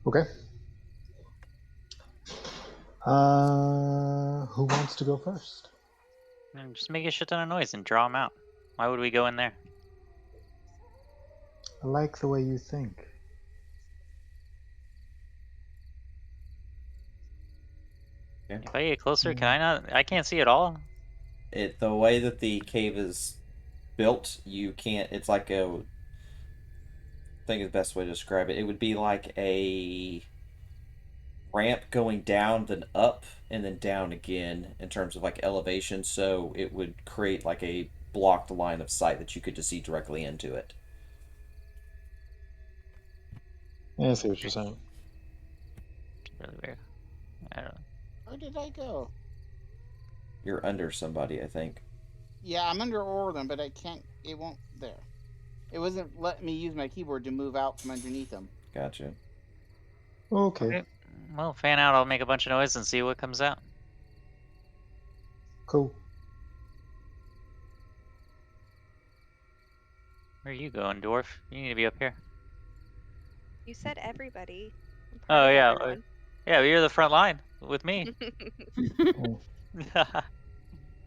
F: Okay. Who wants to go first?
E: And just make a shit ton of noise and draw them out. Why would we go in there?
F: I like the way you think.
E: If I get closer, can I not? I can't see at all.
A: The way that the cave is built, you can't. It's like a. I think is the best way to describe it. It would be like a ramp going down, then up, and then down again in terms of like elevation. So it would create like a blocked line of sight that you could just see directly into it.
F: Yeah, I see what you're saying.
E: It's really weird. I don't know.
C: Where did I go?
A: You're under somebody, I think.
C: Yeah, I'm under Orlum, but I can't. It won't. There. It wasn't letting me use my keyboard to move out from underneath them.
A: Gotcha.
F: Okay.
E: Well, fan out. I'll make a bunch of noise and see what comes out.
F: Cool.
E: Where are you going, dwarf? You need to be up here.
D: You said everybody. I'm
E: Oh
D: proud of
E: yeah,
D: everyone.
E: yeah. You're the front line with me.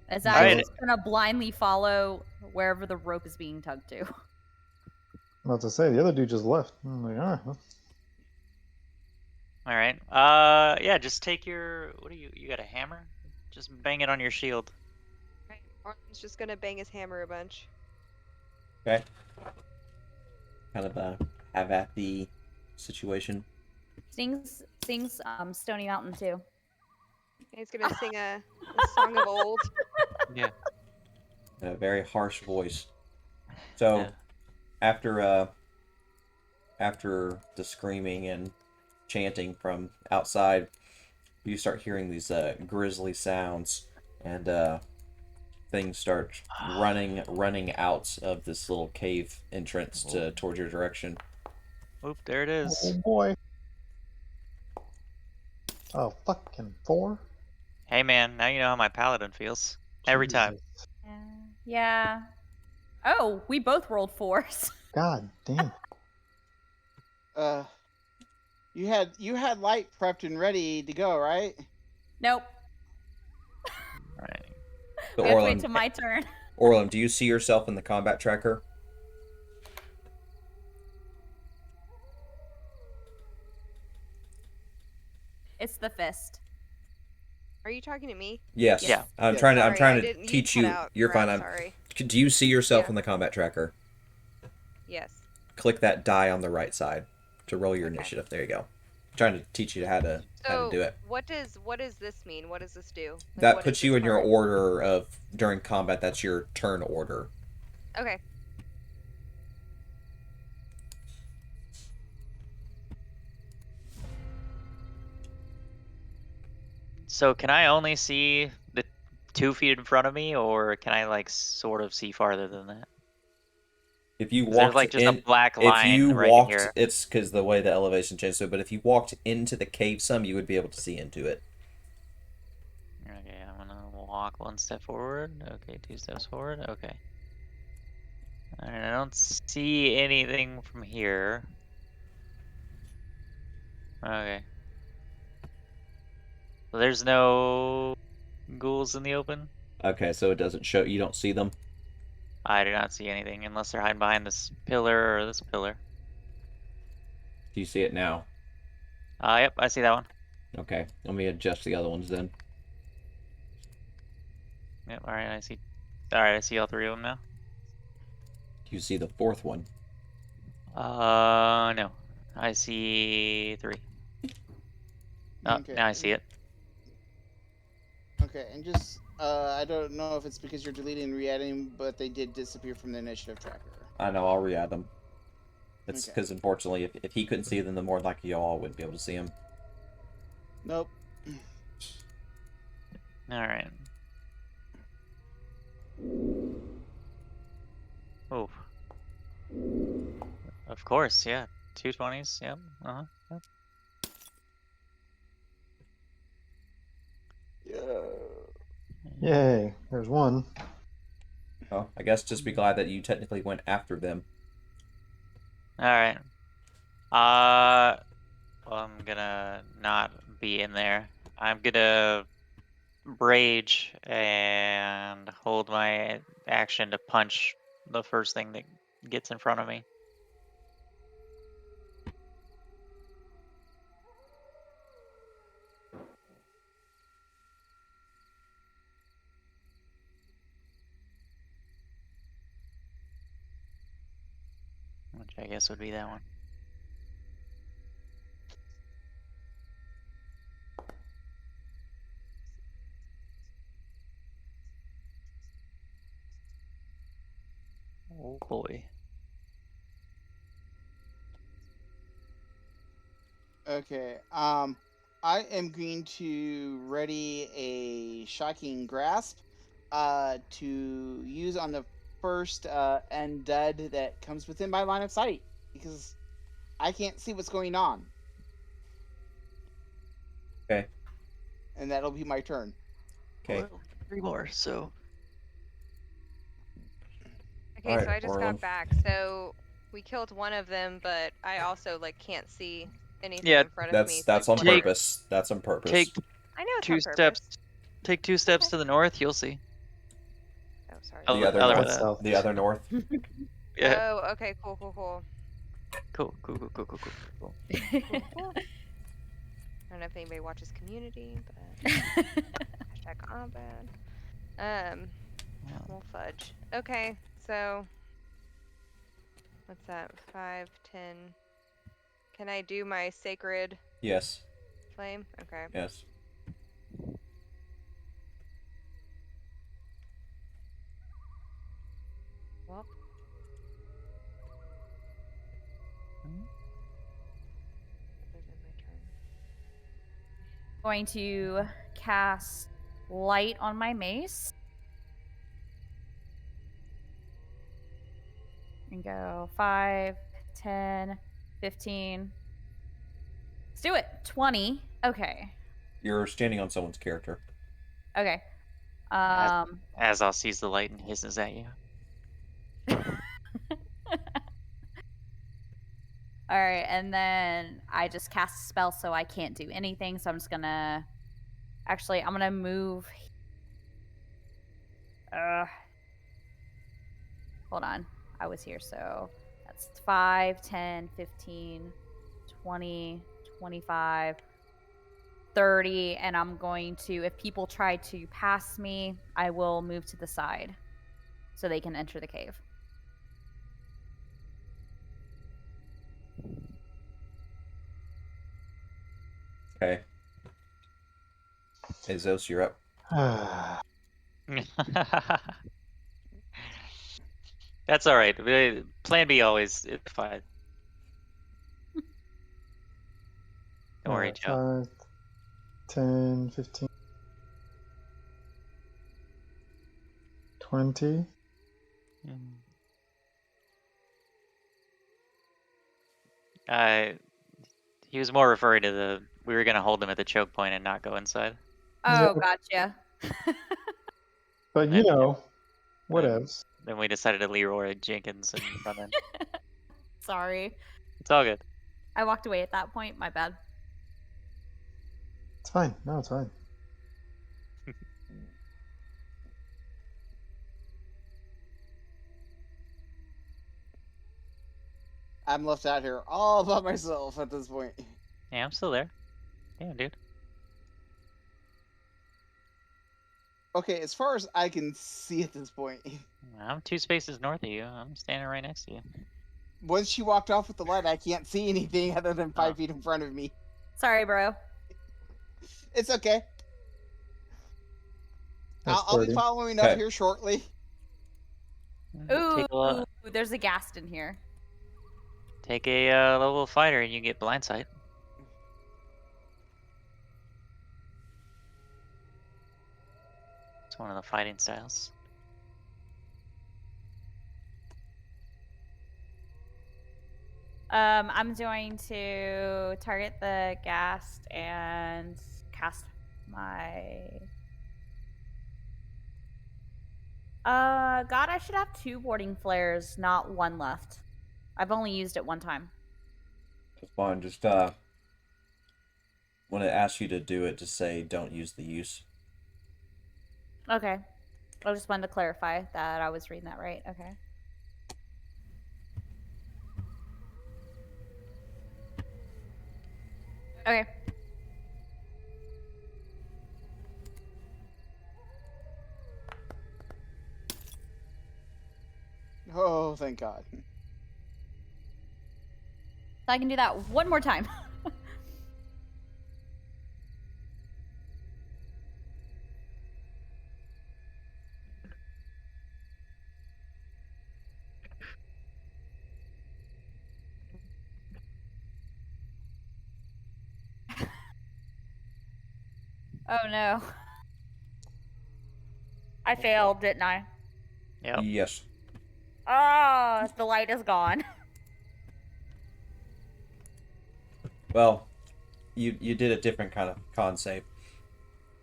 B: As
E: All
B: I
E: right.
B: just kind of blindly follow wherever the rope is being tugged to.
F: About to say, the other dude just left. I'm like, all right. Well,
E: All right. Yeah. Just take your. What do you? You got a hammer? Just bang it on your shield.
D: Right. Orlan's just gonna bang his hammer a bunch.
A: Okay. Kind of have at the situation.
B: Sings Stony Mountain too.
D: He's gonna sing a song of old.
E: Yeah.
A: A very harsh voice. So
E: Yeah.
A: after the screaming and chanting from outside, you start hearing these grisly sounds, and things start running out of this little cave entrance towards your direction.
E: Oop! There it is.
F: oh boy. Oh, fucking 4?
E: Hey man, now you know how my paladin feels. Every time.
F: Jesus.
B: Yeah. Oh, we both rolled 4s.
F: God damn.
C: You had light prepped and ready to go, right?
B: Nope.
E: Right.
A: So
B: We have to wait
A: Orlin,
B: till my turn.
A: Orlin, do you see yourself in the combat tracker?
B: It's the fist.
D: Are you talking to me?
A: Yes.
E: Yeah.
A: I'm
C: Yes.
A: trying to. I'm
D: Sorry, I
A: trying to
D: didn't. You
A: teach
D: cut
A: you.
D: out.
A: You're fine.
D: Brad, sorry.
A: Do you see yourself
D: Yeah.
A: in the combat tracker?
D: Yes.
A: Click that die on the right side to roll your
D: Okay.
A: initiative. There you go. I'm trying to teach you how to
D: So
A: do it.
D: what does this mean? What does this do? Like,
A: That
D: what is
A: puts you
D: this
A: in your
D: card?
A: order of during combat. That's your turn order.
D: Okay.
E: So can I only see the 2 feet in front of me, or can I like sort of see farther than that?
A: If you
E: 'Cause there's
A: walked
E: like just a
A: in,
E: black
A: if
E: line
A: you
E: right
A: walked,
E: here.
A: it's because the way the elevation changed. So, but if you walked into the cave some, you would be able to see into it.
E: Okay, I'm gonna walk 1 step forward. Okay, 2 steps forward. Okay. Alright, I don't see anything from here. Okay. So there's no ghouls in the open?
A: Okay, so it doesn't show. You don't see them.
E: I do not see anything unless they're hiding behind this pillar or this pillar.
A: Do you see it now?
E: Yep, I see that one.
A: Okay, let me adjust the other ones then.
E: Yep, alright, I see. Alright, I see all 3 of them now.
A: Do you see the fourth one?
E: No. I see 3. Oh,
C: Okay.
E: now I see it.
C: Okay, and just I don't know if it's because you're deleting and re-adding, but they did disappear from the initiative tracker.
A: I know. I'll re-add them. It's
C: Okay.
A: because unfortunately, if he couldn't see them, then more than likely y'all wouldn't be able to see them.
C: Nope.
E: Alright. Oh. Of course, yeah. 2 20s, yep. Yep.
F: Yay, there's one.
A: Oh, I guess just be glad that you technically went after them.
E: Alright. Well, I'm gonna not be in there. I'm gonna rage and hold my action to punch the first thing that gets in front of me. Which I guess would be that one. Oh boy.
C: Okay. I am going to ready a shocking grasp, to use on the first undead that comes within my line of sight, because I can't see what's going on,
A: Okay.
C: and that'll be my turn.
A: Okay.
E: Well, 3 more, so.
D: Okay,
A: Alright,
D: so I just
A: Orlin.
D: got back. So we killed one of them, but I also like can't see anything
E: Yeah,
D: in front of me.
A: That's
D: so
A: on
D: what am I-
A: purpose. That's on purpose.
E: Take
D: I know it's
E: 2
D: on purpose.
E: steps. Take 2 steps to the north, you'll see.
D: Oh, sorry.
E: Oh,
A: The other
E: other way
A: north.
E: that.
F: South.
A: The other north.
E: Yeah.
D: Oh, okay, cool.
E: Cool.
D: Cool. I don't know if anybody watches Community, but hashtag combat. Well, fudge. Okay, so what's that? 5, 10. Can I do my sacred
A: Yes.
D: flame? Okay.
A: Yes.
D: Well, that is my turn.
B: Going to cast light on my mace. And go 5, 10, 15. Let's do it. 20. Okay.
A: You're standing on someone's character.
B: Okay.
E: Azal sees the light and hisses at you.
B: All right, and then I just cast a spell, so I can't do anything. So I'm just gonna. Actually, I'm gonna move. Hold on. I was here, so that's 5, 10, 15, 20, 25, 30, and I'm going to, if people try to pass me, I will move to the side so they can enter the cave.
A: Okay. Hey, Zos, you're up.
E: That's all right. Plan B always is fine. Don't worry,
F: Alright,
E: Joe.
F: 5, 10, 15, 20.
E: He was more referring to we were gonna hold him at the choke point and not go inside.
B: Oh,
F: Yep.
B: gotcha.
F: But you
E: And
F: know, what
E: then,
F: else?
E: then we decided to Leroy Jenkins and run in.
B: Sorry.
E: It's all good.
B: I walked away at that point. My bad.
F: It's fine. No, it's fine.
C: I'm left out here all by myself at this point.
E: Yeah, I'm still there. Yeah, dude.
C: Okay, as far as I can see at this point,
E: I'm 2 spaces north of you. I'm standing right next to you.
C: once she walked off with the light, I can't see anything other than 5
E: Oh.
C: feet in front of me.
B: Sorry, bro.
C: It's okay.
F: That's
C: I'll be
F: 30.
C: following up
A: Okay.
C: here shortly.
B: Ooh,
E: Take a,
B: there's a ghast in here.
E: take a level fighter and you get blind sight. It's one of the fighting styles.
B: I'm going to target the ghast and cast my. God, I should have 2 warding flares, not 1 left. I've only used it 1 time.
A: That's fine. Just when it asks you to do it, just say don't use the use.
B: Okay. I just wanted to clarify that I was reading that right. Okay. Okay.
C: Oh, thank God.
B: So I can do that 1 more time. Oh no. I failed, didn't I?
E: Yep.
A: Yes.
B: Oh, the light is gone.
A: Well, you did a different kind of con save.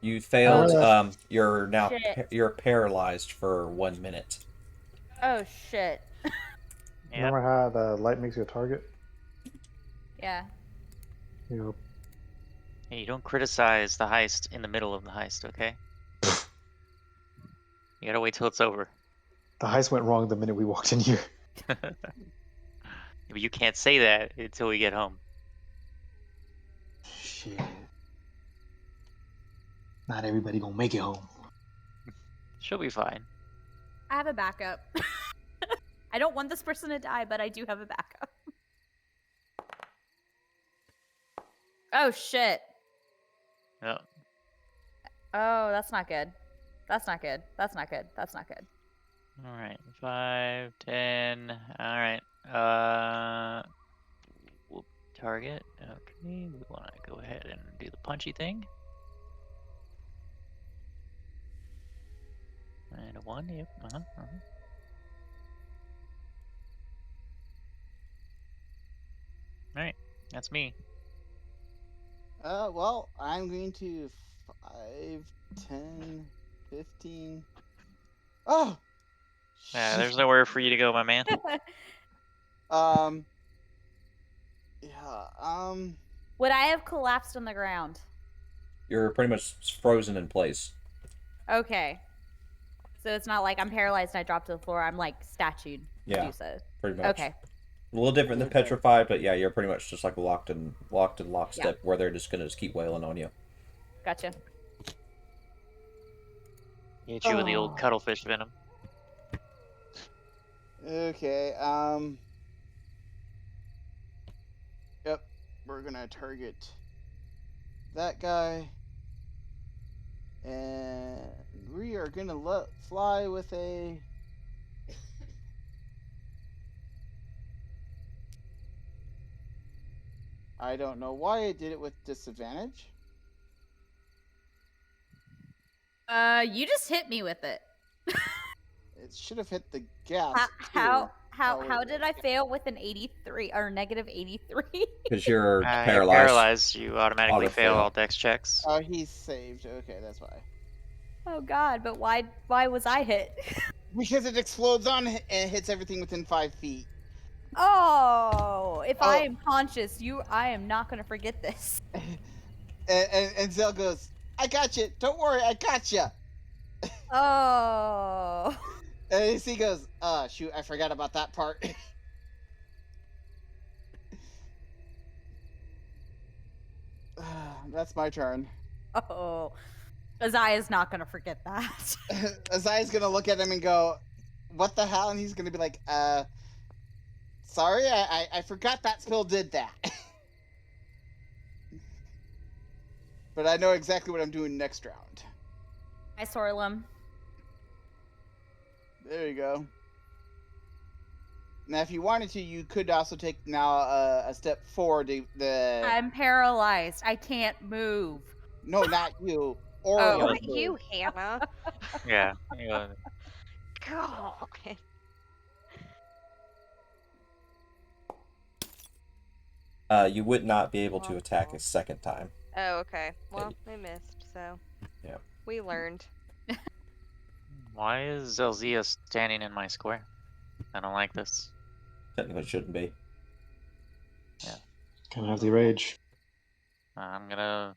A: You failed. You're now
B: Shit.
A: you're paralyzed for 1 minute.
B: Oh shit.
E: Yep.
F: Remember how the light makes you a target?
B: Yeah.
F: Yep.
E: Hey, you don't criticize the heist in the middle of the heist, okay? You gotta wait till it's over.
F: The heist went wrong the minute we walked in here.
E: But you can't say that until we get home.
F: Shit. Not everybody gonna make it home.
E: She'll be fine.
B: I have a backup. I don't want this person to die, but I do have a backup. Oh shit.
E: Yep.
B: Oh, that's not good. That's not good. That's not good. That's not good.
E: All right, 5, 10. All right. We'll target. Okay, we want to go ahead and do the punchy thing. And a 1. Yep. All right, that's me.
C: Well, I'm going to 5, 10, 15. Oh!
E: Yeah, there's nowhere for you to go, my man.
C: Yeah,
B: Would I have collapsed on the ground?
A: You're pretty much frozen in place.
B: Okay. So it's not like I'm paralyzed and I drop to the floor. I'm like statued,
A: Yeah,
B: Medusa.
A: pretty much.
B: Okay.
A: A little different than
C: Okay.
A: petrified, but yeah, you're pretty much just like locked in lockstep,
B: Yeah.
A: where they're just gonna keep wailing on you.
B: Gotcha.
E: Hit you with the old
C: Oh.
E: cuttlefish venom.
C: Okay, yep, we're gonna target that guy. And we are gonna fly with a... I don't know why I did it with disadvantage.
B: You just hit me with it.
C: It should have hit the gas too.
B: How did I fail with an 83 or negative 83?
A: Because you're
E: You're
A: paralyzed.
E: paralyzed. You automatically fail
A: Auto-fail.
E: all dex checks.
C: Oh, he's saved. Okay, that's why.
B: Oh God! But why was I hit?
C: Because it explodes on and hits everything within 5 feet.
B: Oh, if I
C: Oh.
B: am conscious, I am not going to forget this.
C: And Zell goes, "I got you. Don't worry, I got you."
B: Oh.
C: And he goes, shoot, I forgot about that part." That's my turn.
B: Oh. Azaya's not going to forget that.
C: Azaya's gonna look at him and go, "What the hell?" And he's gonna be like, sorry, I forgot that spell did that." But I know exactly what I'm doing next round.
B: Hi, Sorlum.
C: There you go. Now, if you wanted to, you could also take now a step forward.
B: I'm paralyzed. I can't move.
C: No, not you. Or
B: Oh.
D: Not you, Hannah.
E: Yeah.
D: God.
A: You would not be able to attack a second time.
D: Oh, okay. Well, I missed, so.
A: Yeah.
D: We learned.
E: Why is Zelzia standing in my square? I don't like this.
A: Technically, it shouldn't be.
F: Kind of have the rage.
E: I'm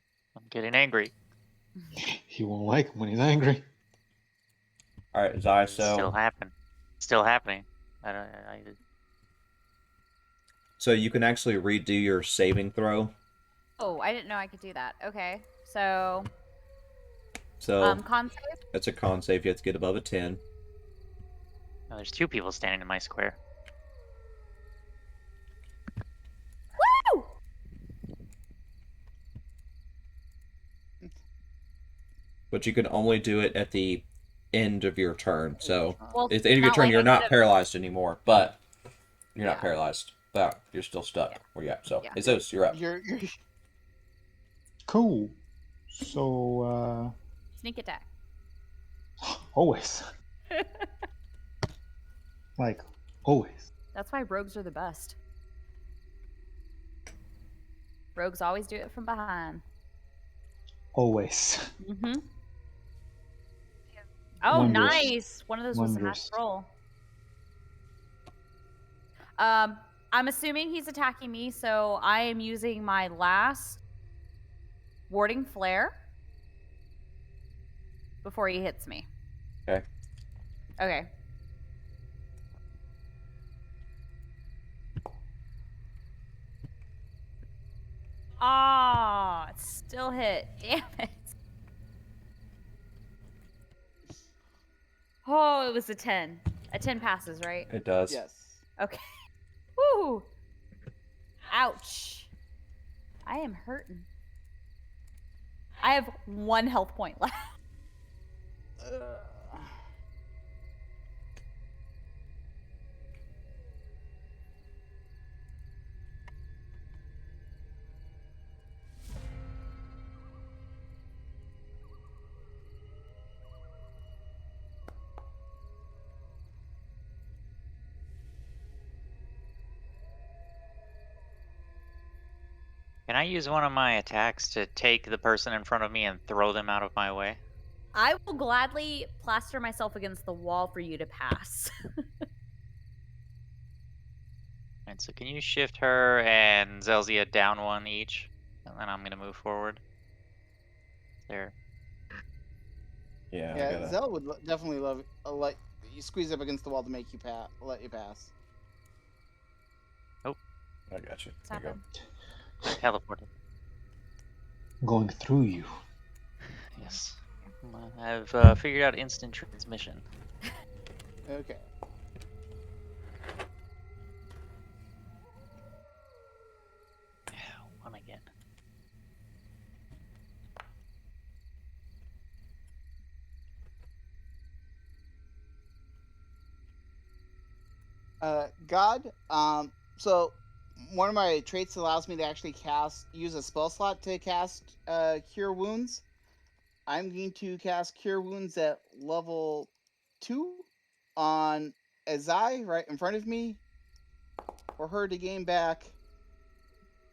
E: getting angry.
F: He won't like him when he's angry.
A: All right, Zai.
E: It's still happening.
A: So you can actually redo your saving throw.
B: Oh, I didn't know I could do that. Okay. So,
A: So
B: con save?
A: it's a con save. You have to get above a 10.
E: No, there's two people standing in my square.
B: Woo!
A: But you can only do it at the end of your turn. So
B: Well,
A: at the end of your
B: not
A: turn,
B: like
A: you're
B: I
A: not
B: could've-
A: paralyzed anymore. But you're not
B: Yeah.
A: paralyzed. But you're still stuck where you're at. So
B: Yeah.
A: Isos, you're up.
C: You're
F: Cool. So,
B: Sneak attack.
F: always. Like, always.
B: That's why rogues are the best. Rogues always do it from behind.
F: Always.
B: Mm-hmm. Oh,
F: Wondrous.
B: nice! One of those was a
F: Wondrous.
B: natural. I'm assuming he's attacking me, so I am using my last warding flare before he hits me.
A: Okay.
B: Okay. Ah, it's still hit. Damn it. Oh, it was a 10. A 10 passes, right?
A: It does.
C: yes.
B: Okay. Woo! Ouch. I am hurting. I have 1 health point left.
E: Can I use one of my attacks to take the person in front of me and throw them out of my way?
B: I will gladly plaster myself against the wall for you to pass.
E: And so can you shift her and Zelzia down one each? And then I'm going to move forward. There.
A: Yeah, I
C: Yeah,
A: gotta.
C: Zell would definitely love let you squeeze up against the wall to make you let you pass.
A: I got you.
B: What's
A: There you go.
B: happened?
E: Teleported.
F: Going through you.
E: Yes. I've figured out instant transmission.
C: Okay.
E: One again.
C: God. So one of my traits allows me to actually use a spell slot to cast Cure Wounds. I'm going to cast Cure Wounds at level 2 on Azai right in front of me for her to gain back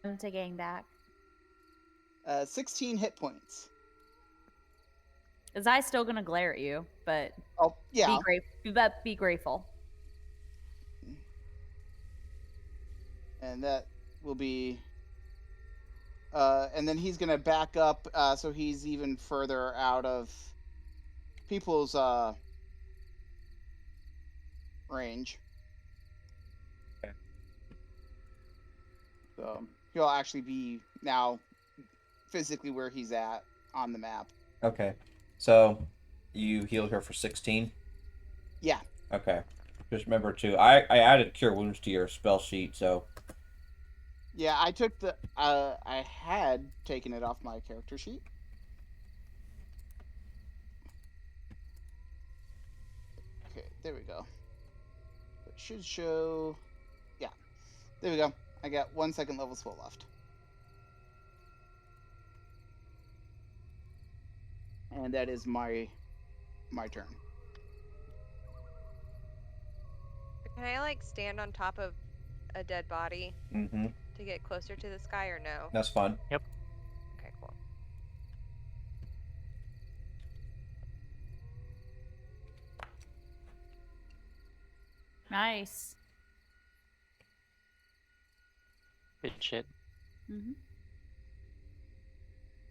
B: I'm taking back.
C: 16 hit points.
B: Is I still gonna glare at you, but
C: Oh, yeah.
B: be grateful.
C: And that will be and then he's gonna back up so he's even further out of people's range.
A: Okay.
C: So he'll actually be now physically where he's at on the map.
A: Okay. So you healed her for 16?
C: Yeah.
A: Okay. Just remember to I added cure wounds to your spell sheet, so
C: Yeah, I took the I had taken it off my character sheet. Okay, there we go. It should show. Yeah, there we go. I got 1 second level spell left. And that is my turn.
D: Can I like stand on top of a dead body
A: mm-hmm.
D: to get closer to this guy or no?
A: That's fun.
D: Okay, cool.
B: Nice.
E: Good shit.
B: Mm-hmm.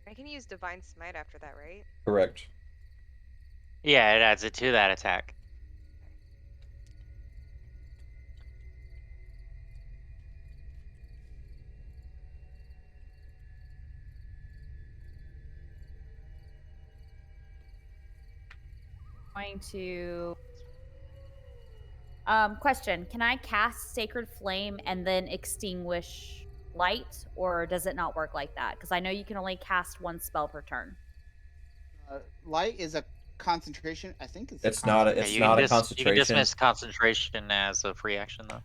D: I can use Divine Smite after that, right?
A: Correct.
E: Yeah, it adds it to that attack.
B: Going to question, can I cast Sacred Flame and then extinguish light, or does it not work like that? Because I know you can only cast one spell per turn.
C: Light is a concentration. I think it's.
A: It's not a
E: Yeah,
A: it's
E: you can
A: not a
E: you can
A: concentration.
E: dismiss concentration as a free action though.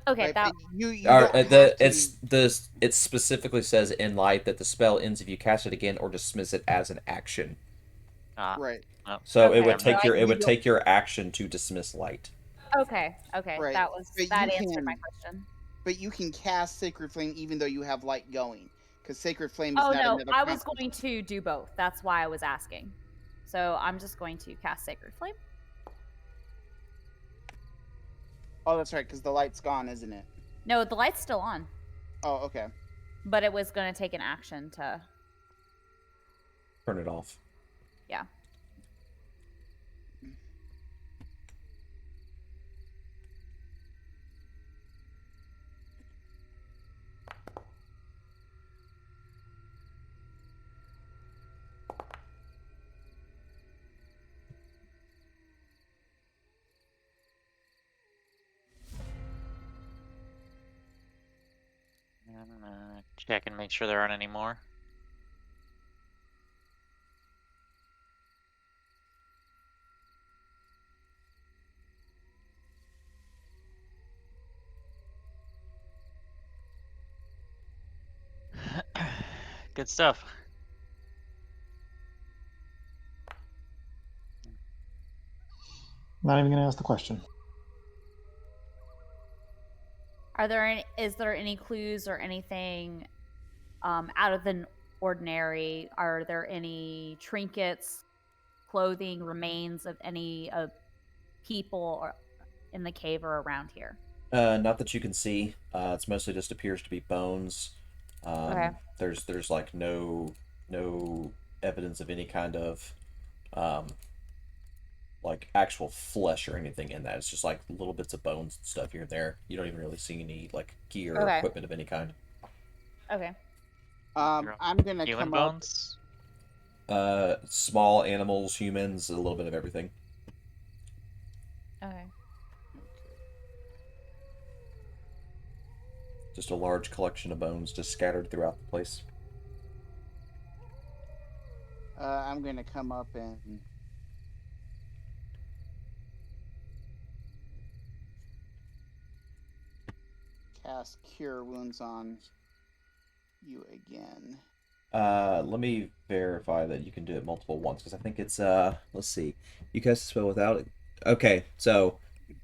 B: Okay,
C: Right,
B: that
C: but you
A: Or
C: don't have to.
A: it specifically says in light that the spell ends if you cast it again or dismiss it as an action.
C: Right.
E: Oh,
A: So it
B: Okay,
A: would
B: so
A: take
B: I-
C: You don't.
A: take your action to dismiss light.
B: okay.
C: Right.
B: That
C: But
B: answered my question.
C: But you can cast Sacred Flame even though you have light going, because Sacred Flame is
B: Oh
C: not
B: no,
C: another.
B: I was going to do both. That's why I was asking. So I'm just going to cast Sacred Flame.
C: Oh, that's right, because the light's gone, isn't it?
B: No, the light's still on,
C: Oh, okay.
B: but it was going to take an action to.
A: Turn it off.
B: Yeah.
E: I'm gonna check and make sure there aren't any more. Good stuff.
F: Not even gonna ask the question.
B: Is there any clues or anything out of the ordinary? Are there any trinkets, clothing, remains of any people or in the cave or around here?
A: Not that you can see. It's mostly just appears to be bones.
B: Okay.
A: There's like no evidence of any kind of um, like actual flesh or anything in that. It's just like little bits of bones and stuff here and there. You don't even really see any like gear or
B: Okay.
A: equipment of any kind.
B: Okay.
C: I'm gonna
E: Human
C: come up.
E: bones?
A: Small animals, humans, a little bit of everything.
B: Okay.
A: Just a large collection of bones just scattered throughout the place.
C: I'm gonna come up and cast Cure Wounds on you again.
A: Let me verify that you can do it multiple once because I think it's let's see. You cast a spell without it. Okay, so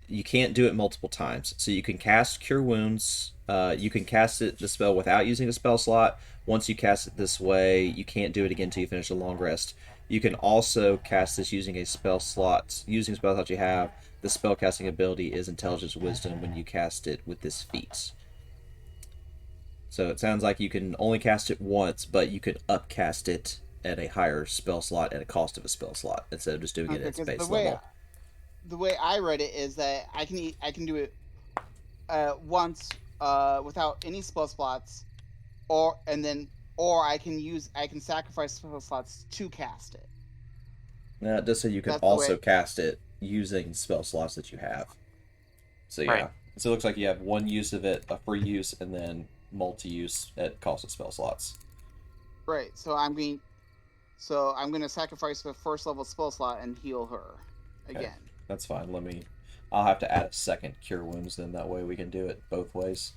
A: you can't do it multiple times. So you can cast Cure Wounds. You can cast the spell without using a spell slot. Once you cast it this way, you can't do it again until you finish a long rest. You can also cast this using a spell slot. Using spell slot you have, the spell casting ability is Intelligence Wisdom when you cast it with this feat. So it sounds like you can only cast it once, but you could upcast it at a higher spell slot at a cost of a spell slot instead of just doing it
C: Okay,
A: at its
C: because
A: base level.
C: the way I read it is that I can do it once without any spell slots, or I can sacrifice spell slots to cast it.
A: Now it does say you can
C: That's the
A: also
C: way.
A: cast it using spell slots that you have. So yeah,
E: Right.
A: so it looks like you have one use of it, a free use, and then multi-use at cost of spell slots.
C: Right. So I'm gonna sacrifice the first level spell slot and heal her
A: Okay,
C: again.
A: that's fine. I'll have to add a second Cure Wounds then. That way we can do it both ways,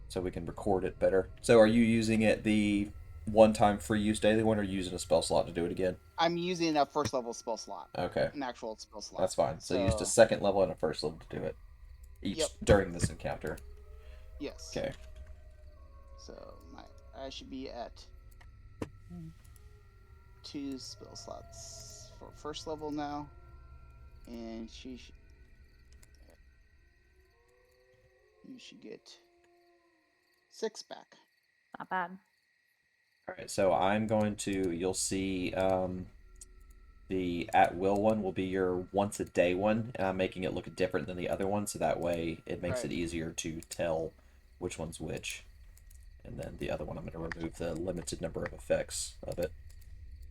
A: so we can record it better. So are you using it the one-time free use daily one, or using a spell slot to do it again?
C: I'm using a first level spell slot,
A: Okay,
C: an actual spell slot.
A: that's fine. So you used a
C: So
A: second level and a first level to do it each
C: Yep.
A: during this encounter.
C: yes.
A: Okay.
C: So I should be at 2 spell slots for first level now, and you should get 6 back.
B: Not bad.
A: All right. So I'm going to. You'll see. The at will one will be your once a day one, and I'm making it look different than the other one, so that way it makes
C: Right.
A: it easier to tell which one's which. And then the other one, I'm going to remove the limited number of effects of it.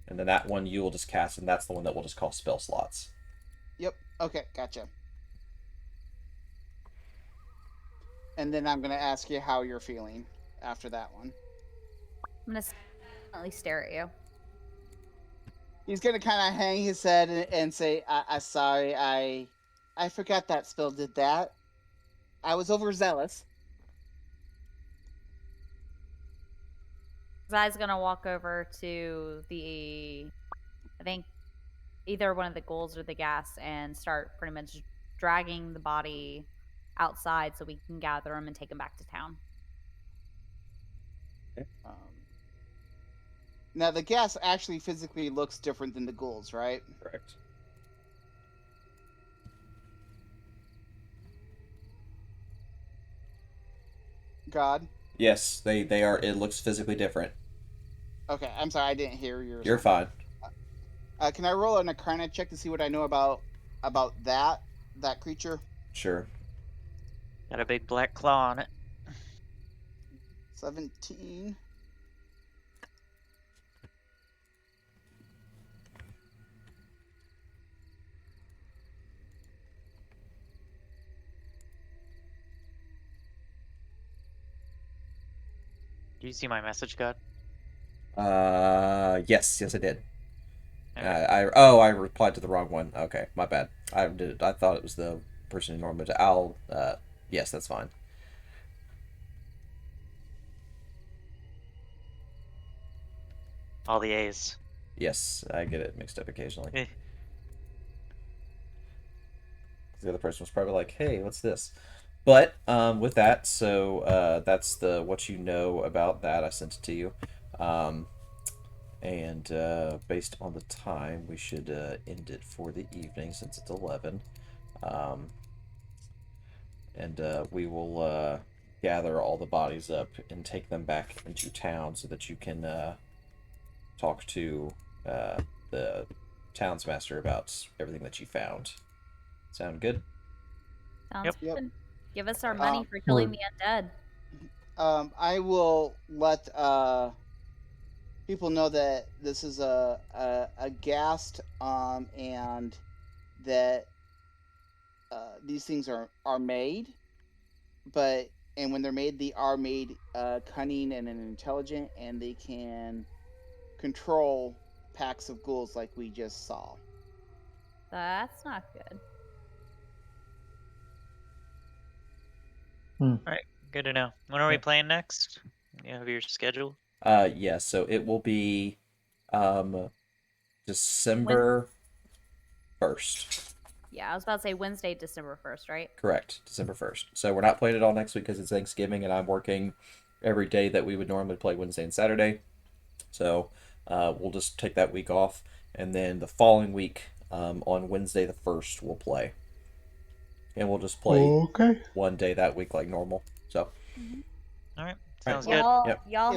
A: And then that one you will just cast, and that's the one that we'll just call spell slots.
C: Yep. Okay, gotcha. And then I'm gonna ask you how you're feeling after that one.
B: I'm gonna silently stare at you.
C: He's gonna kind of hang his head and say, "I sorry, I forgot that spell did that. I was overzealous."
B: Zai's gonna walk over to I think, either one of the ghouls or the gas and start pretty much dragging the body outside so we can gather him and take him back to town.
C: Now the gas actually physically looks different than the ghouls, right?
A: Correct.
C: God.
A: Yes, they are. It looks physically different.
C: Okay, I'm sorry, I didn't hear yours.
A: You're fine.
C: Can I roll an Arcana check to see what I know about that creature?
A: Sure.
E: Got a big black claw on it.
C: 17.
E: Do you see my message, God?
A: Yes, I did.
E: Okay.
A: I replied to the wrong one. Okay, my bad. I thought it was the person in normal. I'll yes, that's fine.
E: All the A's.
A: Yes, I get it mixed up occasionally.
E: Eh.
A: The other person was probably like, "Hey, what's this?" But with that, so that's the what you know about that. I sent it to you. Um, and based on the time, we should end it for the evening since it's 11. Um, and we will gather all the bodies up and take them back into town so that you can talk to the townsmaster about everything that you found. Sound good?
B: Sounds
E: Yep.
C: Yep.
B: good. Give us our money for
F: Or
B: killing the undead.
C: I will let people know that this is a ghast, and that these things are made, but and when they're made, they are made cunning and intelligent, and they can control packs of ghouls like we just saw.
B: That's not good.
E: All right, good to know. When are we
A: Yeah.
E: playing next? You have your schedule?
A: Yeah, so it will be um, December 1st.
B: Yeah, I was about to say Wednesday, December 1st, right?
A: Correct, December 1st. So we're not playing it all next week because it's Thanksgiving and I'm working every day that we would normally play Wednesday and Saturday. So we'll just take that week off. And then the following week, on Wednesday the 1st, we'll play. And we'll just play
F: okay.
A: one day that week like normal. So,
E: All right,
A: all right.
E: sounds good.
B: Y'all,
A: Yep.
B: y'all